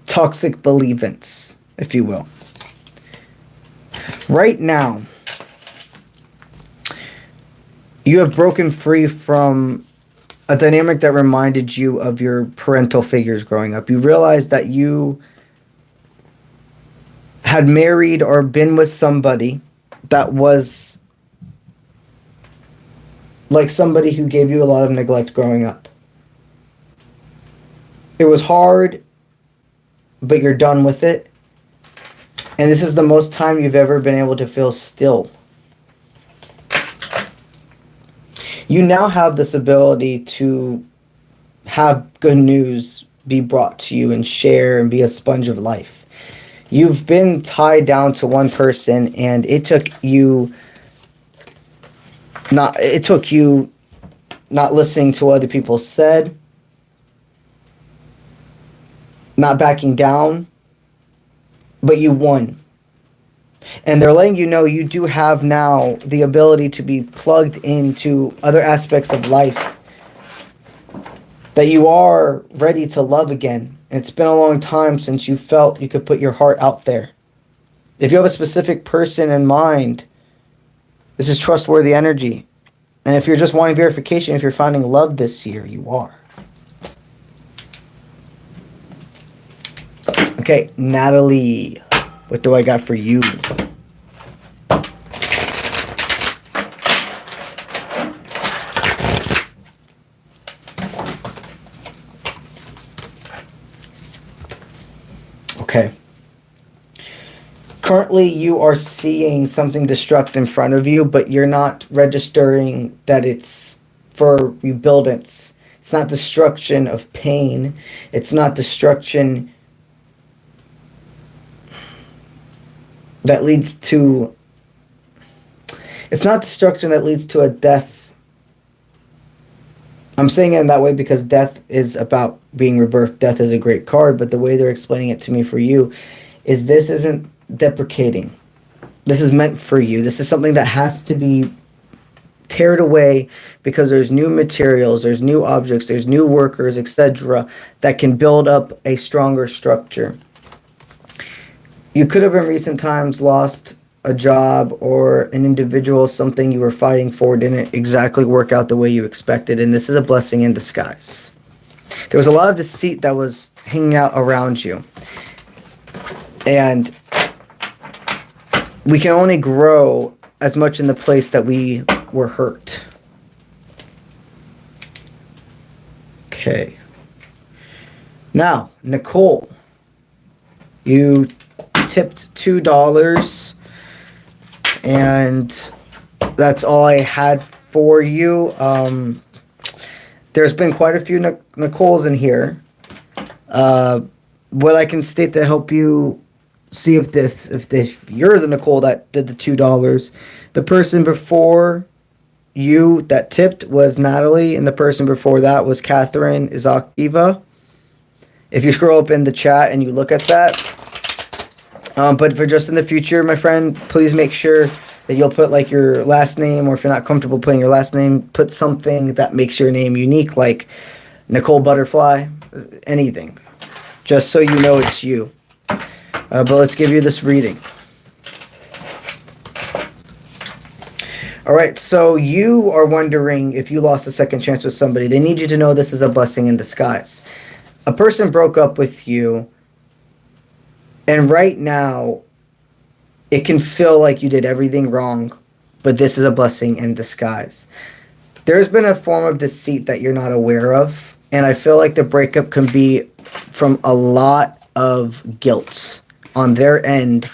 toxic beliefs, if you will. Right now, you have broken free from a dynamic that reminded you of your parental figures growing up. You realize that you had married or been with somebody that was like somebody who gave you a lot of neglect growing up. It was hard, but you're done with it. And this is the most time you've ever been able to feel still. You now have this ability to have good news be brought to you and share and be a sponge of life. You've been tied down to one person, and it took you not listening to what other people said, not backing down, but you won. And they're letting you know you do have now the ability to be plugged into other aspects of life, that you are ready to love again. It's been a long time since you felt you could put your heart out there. If you have a specific person in mind, this is trustworthy energy. And if you're just wanting verification, if you're finding love this year, you are. Okay, Natalie, what do I got for you? Okay. Currently, you are seeing something destruct in front of you, but you're not registering that it's for rebuildance. It's not destruction of pain. It's not destruction that leads to... It's not destruction that leads to a death. I'm saying it in that way because death is about being rebirthed. Death is a great card, but the way they're explaining it to me for you is this isn't deprecating. This is meant for you. This is something that has to be teared away because there's new materials, there's new objects, there's new workers, etc. that can build up a stronger structure. You could have in recent times lost a job or an individual, something you were fighting for didn't exactly work out the way you expected, and this is a blessing in disguise. There was a lot of deceit that was hanging out around you, and we can only grow as much in the place that we were hurt. Okay. Now, Nicole, you tipped $2, and that's all I had for you. There's been quite a few Nicoles in here. What I can state to help you see if you're the Nicole that did the $2, the person before you that tipped was Natalie, and the person before that was Catherine Izakiva. If you scroll up in the chat and you look at that, but for just in the future, my friend, please make sure that you'll put like your last name, or if you're not comfortable putting your last name, put something that makes your name unique, like Nicole Butterfly, anything, just so you know it's you. But let's give you this reading. All right, so you are wondering if you lost a second chance with somebody. They need you to know this is a blessing in disguise. A person broke up with you, and right now, it can feel like you did everything wrong, but this is a blessing in disguise. There's been a form of deceit that you're not aware of, and I feel like the breakup can be from a lot of guilt on their end,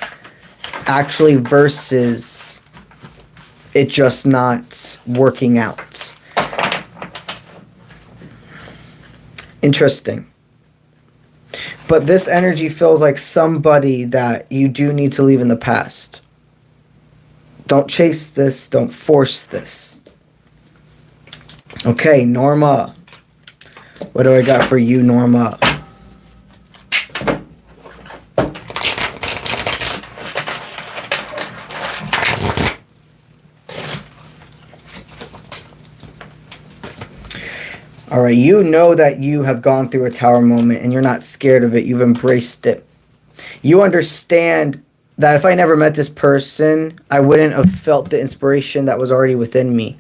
actually, versus it just not working out. Interesting. But this energy feels like somebody that you do need to leave in the past. Don't chase this. Don't force this. Okay, Norma. What do I got for you, Norma? All right, you know that you have gone through a tower moment and you're not scared of it. You've embraced it. You understand that if I never met this person, I wouldn't have felt the inspiration that was already within me.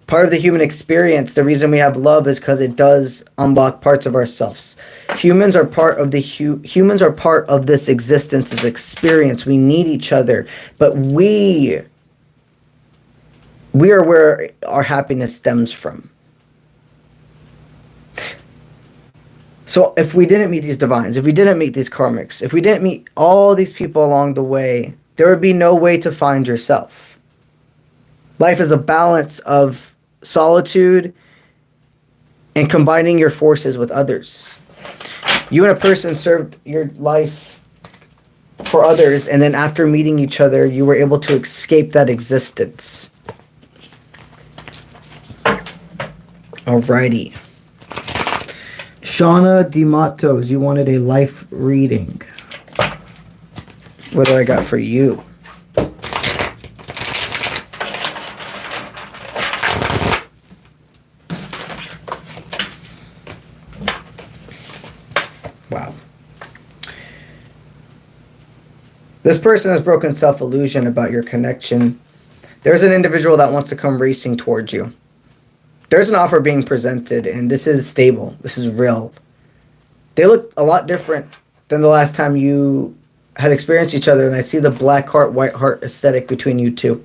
Part of the human experience, the reason we have love is because it does unlock parts of ourselves. Humans are part of humans are part of this existence, this experience. We need each other, but we are where our happiness stems from. So if we didn't meet these divines, if we didn't meet these karmics, if we didn't meet all these people along the way, there would be no way to find yourself. Life is a balance of solitude and combining your forces with others. You and a person served your life for others, and then after meeting each other, you were able to escape that existence. Alrighty. Shauna DeMatos, you wanted a life reading. What do I got for you? Wow. This person has broken self-illusion about your connection. There's an individual that wants to come racing towards you. There's an offer being presented, and this is stable. This is real. They look a lot different than the last time you had experienced each other, and I see the black heart, white heart aesthetic between you two.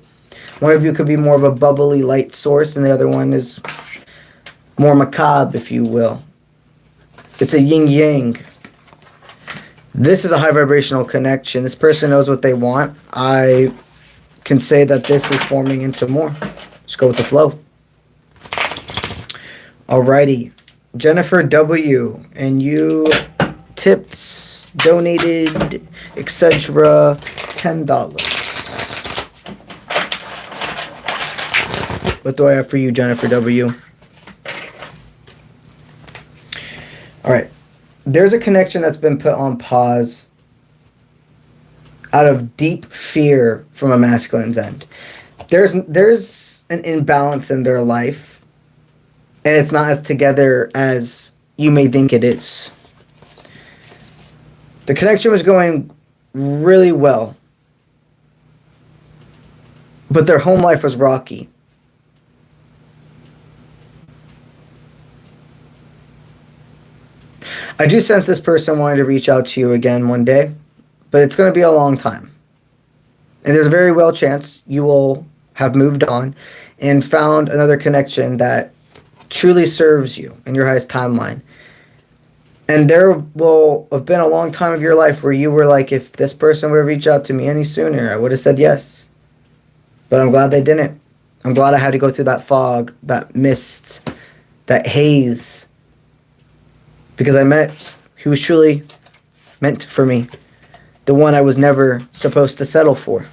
One of you could be more of a bubbly light source, and the other one is more macabre, if you will. It's a yin-yang. This is a high vibrational connection. This person knows what they want. I can say that this is forming into more. Just go with the flow. Alrighty. Jennifer W. And you tipped, donated, etc. $10. What do I have for you, Jennifer W.? Alright. There's a connection that's been put on pause out of deep fear from a masculine's end. There's an imbalance in their life, and it's not as together as you may think it is. The connection was going really well, but their home life was rocky. I do sense this person wanted to reach out to you again one day, but it's going to be a long time. And there's a very well chance you will have moved on and found another connection that truly serves you in your highest timeline. And there will have been a long time of your life where you were like, if this person would have reached out to me any sooner, I would have said yes. But I'm glad they didn't. I'm glad I had to go through that fog, that mist, that haze. Because I met who was truly meant for me. The one I was never supposed to settle for.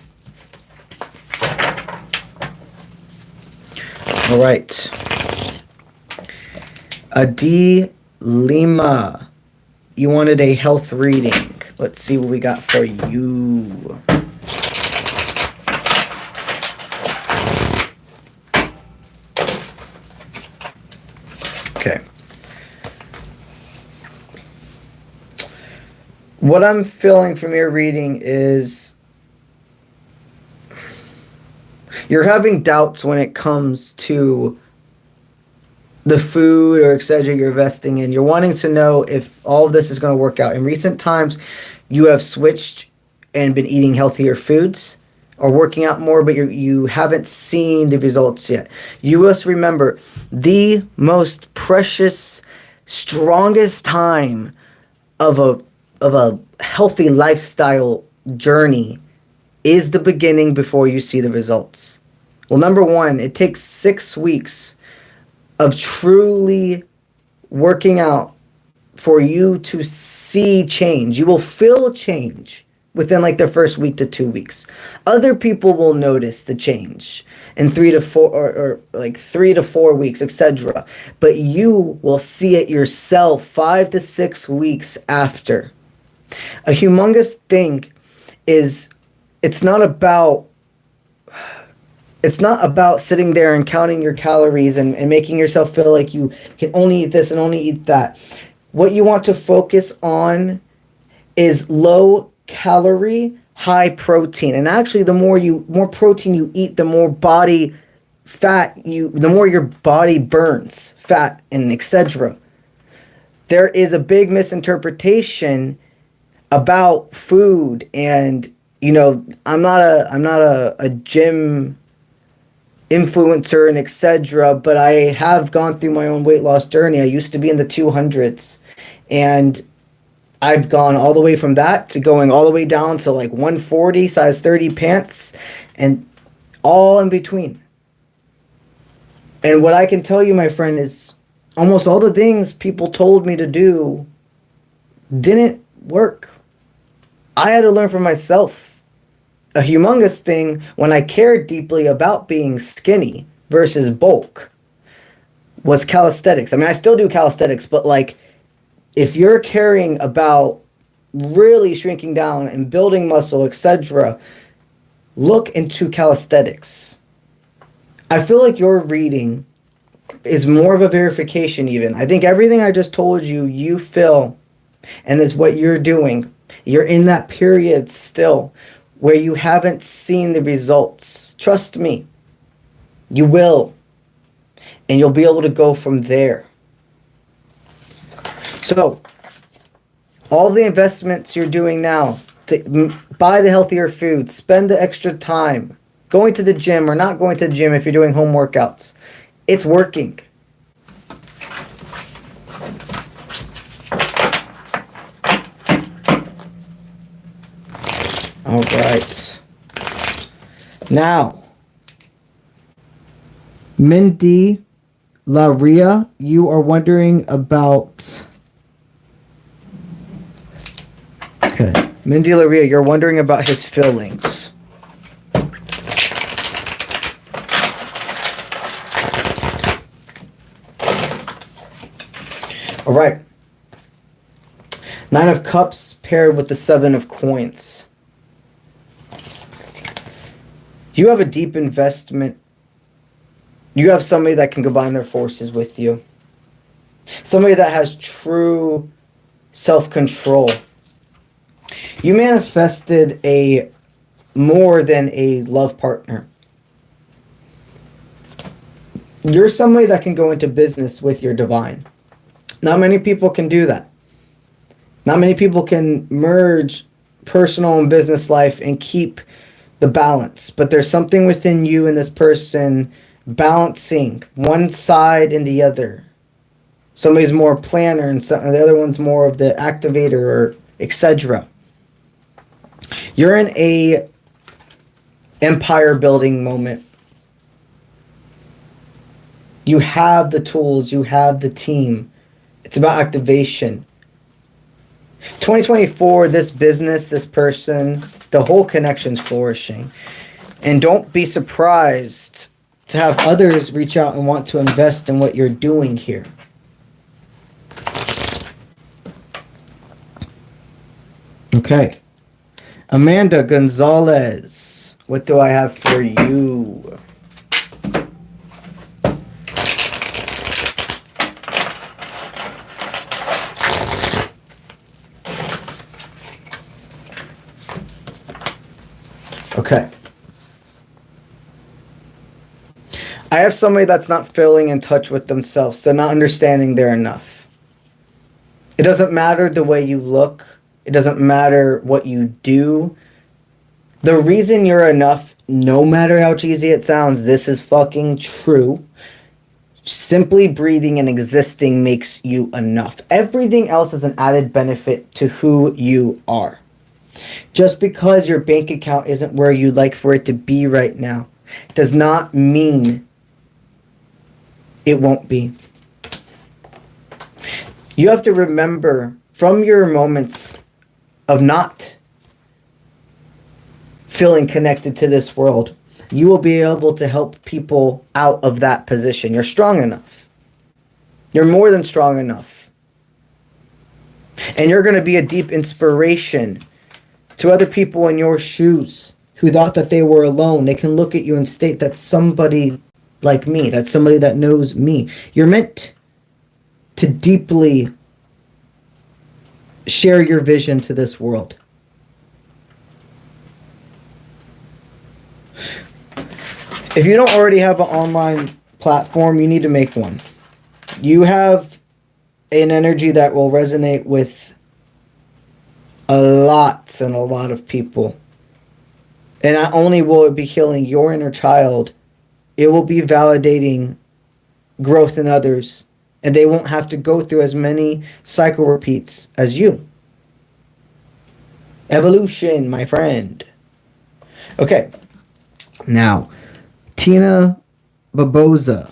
All right. Adi Lima. You wanted a health reading. Let's see what we got for you. Okay. What I'm feeling from your reading is you're having doubts when it comes to the food or etc. you're investing in. You're wanting to know if all of this is going to work out. In recent times, you have switched and been eating healthier foods or working out more, but you haven't seen the results yet. You must remember the most precious, strongest time of a healthy lifestyle journey is the beginning before you see the results. Well, number one, it takes 6 weeks of truly working out for you to see change. You will feel change within like the first week to 2 weeks. Other people will notice the change in 3 to 4 or like 3 to 4 weeks, etc. But you will see it yourself 5 to 6 weeks after. A humongous thing is it's not about sitting there and counting your calories and making yourself feel like you can only eat this and only eat that. What you want to focus on is low calorie, high protein. And actually the more protein you eat, the more body fat the more your body burns fat and etc. There is a big misinterpretation about food, and I'm not a gym influencer and etc., but I have gone through my own weight loss journey. I used to be in the 200s, and I've gone all the way from that to going all the way down to like 140 size 30 pants and all in between. And what I can tell you, my friend, is almost all the things people told me to do didn't work. I had to learn for myself. A humongous thing when I cared deeply about being skinny versus bulk was calisthenics. I mean, I still do calisthenics, but like if you're caring about really shrinking down and building muscle, etc., look into calisthenics. I feel like your reading is more of a verification even. I think everything I just told you, you feel, and is what you're doing. You're in that period still where you haven't seen the results. Trust me, you will. And you'll be able to go from there. So, all the investments you're doing now, to buy the healthier food, spend the extra time, going to the gym or not going to the gym if you're doing home workouts, it's working. All right. Now, Mindy Ria, you are wondering about... Okay. Mindy Ria, you're wondering about his feelings. All right. Nine of Cups paired with the Seven of Coins. You have a deep investment. You have somebody that can combine their forces with you. Somebody that has true self-control. You manifested a more than a love partner. You're somebody that can go into business with your divine. Not many people can do that. Not many people can merge personal and business life and keep the balance. But there's something within you and this person balancing one side and the other. Somebody's more a planner and the other one's more of the activator or etc. You're in a empire building moment. You have the tools, you have the team. It's about activation. 2024, this business, this person, the whole connection's flourishing. And don't be surprised to have others reach out and want to invest in what you're doing here. Okay. Amanda Gonzalez, what do I have for you? Okay. I have somebody that's not feeling in touch with themselves, so not understanding they're enough. It doesn't matter the way you look. It doesn't matter what you do. The reason you're enough, no matter how cheesy it sounds, this is fucking true. Simply breathing and existing makes you enough. Everything else is an added benefit to who you are. Just because your bank account isn't where you'd like for it to be right now does not mean it won't be. You have to remember from your moments of not feeling connected to this world, you will be able to help people out of that position. You're strong enough. You're more than strong enough. And you're going to be a deep inspiration to other people in your shoes who thought that they were alone. They can look at you and state that's somebody like me. That's somebody that knows me. You're meant to deeply share your vision to this world. If you don't already have an online platform, you need to make one. You have an energy that will resonate with a lot of people. And not only will it be healing your inner child, it will be validating growth in others. And they won't have to go through as many cycle repeats as you. Evolution, my friend. Okay. Now, Tina Barboza.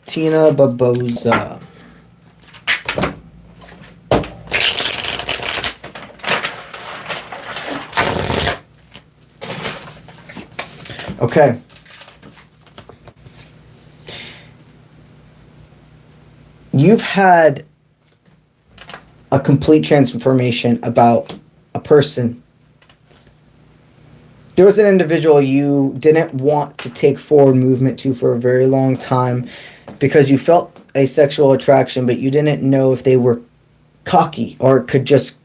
Tina Barboza. Okay. You've had a complete transformation about a person. There was an individual you didn't want to take forward movement to for a very long time because you felt a sexual attraction, but you didn't know if they were cocky or could just...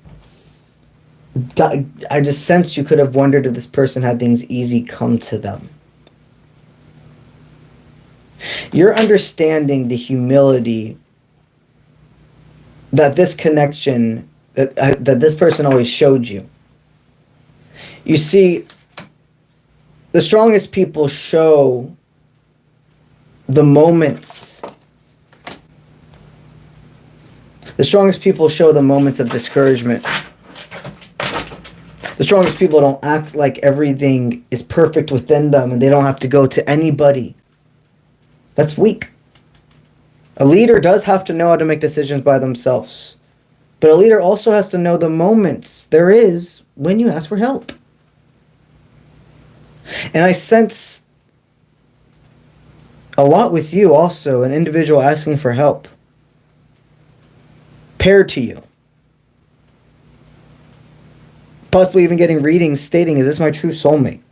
I just sensed you could have wondered if this person had things easy come to them. You're understanding the humility that this connection, that this person always showed you. You see, the strongest people show the moments. The strongest people show the moments of discouragement. The strongest people don't act like everything is perfect within them and they don't have to go to anybody. That's weak. A leader does have to know how to make decisions by themselves. But a leader also has to know the moments there is when you ask for help. And I sense a lot with you also, an individual asking for help. Paired to you. Possibly even getting readings stating, is this my true soulmate?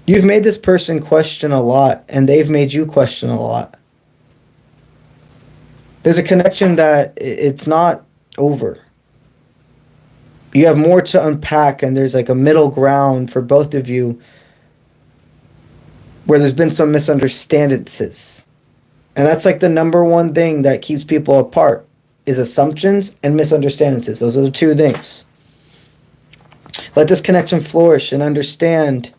You've made this person question a lot, and they've made you question a lot. There's a connection that it's not over. You have more to unpack, and there's like a middle ground for both of you where there's been some misunderstandings. And that's like the number one thing that keeps people apart is assumptions and misunderstandings. Those are the two things. Let this connection flourish and understand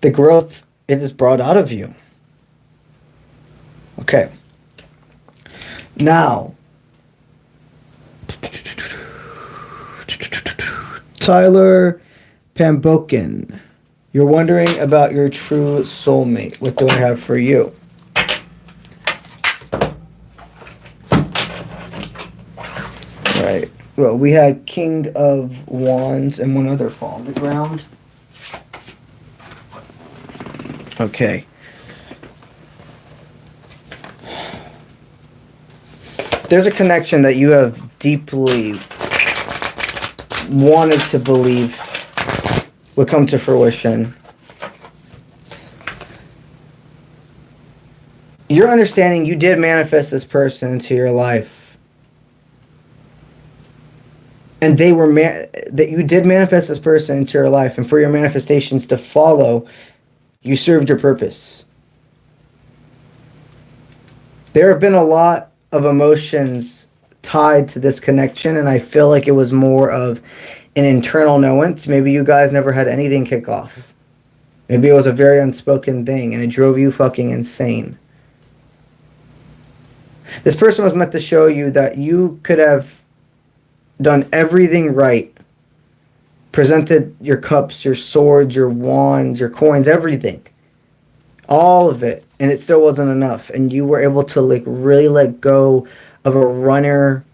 the growth it has brought out of you. Okay. Now, Tyler Pambokin, you're wondering about your true soulmate. What do I have for you? Right. Well, we had King of Wands and one other fall on the ground. Okay. There's a connection that you have deeply wanted to believe would come to fruition. You're understanding you did manifest this person into your life. And they were that you did manifest this person into your life, and for your manifestations to follow, you served your purpose. There have been a lot of emotions tied to this connection, and I feel like it was more of an internal knowance. Maybe you guys never had anything kick off. Maybe it was a very unspoken thing, and it drove you fucking insane. This person was meant to show you that you could have done everything right. Presented your cups, your swords, your wands, your coins, everything. All of it. And it still wasn't enough. And you were able to like really let go of a runner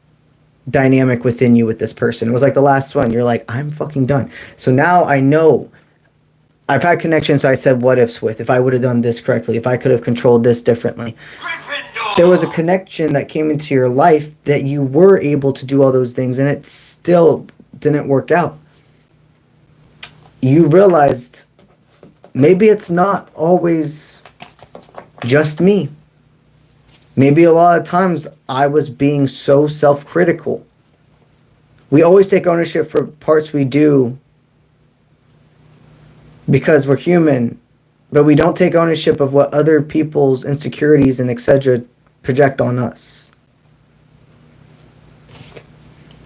dynamic within you with this person. It was like the last one. You're like, I'm fucking done. So now I know. I've had connections I said what ifs with. If I would have done this correctly. If I could have controlled this differently. There was a connection that came into your life that you were able to do all those things. And it still didn't work out. You realized maybe it's not always just me. Maybe a lot of times I was being so self-critical. We always take ownership for parts we do because we're human, but we don't take ownership of what other people's insecurities and etc. project on us.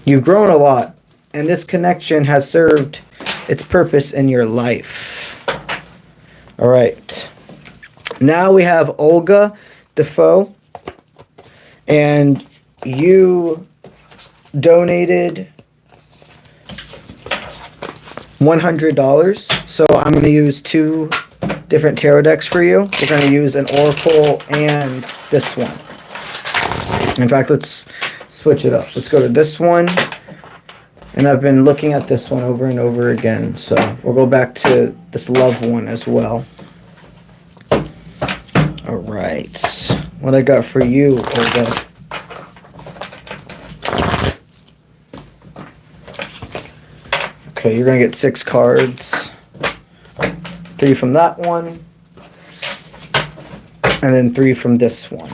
You've grown a lot, and this connection has served its purpose in your life. All right. Now we have Olga Defoe, and you donated $100. So I'm going to use two different tarot decks for you. We're going to use an oracle and this one. In fact, let's switch it up. Let's go to this one. And I've been looking at this one over and over again. So we'll go back to this love one as well. All right. What I got for you, Olga? Okay, you're going to get 6 cards. 3 from that one. And then 3 from this one.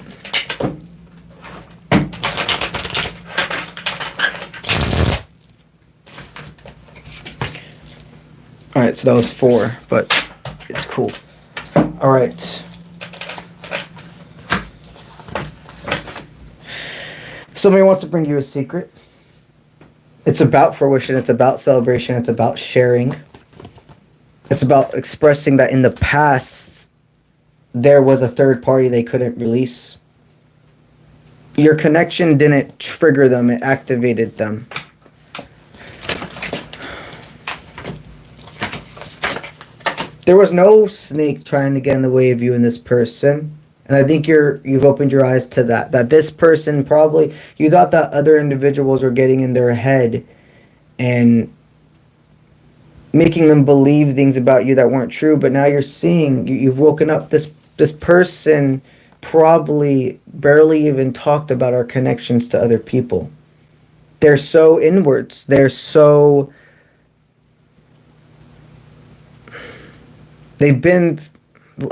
Alright, so that was 4, but it's cool. Alright. Somebody wants to bring you a secret. It's about fruition, it's about celebration, it's about sharing. It's about expressing that in the past, there was a third party they couldn't release. Your connection didn't trigger them, it activated them. There was no snake trying to get in the way of you and this person. And I think you've opened your eyes to that. That this person probably, you thought that other individuals were getting in their head and making them believe things about you that weren't true, but now you're seeing, you've woken up. This person probably barely even talked about our connections to other people. They're so inwards. They've been,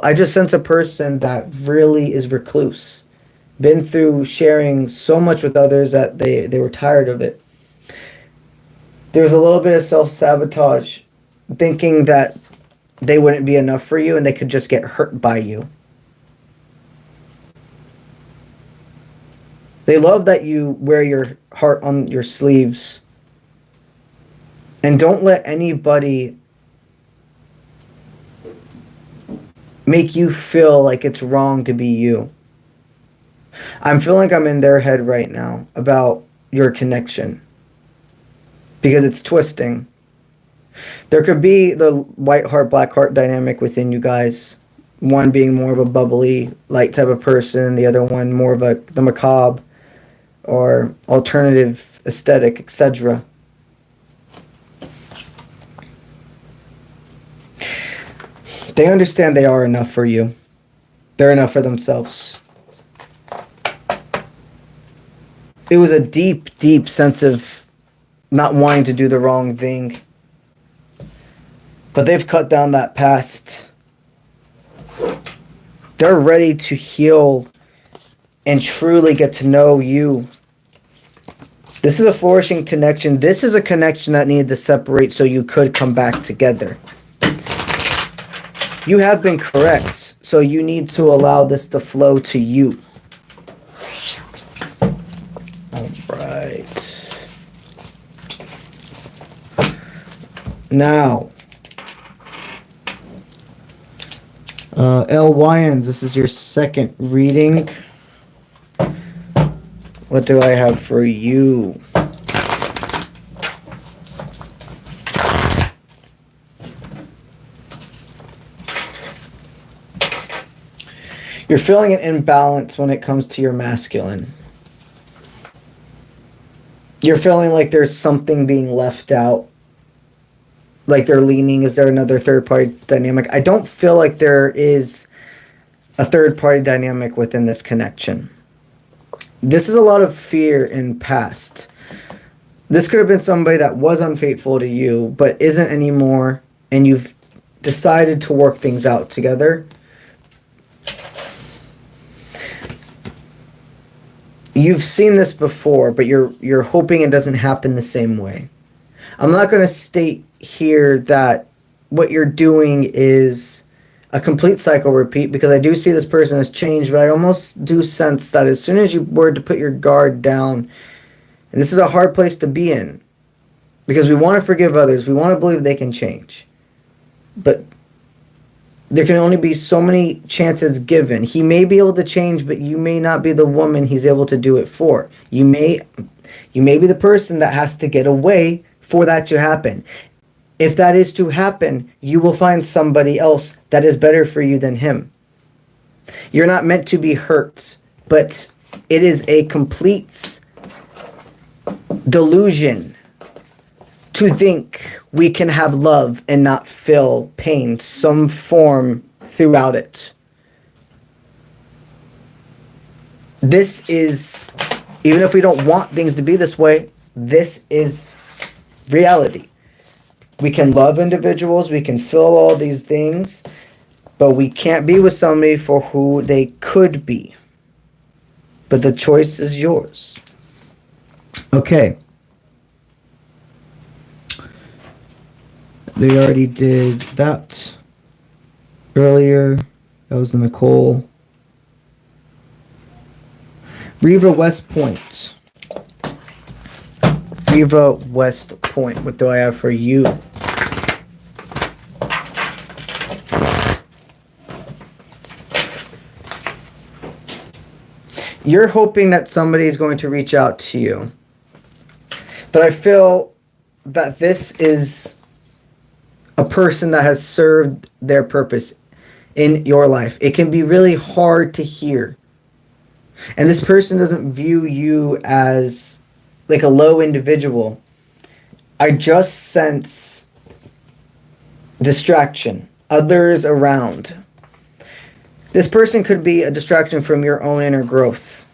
I just sense a person that really is recluse. Been through sharing so much with others that they were tired of it. There's a little bit of self-sabotage, thinking that they wouldn't be enough for you and they could just get hurt by you. They love that you wear your heart on your sleeves. And don't let anybody make you feel like it's wrong to be you. I'm feeling like I'm in their head right now about your connection, because it's twisting. There could be the white heart, black heart dynamic within you guys. One being more of a bubbly, light type of person, the other one more of the macabre or alternative aesthetic, etc. They understand they are enough for you. They're enough for themselves. It was a deep, deep sense of not wanting to do the wrong thing. But they've cut down that past. They're ready to heal and truly get to know you. This is a flourishing connection. This is a connection that needed to separate so you could come back together. You have been correct, so you need to allow this to flow to you. All right. Now, L. Wyans, this is your second reading. What do I have for you? You're feeling an imbalance when it comes to your masculine. You're feeling like there's something being left out. Like they're leaning. Is there another third party dynamic? I don't feel like there is a third party dynamic within this connection. This is a lot of fear in past. This could have been somebody that was unfaithful to you, but isn't anymore, and you've decided to work things out together. You've seen this before, but you're hoping it doesn't happen the same way. I'm not going to state here that what you're doing is a complete cycle repeat, because I do see this person has changed, but I almost do sense that as soon as you were to put your guard down, and this is a hard place to be in, because we want to forgive others, we want to believe they can change, but there can only be so many chances given. He may be able to change, but you may not be the woman he's able to do it for. You may be the person that has to get away for that to happen. If that is to happen, you will find somebody else that is better for you than him. You're not meant to be hurt, but it is a complete delusion to think we can have love and not feel pain, some form throughout it. This is, even if we don't want things to be this way, this is reality. We can love individuals, we can feel all these things, but we can't be with somebody for who they could be. But the choice is yours. Okay. They already did that earlier. That was Nicole. Riva West Point. Riva West Point. What do I have for you? You're hoping that somebody is going to reach out to you. But I feel that this is a person that has served their purpose. in your life. It can be really hard to hear. And this person doesn't view you as like a low individual. I just sense distraction, others around. This person could be a distraction from your own inner growth.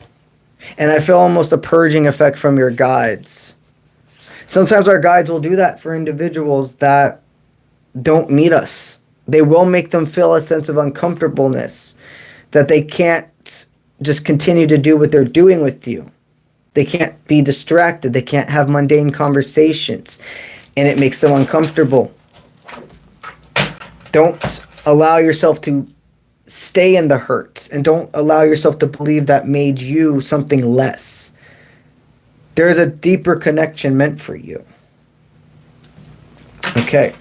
And I feel almost a purging effect from your guides. Sometimes our guides will do that for individuals that don't meet us. They will make them feel a sense of uncomfortableness, that they can't just continue to do what they're doing with you. They can't be distracted. They can't have mundane conversations. And it makes them uncomfortable. Don't allow yourself to stay in the hurt. And don't allow yourself to believe that made you something less. There is a deeper connection meant for you. Okay.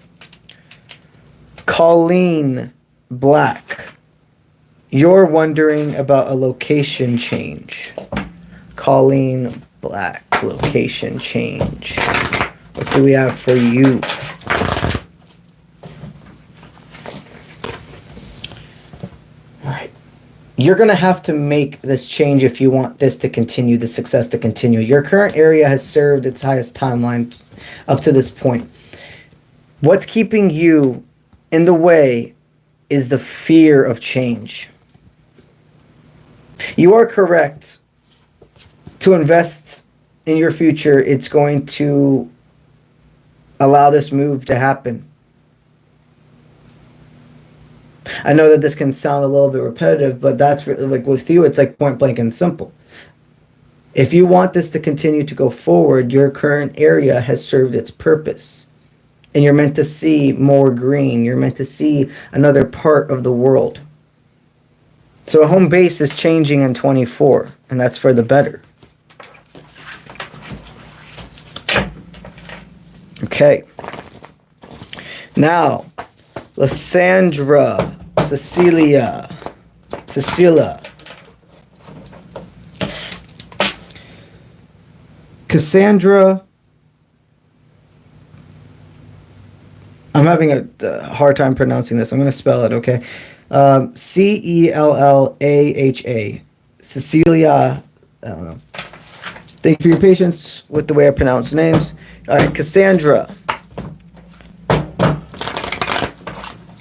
Colleen Black. You're wondering about a location change. Colleen Black, location change. What do we have for you? All right. You're going to have to make this change if you want this to continue, the success to continue. Your current area has served its highest timeline up to this point. What's keeping you in the way is the fear of change. You are correct. To invest in your future, it's going to allow this move to happen. I know that this can sound a little bit repetitive, but that's like with you, it's like point blank and simple. If you want this to continue to go forward, your current area has served its purpose. And you're meant to see more green. You're meant to see another part of the world. So a home base is changing in 24, and that's for the better. Okay. Now, Cecilia. Cassandra. I'm having a hard time pronouncing this. I'm going to spell it, okay? Cellaha. Cecilia. I don't know. Thank you for your patience with the way I pronounce names. All right, Cassandra.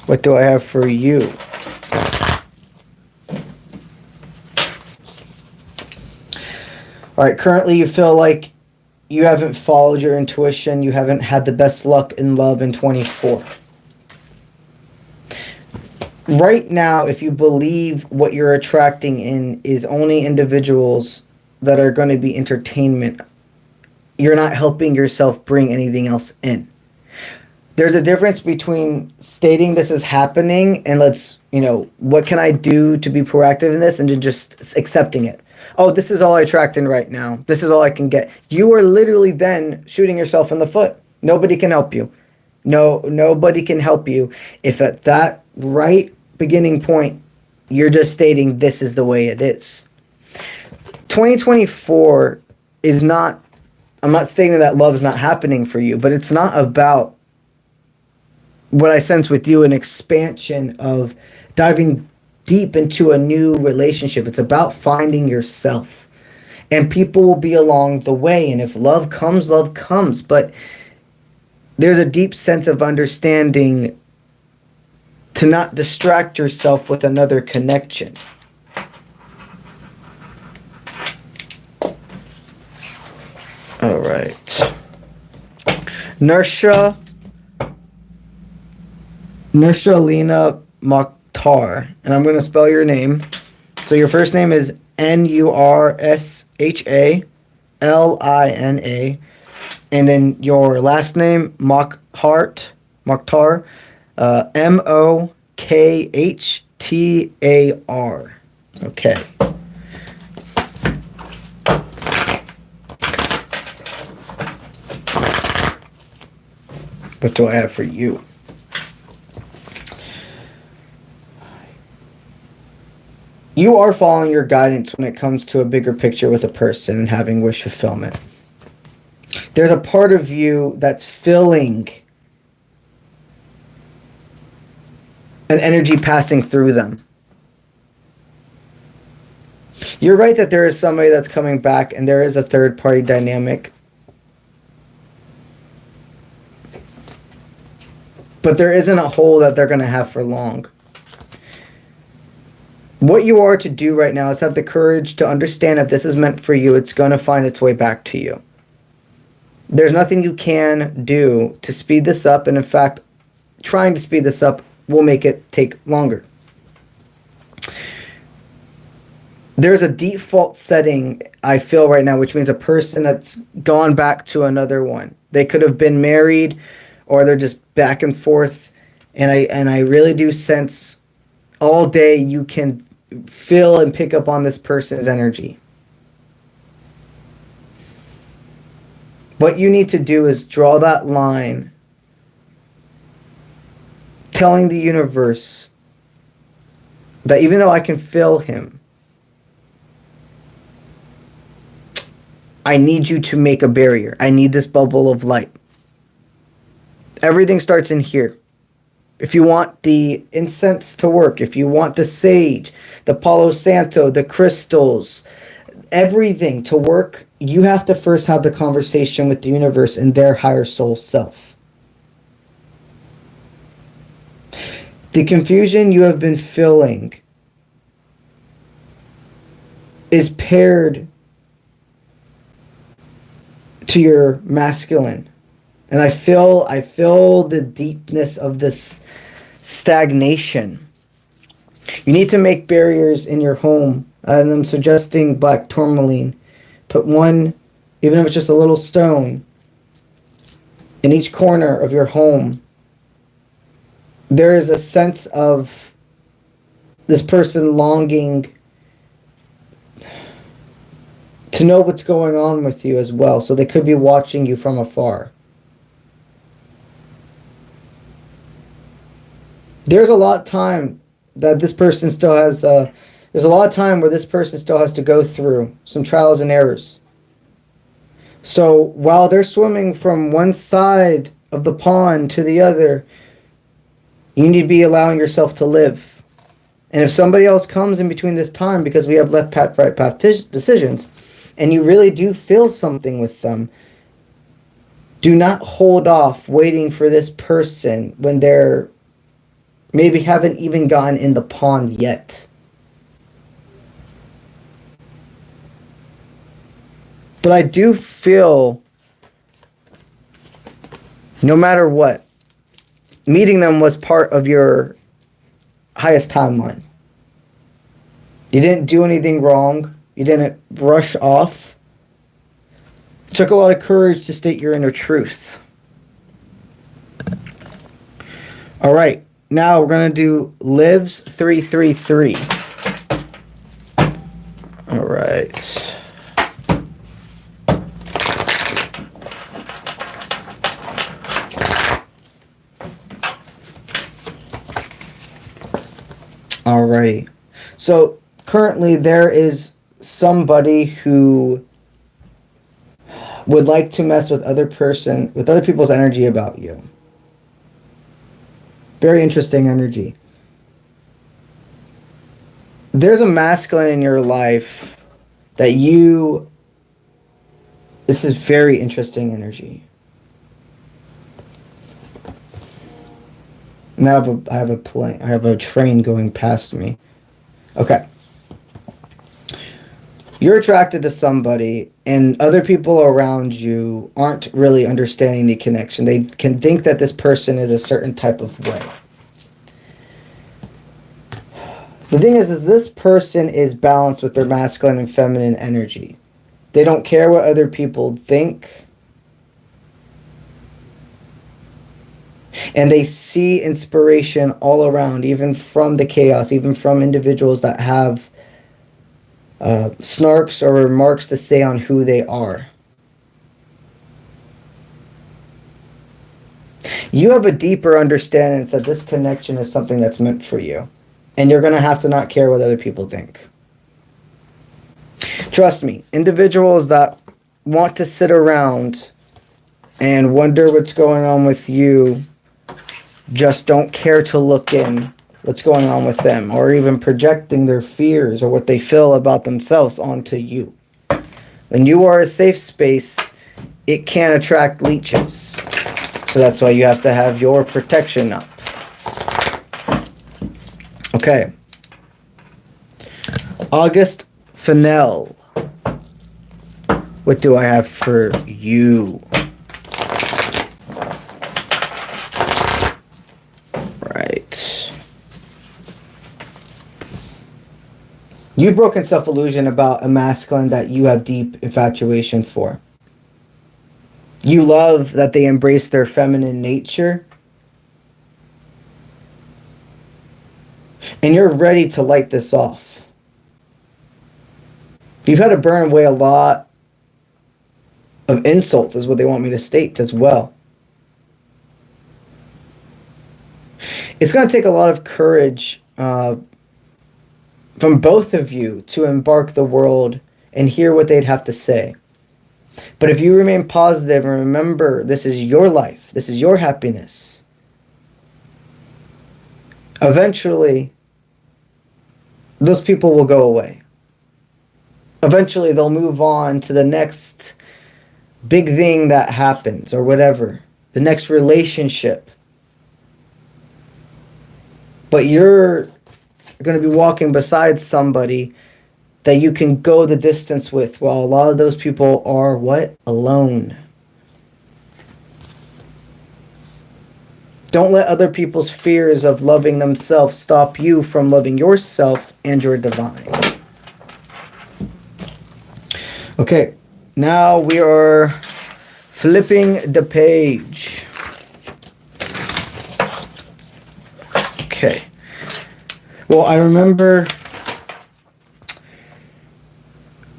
What do I have for you? All right, currently you feel like you haven't followed your intuition. You haven't had the best luck in love in 24. Right now, if you believe what you're attracting in is only individuals that are going to be entertainment, you're not helping yourself bring anything else in. There's a difference between stating this is happening and what can I do to be proactive in this, and just accepting it. Oh, this is all I attract in right now. This is all I can get. You are literally then shooting yourself in the foot. Nobody can help you. Nobody can help you if at that right beginning point, you're just stating this is the way it is. 2024 is not, I'm not stating that love is not happening for you, but it's not about what I sense with you, an expansion of diving deep into a new relationship. It's about finding yourself. And people will be along the way. And if love comes, love comes. But there's a deep sense of understanding to not distract yourself with another connection. All right. Nursha Lena Mokhtar. And I'm going to spell your name. So your first name is Nurshalina. And then your last name, Mokhtar. Mokhtar. Okay. What do I have for you? You are following your guidance when it comes to a bigger picture with a person and having wish fulfillment. There's a part of you that's filling an energy passing through them. You're right that there is somebody that's coming back and there is a third party dynamic. But there isn't a hole that they're going to have for long. What you are to do right now is have the courage to understand if this is meant for you, it's going to find its way back to you. There's nothing you can do to speed this up, and in fact, trying to speed this up will make it take longer. There's a default setting, I feel right now, which means a person that's gone back to another one. They could have been married, or they're just back and forth, and I really do sense all day you can feel and pick up on this person's energy. What you need to do is draw that line, telling the universe that even though I can feel him, I need you to make a barrier. I need this bubble of light. Everything starts in here. If you want the incense to work, if you want the sage, the Palo Santo, the crystals, everything to work, you have to first have the conversation with the universe and their higher soul self. The confusion you have been feeling is paired to your masculine. And I feel the deepness of this stagnation. You need to make barriers in your home. And I'm suggesting black tourmaline. Put one, even if it's just a little stone, in each corner of your home. There is a sense of this person longing to know what's going on with you as well. So they could be watching you from afar. There's a lot of time that this person still has, there's a lot of time where this person still has to go through some trials and errors. So while they're swimming from one side of the pond to the other, you need to be allowing yourself to live. And if somebody else comes in between this time, because we have left path, right path decisions, and you really do feel something with them, do not hold off waiting for this person when they're maybe haven't even gotten in the pond yet. But I do feel, no matter what, meeting them was part of your highest timeline. You didn't do anything wrong. You didn't rush off. It took a lot of courage to state your inner truth. All right. Now we're going to do Lives 333. All right. All right. So currently there is somebody who would like to mess with other people's energy about you. Very interesting energy. There's a masculine in your life that this is very interesting energy. Now I have a train going past me. Okay. You're attracted to somebody, and other people around you aren't really understanding the connection. They can think that this person is a certain type of way. The thing is this person is balanced with their masculine and feminine energy. They don't care what other people think. And they see inspiration all around, even from the chaos, even from individuals that have snarks or remarks to say on who they are. You have a deeper understanding that this connection is something that's meant for you. And you're going to have to not care what other people think. Trust me, individuals that want to sit around and wonder what's going on with you just don't care to look in what's going on with them, or even projecting their fears or what they feel about themselves onto you. When you are a safe space, it can attract leeches. So that's why you have to have your protection up. Okay. August Fennell. What do I have for you? Right. You've broken self-illusion about a masculine that you have deep infatuation for. You love that they embrace their feminine nature. And you're ready to light this off. You've had to burn away a lot of insults, is what they want me to state as well. It's going to take a lot of courage from both of you to embark the world and hear what they'd have to say. But if you remain positive and remember, this is your life, this is your happiness, eventually those people will go away. Eventually they'll move on to the next big thing that happens or whatever, the next relationship. But you're going to be walking beside somebody that you can go the distance with, while a lot of those people are what? Alone. Don't let other people's fears of loving themselves stop you from loving yourself and your divine. Okay, now we are flipping the page. Okay. Well, I remember...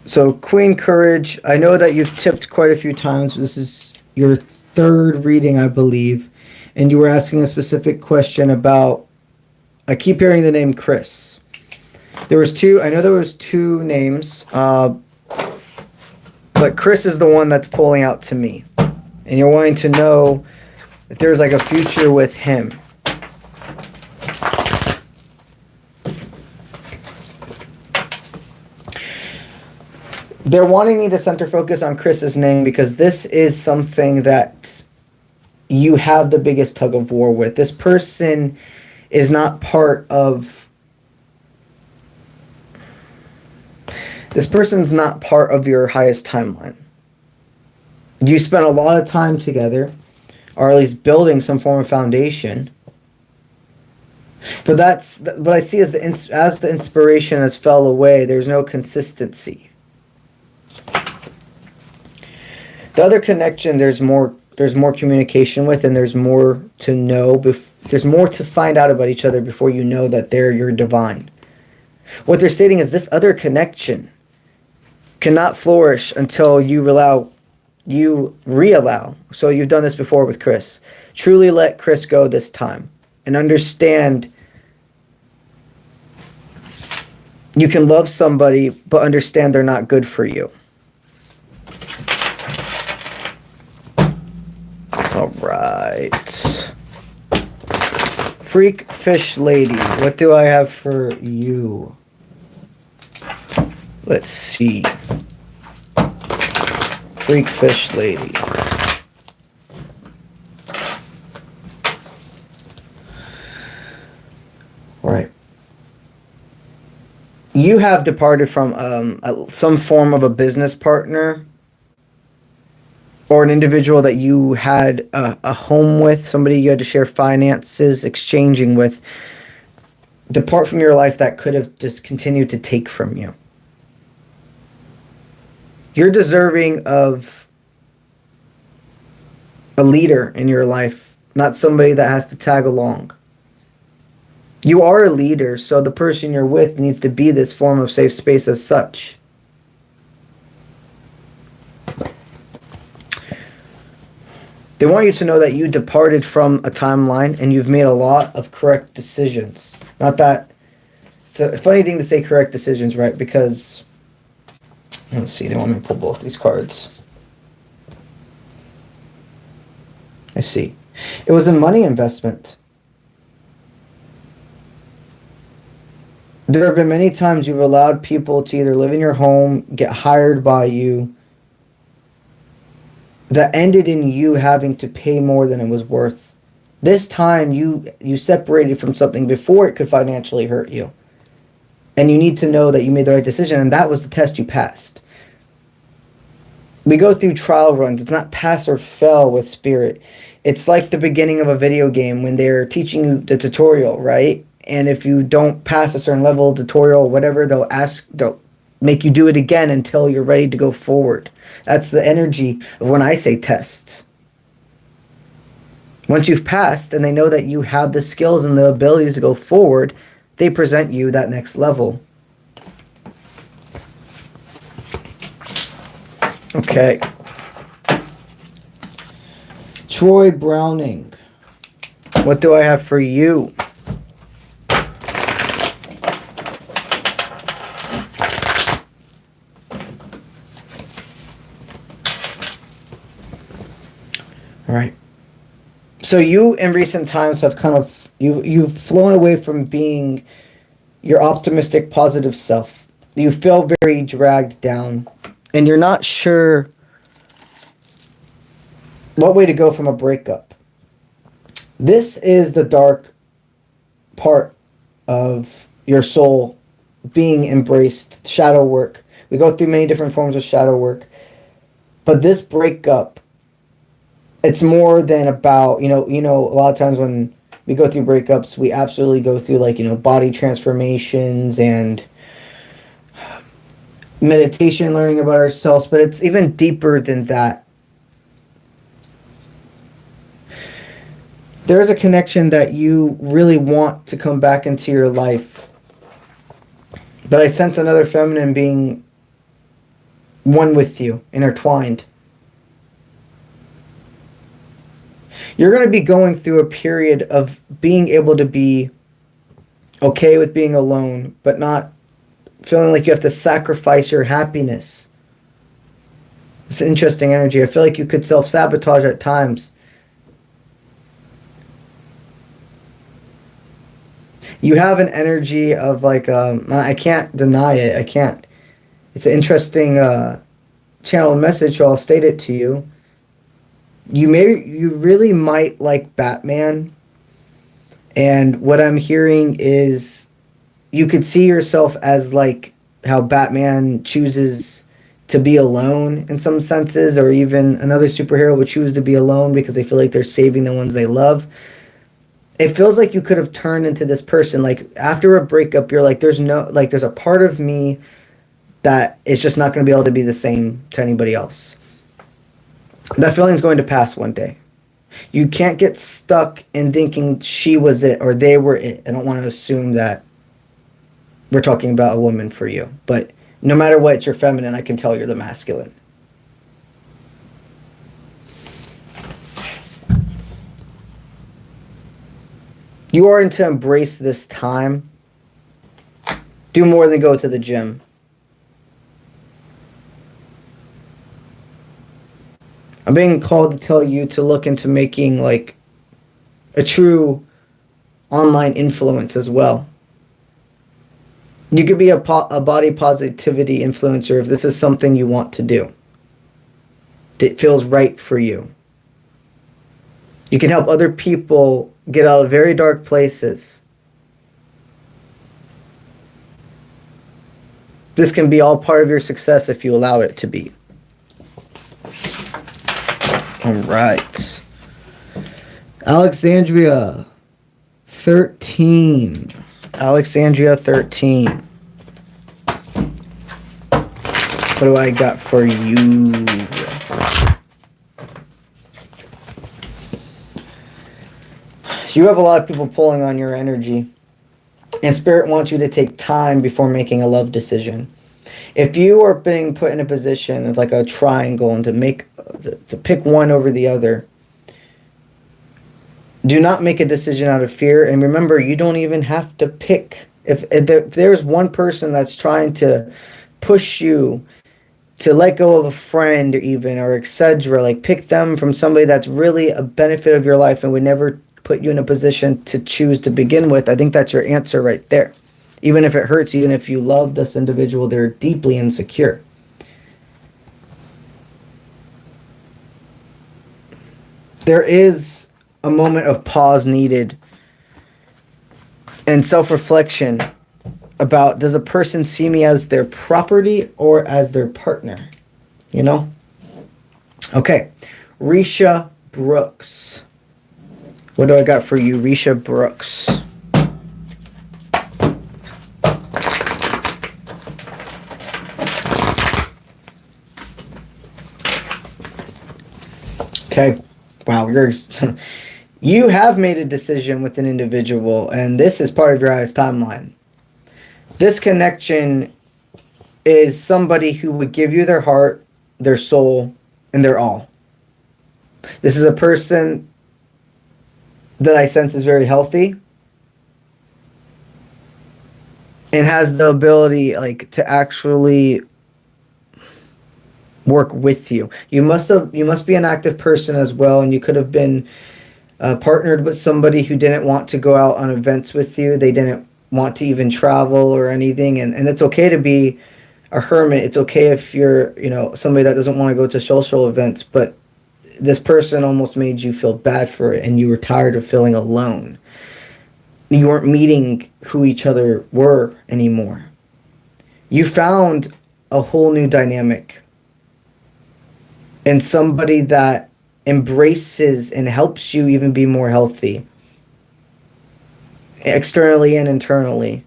So, Queen Courage, I know that you've tipped quite a few times. This is your third reading, I believe. And you were asking a specific question about... I keep hearing the name Chris. There was two... I know there was two names. But Chris is the one that's pulling out to me. And you're wanting to know if there's like a future with him. They're wanting me to center focus on Chris's name because this is something that you have the biggest tug of war with. This person is not part of... This person's not part of your highest timeline. You spent a lot of time together, or at least building some form of foundation. But that's what I see as the inspiration has fell away. There's no consistency. The other connection, there's more communication with, and there's more to know. There's more to find out about each other before you know that they're your divine. What they're stating is this other connection cannot flourish until you reallow. So you've done this before with Chris. Truly let Chris go this time and understand you can love somebody but understand they're not good for you. All right. Freak Fish Lady, what do I have for you? Let's see. Freak Fish Lady. All right. You have departed from some form of a business partner or an individual that you had a home with, somebody you had to share finances, exchanging with. Depart from your life that could have just continued to take from you. You're deserving of a leader in your life, not somebody that has to tag along. You are a leader, so the person you're with needs to be this form of safe space as such. They want you to know that you departed from a timeline and you've made a lot of correct decisions. Not that... It's a funny thing to say correct decisions, right? Because... Let's see, they want me to pull both these cards. I see. It was a money investment. There have been many times you've allowed people to either live in your home, get hired by you, that ended in you having to pay more than it was worth. This time you separated from something before it could financially hurt you. And you need to know that you made the right decision, and that was the test you passed. We go through trial runs. It's not pass or fail with spirit. It's like the beginning of a video game when they're teaching you the tutorial, right? And if you don't pass a certain level, tutorial, whatever, they'll make you do it again until you're ready to go forward. That's the energy of when I say test. Once you've passed and they know that you have the skills and the abilities to go forward, they present you that next level. Okay. Troy Browning. What do I have for you? All right. So you in recent times have kind of you've flown away from being your optimistic, positive self. You feel very dragged down, and you're not sure what way to go from a breakup. This is the dark part of your soul being embraced, shadow work. We go through many different forms of shadow work, but this breakup, it's more than about, you know, a lot of times when we go through breakups, we absolutely go through like, body transformations and meditation, learning about ourselves, but it's even deeper than that. There's a connection that you really want to come back into your life, but I sense another feminine being one with you, intertwined. You're going to be going through a period of being able to be okay with being alone, but not feeling like you have to sacrifice your happiness. It's an interesting energy. I feel like you could self-sabotage at times. You have an energy of like, I can't deny it. I can't. It's an interesting channel message, so I'll state it to you. You really might like Batman, and what I'm hearing is you could see yourself as like how Batman chooses to be alone in some senses, or even another superhero would choose to be alone because they feel like they're saving the ones they love. It feels like you could have turned into this person. Like after a breakup, you're like, there's a part of me that is just not going to be able to be the same to anybody else. That feeling is going to pass one day. You can't get stuck in thinking she was it or they were it. I don't want to assume that we're talking about a woman for you. But no matter what, you're feminine. I can tell you're the masculine. You are to embrace this time. Do more than go to the gym. I'm being called to tell you to look into making like a true online influence as well. You could be a body positivity influencer if this is something you want to do. That feels right for you. You can help other people get out of very dark places. This can be all part of your success if you allow it to be. All right. Alexandria, 13. Alexandria, 13. What do I got for you? You have a lot of people pulling on your energy. And Spirit wants you to take time before making a love decision. If you are being put in a position of like a triangle and to pick one over the other, do not make a decision out of fear. And remember, you don't even have to pick. If there's one person that's trying to push you to let go of a friend or etc., like pick them from somebody that's really a benefit of your life and would never put you in a position to choose to begin with, I think that's your answer right there. Even if it hurts, even if you love this individual, they're deeply insecure. There is a moment of pause needed and self-reflection about, does a person see me as their property or as their partner? You know? Okay. Risha Brooks. What do I got for you, Risha Brooks? Okay. Wow, you have made a decision with an individual, and this is part of your highest timeline. This connection is somebody who would give you their heart, their soul, and their all. This is a person that I sense is very healthy and has the ability, like, to actually work with you. You must be an active person as well, and you could have been partnered with somebody who didn't want to go out on events with you. They didn't want to even travel or anything, and it's okay to be a hermit. It's okay if you're, somebody that doesn't want to go to social events, but this person almost made you feel bad for it, and you were tired of feeling alone. You weren't meeting who each other were anymore. You found a whole new dynamic and somebody that embraces and helps you even be more healthy, externally and internally.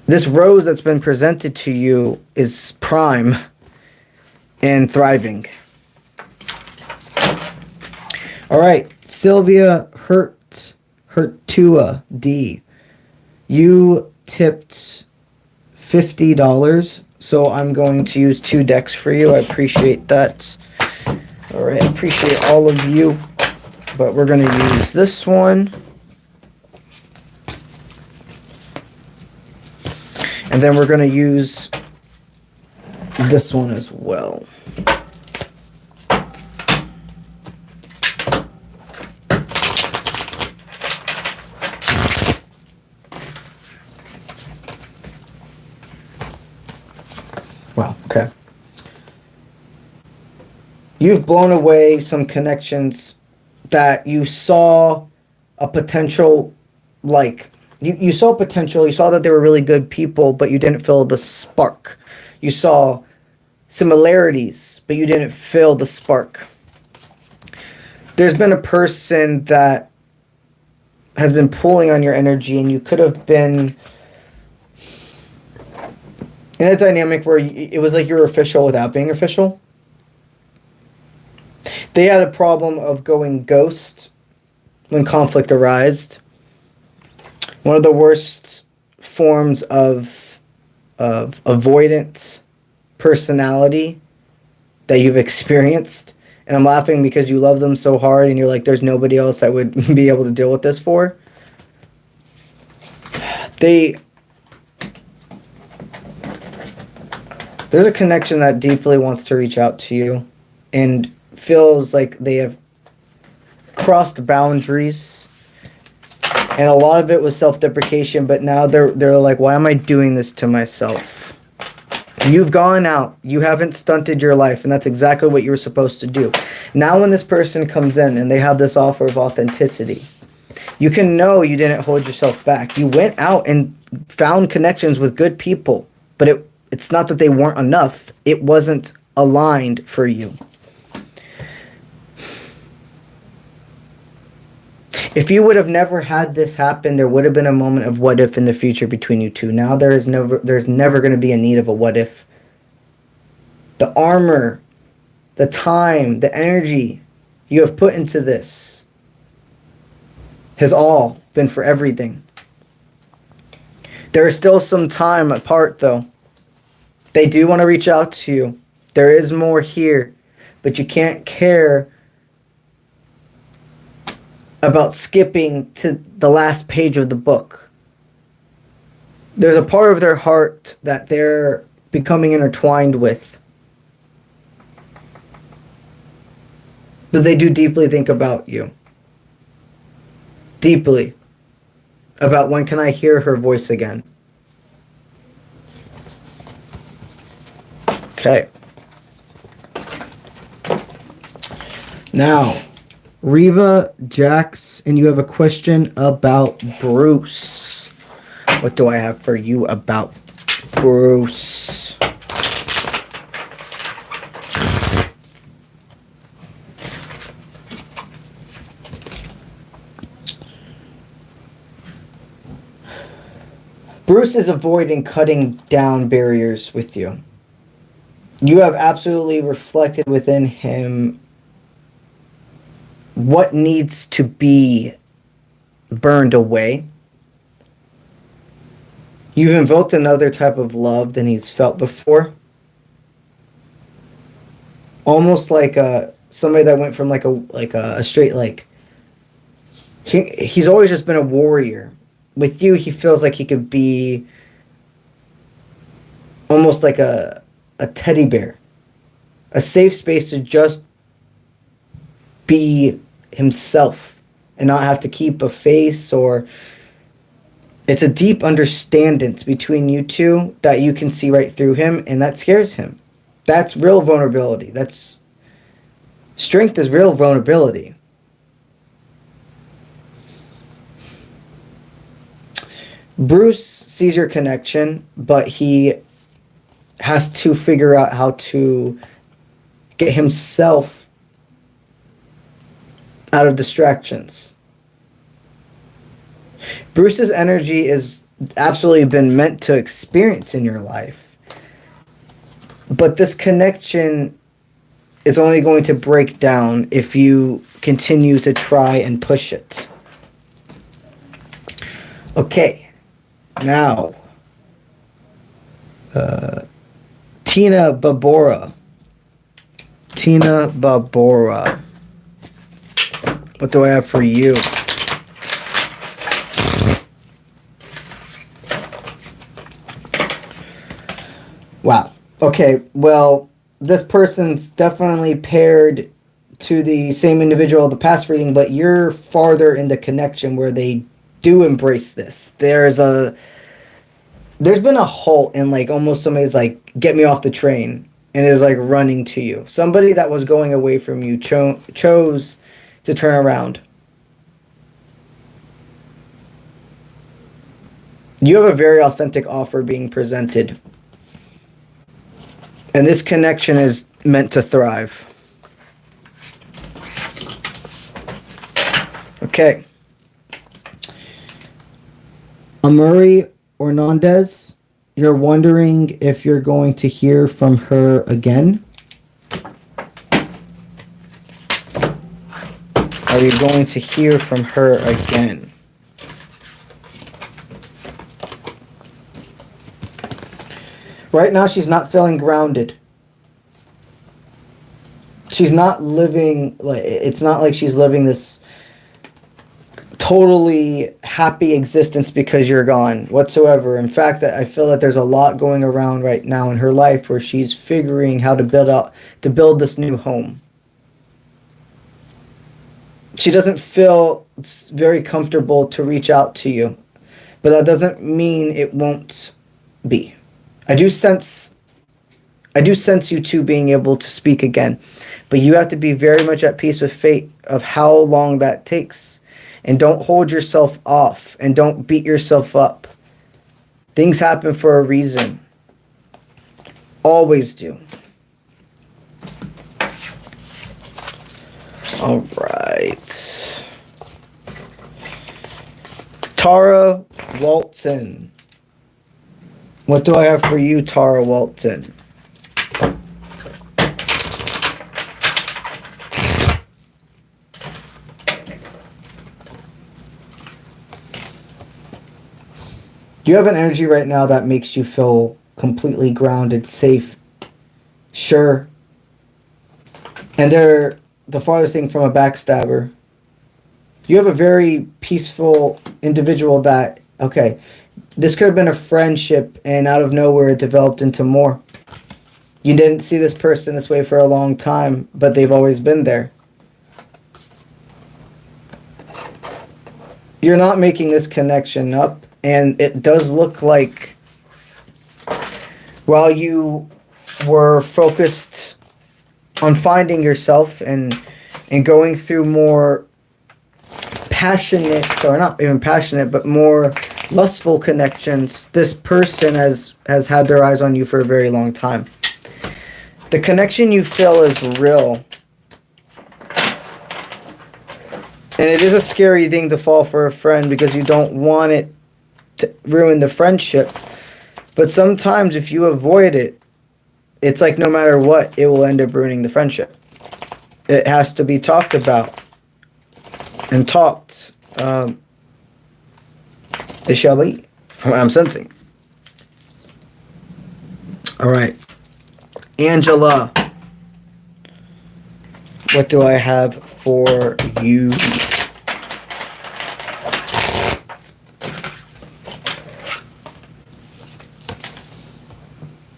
This rose that's been presented to you is prime and thriving. All right, Sylvia Hurtua D. You tipped $50, so I'm going to use 2 decks for you. I appreciate that. All right, I appreciate all of you, but we're going to use this one. And then we're going to use this one as well. Wow, okay. You've blown away some connections that you saw a potential, like, you saw potential, you saw that they were really good people, but you didn't feel the spark. You saw similarities, but you didn't feel the spark. There's been a person that has been pulling on your energy, and you could have been in a dynamic where it was like you were official without being official. They had a problem of going ghost when conflict arose. One of the worst forms of avoidant personality that you've experienced. And I'm laughing because you love them so hard and you're like, there's nobody else I would be able to deal with this for. There's a connection that deeply wants to reach out to you and feels like they have crossed boundaries. And a lot of it was self-deprecation, but now they're like, why am I doing this to myself? You've gone out. You haven't stunted your life, and that's exactly what you were supposed to do. Now when this person comes in and they have this offer of authenticity, you can know you didn't hold yourself back. You went out and found connections with good people, but it's not that they weren't enough. It wasn't aligned for you. If you would have never had this happen, there would have been a moment of what if in the future between you two. Now there's never going to be a need of a what if. The armor, the time, the energy you have put into this has all been for everything. There is still some time apart, though. They do want to reach out to you. There is more here, but you can't care about skipping to the last page of the book. There's a part of their heart that they're becoming intertwined with. But they do deeply think about you. Deeply. About when can I hear her voice again? Okay. Now, Riva, Jax, and you have a question about Bruce. What do I have for you about Bruce? Bruce is avoiding cutting down barriers with you. You have absolutely reflected within him what needs to be burned away. You've invoked another type of love than he's felt before. Almost like somebody that went from like a straight like he's always just been a warrior. With you, he feels like he could be almost like a teddy bear. A safe space to just be himself and not have to keep a face, or it's a deep understanding between you two that you can see right through him, and that scares him. That's real vulnerability. That's strength is real vulnerability. Bruce sees your connection, but he has to figure out how to get himself out of distractions. Bruce's energy is absolutely been meant to experience in your life. But this connection is only going to break down if you continue to try and push it. Okay. Now, Tina Babora. Tina Babora. What do I have for you? Wow. Okay, well, this person's definitely paired to the same individual of the past reading, but you're farther in the connection where they do embrace this. There's been a halt, and like almost somebody's like, get me off the train, and is like running to you. Somebody that was going away from you chose to turn around. You have a very authentic offer being presented, and this connection is meant to thrive. Okay. Amuri Hernandez, you're wondering if you're going to hear from her again. Are you going to hear from her again? Right now, she's not feeling grounded. She's not living, like, it's not like she's living this totally happy existence because you're gone whatsoever. In fact, I feel that there's a lot going around right now in her life where she's figuring how to build this new home. She doesn't feel very comfortable to reach out to you, but that doesn't mean it won't be. I do sense you two being able to speak again, but you have to be very much at peace with fate of how long that takes. And don't hold yourself off, and don't beat yourself up. Things happen for a reason. Always do. All right. Tara Walton. What do I have for you, Tara Walton? You have an energy right now that makes you feel completely grounded, safe, sure. And they're the farthest thing from a backstabber. You have a very peaceful individual that, okay, this could have been a friendship, and out of nowhere it developed into more. You didn't see this person this way for a long time, but they've always been there. you're not making this connection up, and it does look like while you were focused on finding yourself and going through more passionate, or not even passionate, but more lustful connections, this person has had their eyes on you for a very long time. The connection you feel is real. And it is a scary thing to fall for a friend because you don't want it to ruin the friendship. But sometimes if you avoid it, it's like no matter what, it will end up ruining the friendship. It has to be talked about and talked. It shall be, from what I'm sensing. All right. Angela, what do I have for you?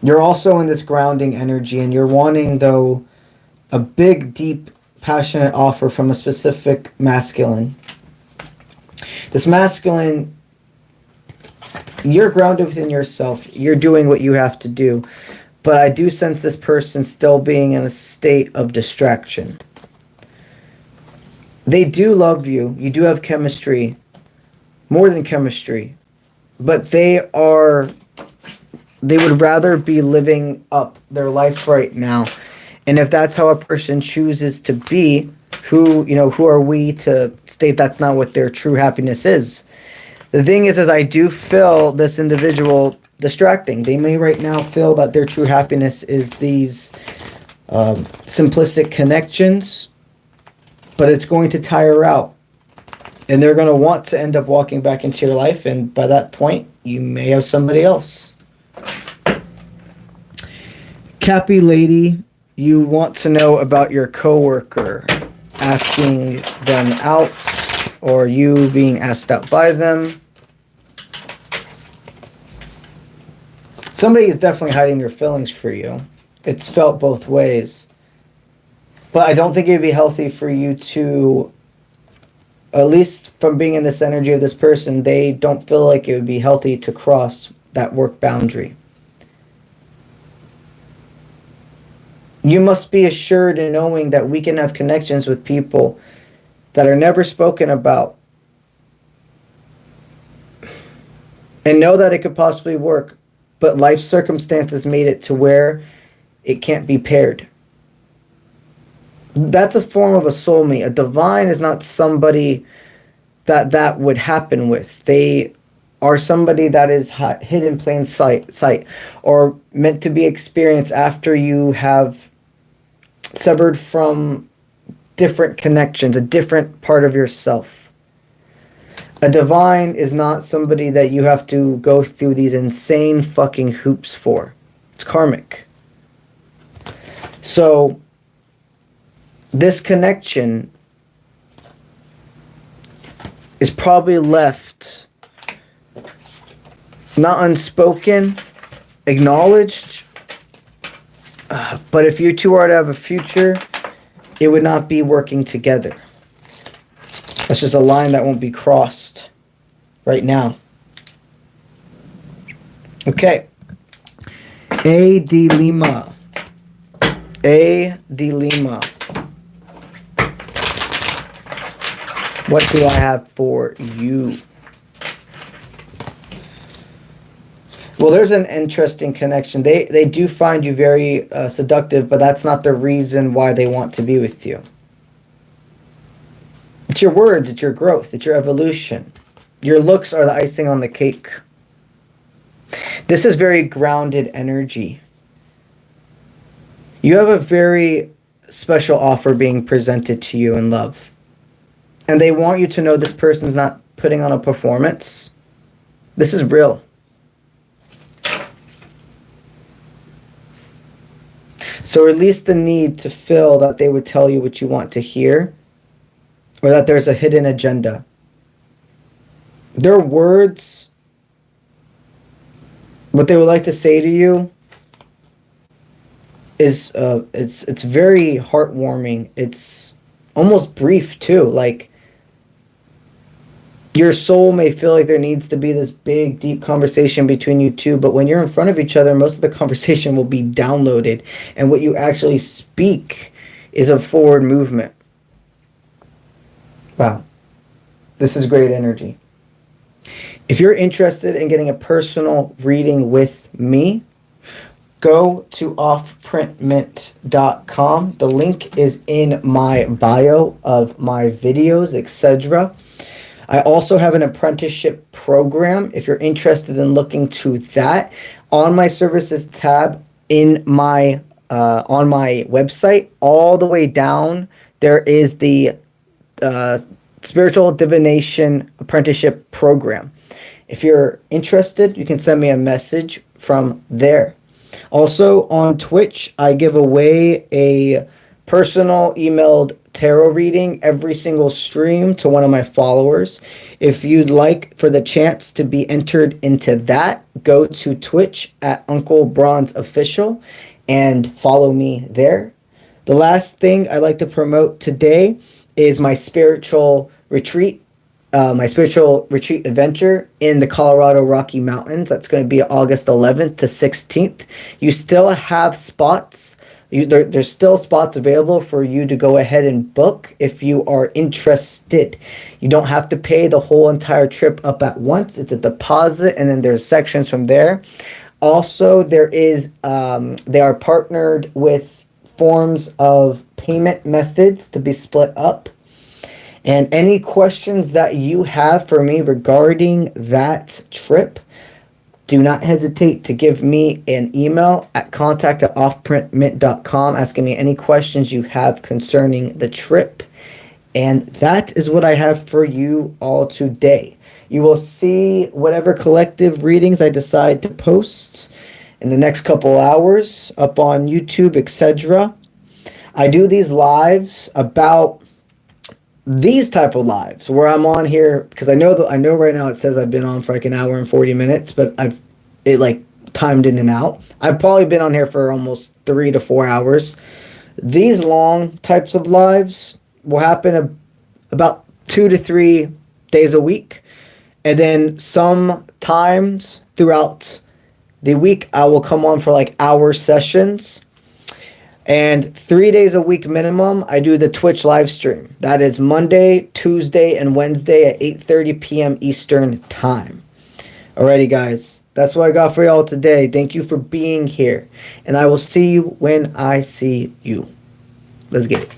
You're also in this grounding energy, and you're wanting, though, a big, deep, passionate offer from a specific masculine. This masculine, you're grounded within yourself. You're doing what you have to do. But I do sense this person still being in a state of distraction. They do love you. You do have chemistry. More than chemistry. But they would rather be living up their life right now. And if that's how a person chooses to be, who are we to state that's not what their true happiness is? The thing is I do feel this individual distracting. They may right now feel that their true happiness is these simplistic connections, but it's going to tire out. And they're going to want to end up walking back into your life, and by that point, you may have somebody else. Cappy lady, you want to know about your coworker, asking them out, or you being asked out by them. Somebody is definitely hiding their feelings for you. It's felt both ways. But I don't think it'd be healthy for you to, at least from being in this energy of this person, they don't feel like it would be healthy to cross that work boundary. You must be assured in knowing that we can have connections with people that are never spoken about. And know that it could possibly work. But life circumstances made it to where it can't be paired. That's a form of a soulmate. A divine is not somebody that would happen with. They are somebody that is hidden in plain sight, or meant to be experienced after you have severed from different connections, a different part of yourself. A divine is not somebody that you have to go through these insane fucking hoops for. It's karmic. So, this connection is probably left not unspoken, acknowledged, but if you two are to have a future, it would not be working together. That's just a line that won't be crossed right now. Okay. A. D. Lima. A. D. Lima. What do I have for you? Well, there's an interesting connection. They do find you very seductive, but that's not the reason why they want to be with you. It's your words, it's your growth, it's your evolution. Your looks are the icing on the cake. This is very grounded energy. You have a very special offer being presented to you in love. And they want you to know this person's not putting on a performance. This is real. So release the need to feel that they would tell you what you want to hear, or that there's a hidden agenda. Their words, what they would like to say to you, is it's very heartwarming. It's almost brief too. Like, Your soul may feel like there needs to be this big, deep conversation between you two, but when you're in front of each other, most of the conversation will be downloaded, and what you actually speak is a forward movement. Wow. This is great energy. If you're interested in getting a personal reading with me, go to offprintmint.com. The link is in my bio of my videos, etc. I also have an apprenticeship program. If you're interested in looking to that, on my services tab in my on my website, all the way down, there is the spiritual divination apprenticeship program. If you're interested, you can send me a message from there. Also on Twitch, I give away a personal emailed tarot reading every single stream to one of my followers. If you'd like for the chance to be entered into that, go to Twitch at UncleBronze Official and follow me there. The last thing I'd like to promote today is my spiritual retreat adventure in the Colorado Rocky Mountains. That's going to be August 11th to 16th. You still have spots. There's still spots available for you to go ahead and book if you are interested. You don't have to pay the whole entire trip up at once. It's a deposit, and then there's sections from there. Also, they are partnered with forms of payment methods to be split up. And any questions that you have for me regarding that trip, do not hesitate to give me an email at contact@offprintmint.com asking me any questions you have concerning the trip. And that is what I have for you all today. You will see whatever collective readings I decide to post in the next couple hours up on YouTube, etc. I do these lives about these type of lives where I'm on here because I know right now it says I've been on for like an hour and 40 minutes, but it like timed in and out. I've probably been on here for almost 3 to 4 hours. These long types of lives will happen about 2 to 3 days a week, and then sometimes throughout the week I will come on for like hour sessions. And 3 days a week minimum, I do the Twitch live stream. That is Monday, Tuesday, and Wednesday at 8:30 p.m. Eastern Time. Alrighty, guys. That's what I got for y'all today. Thank you for being here. And I will see you when I see you. Let's get it.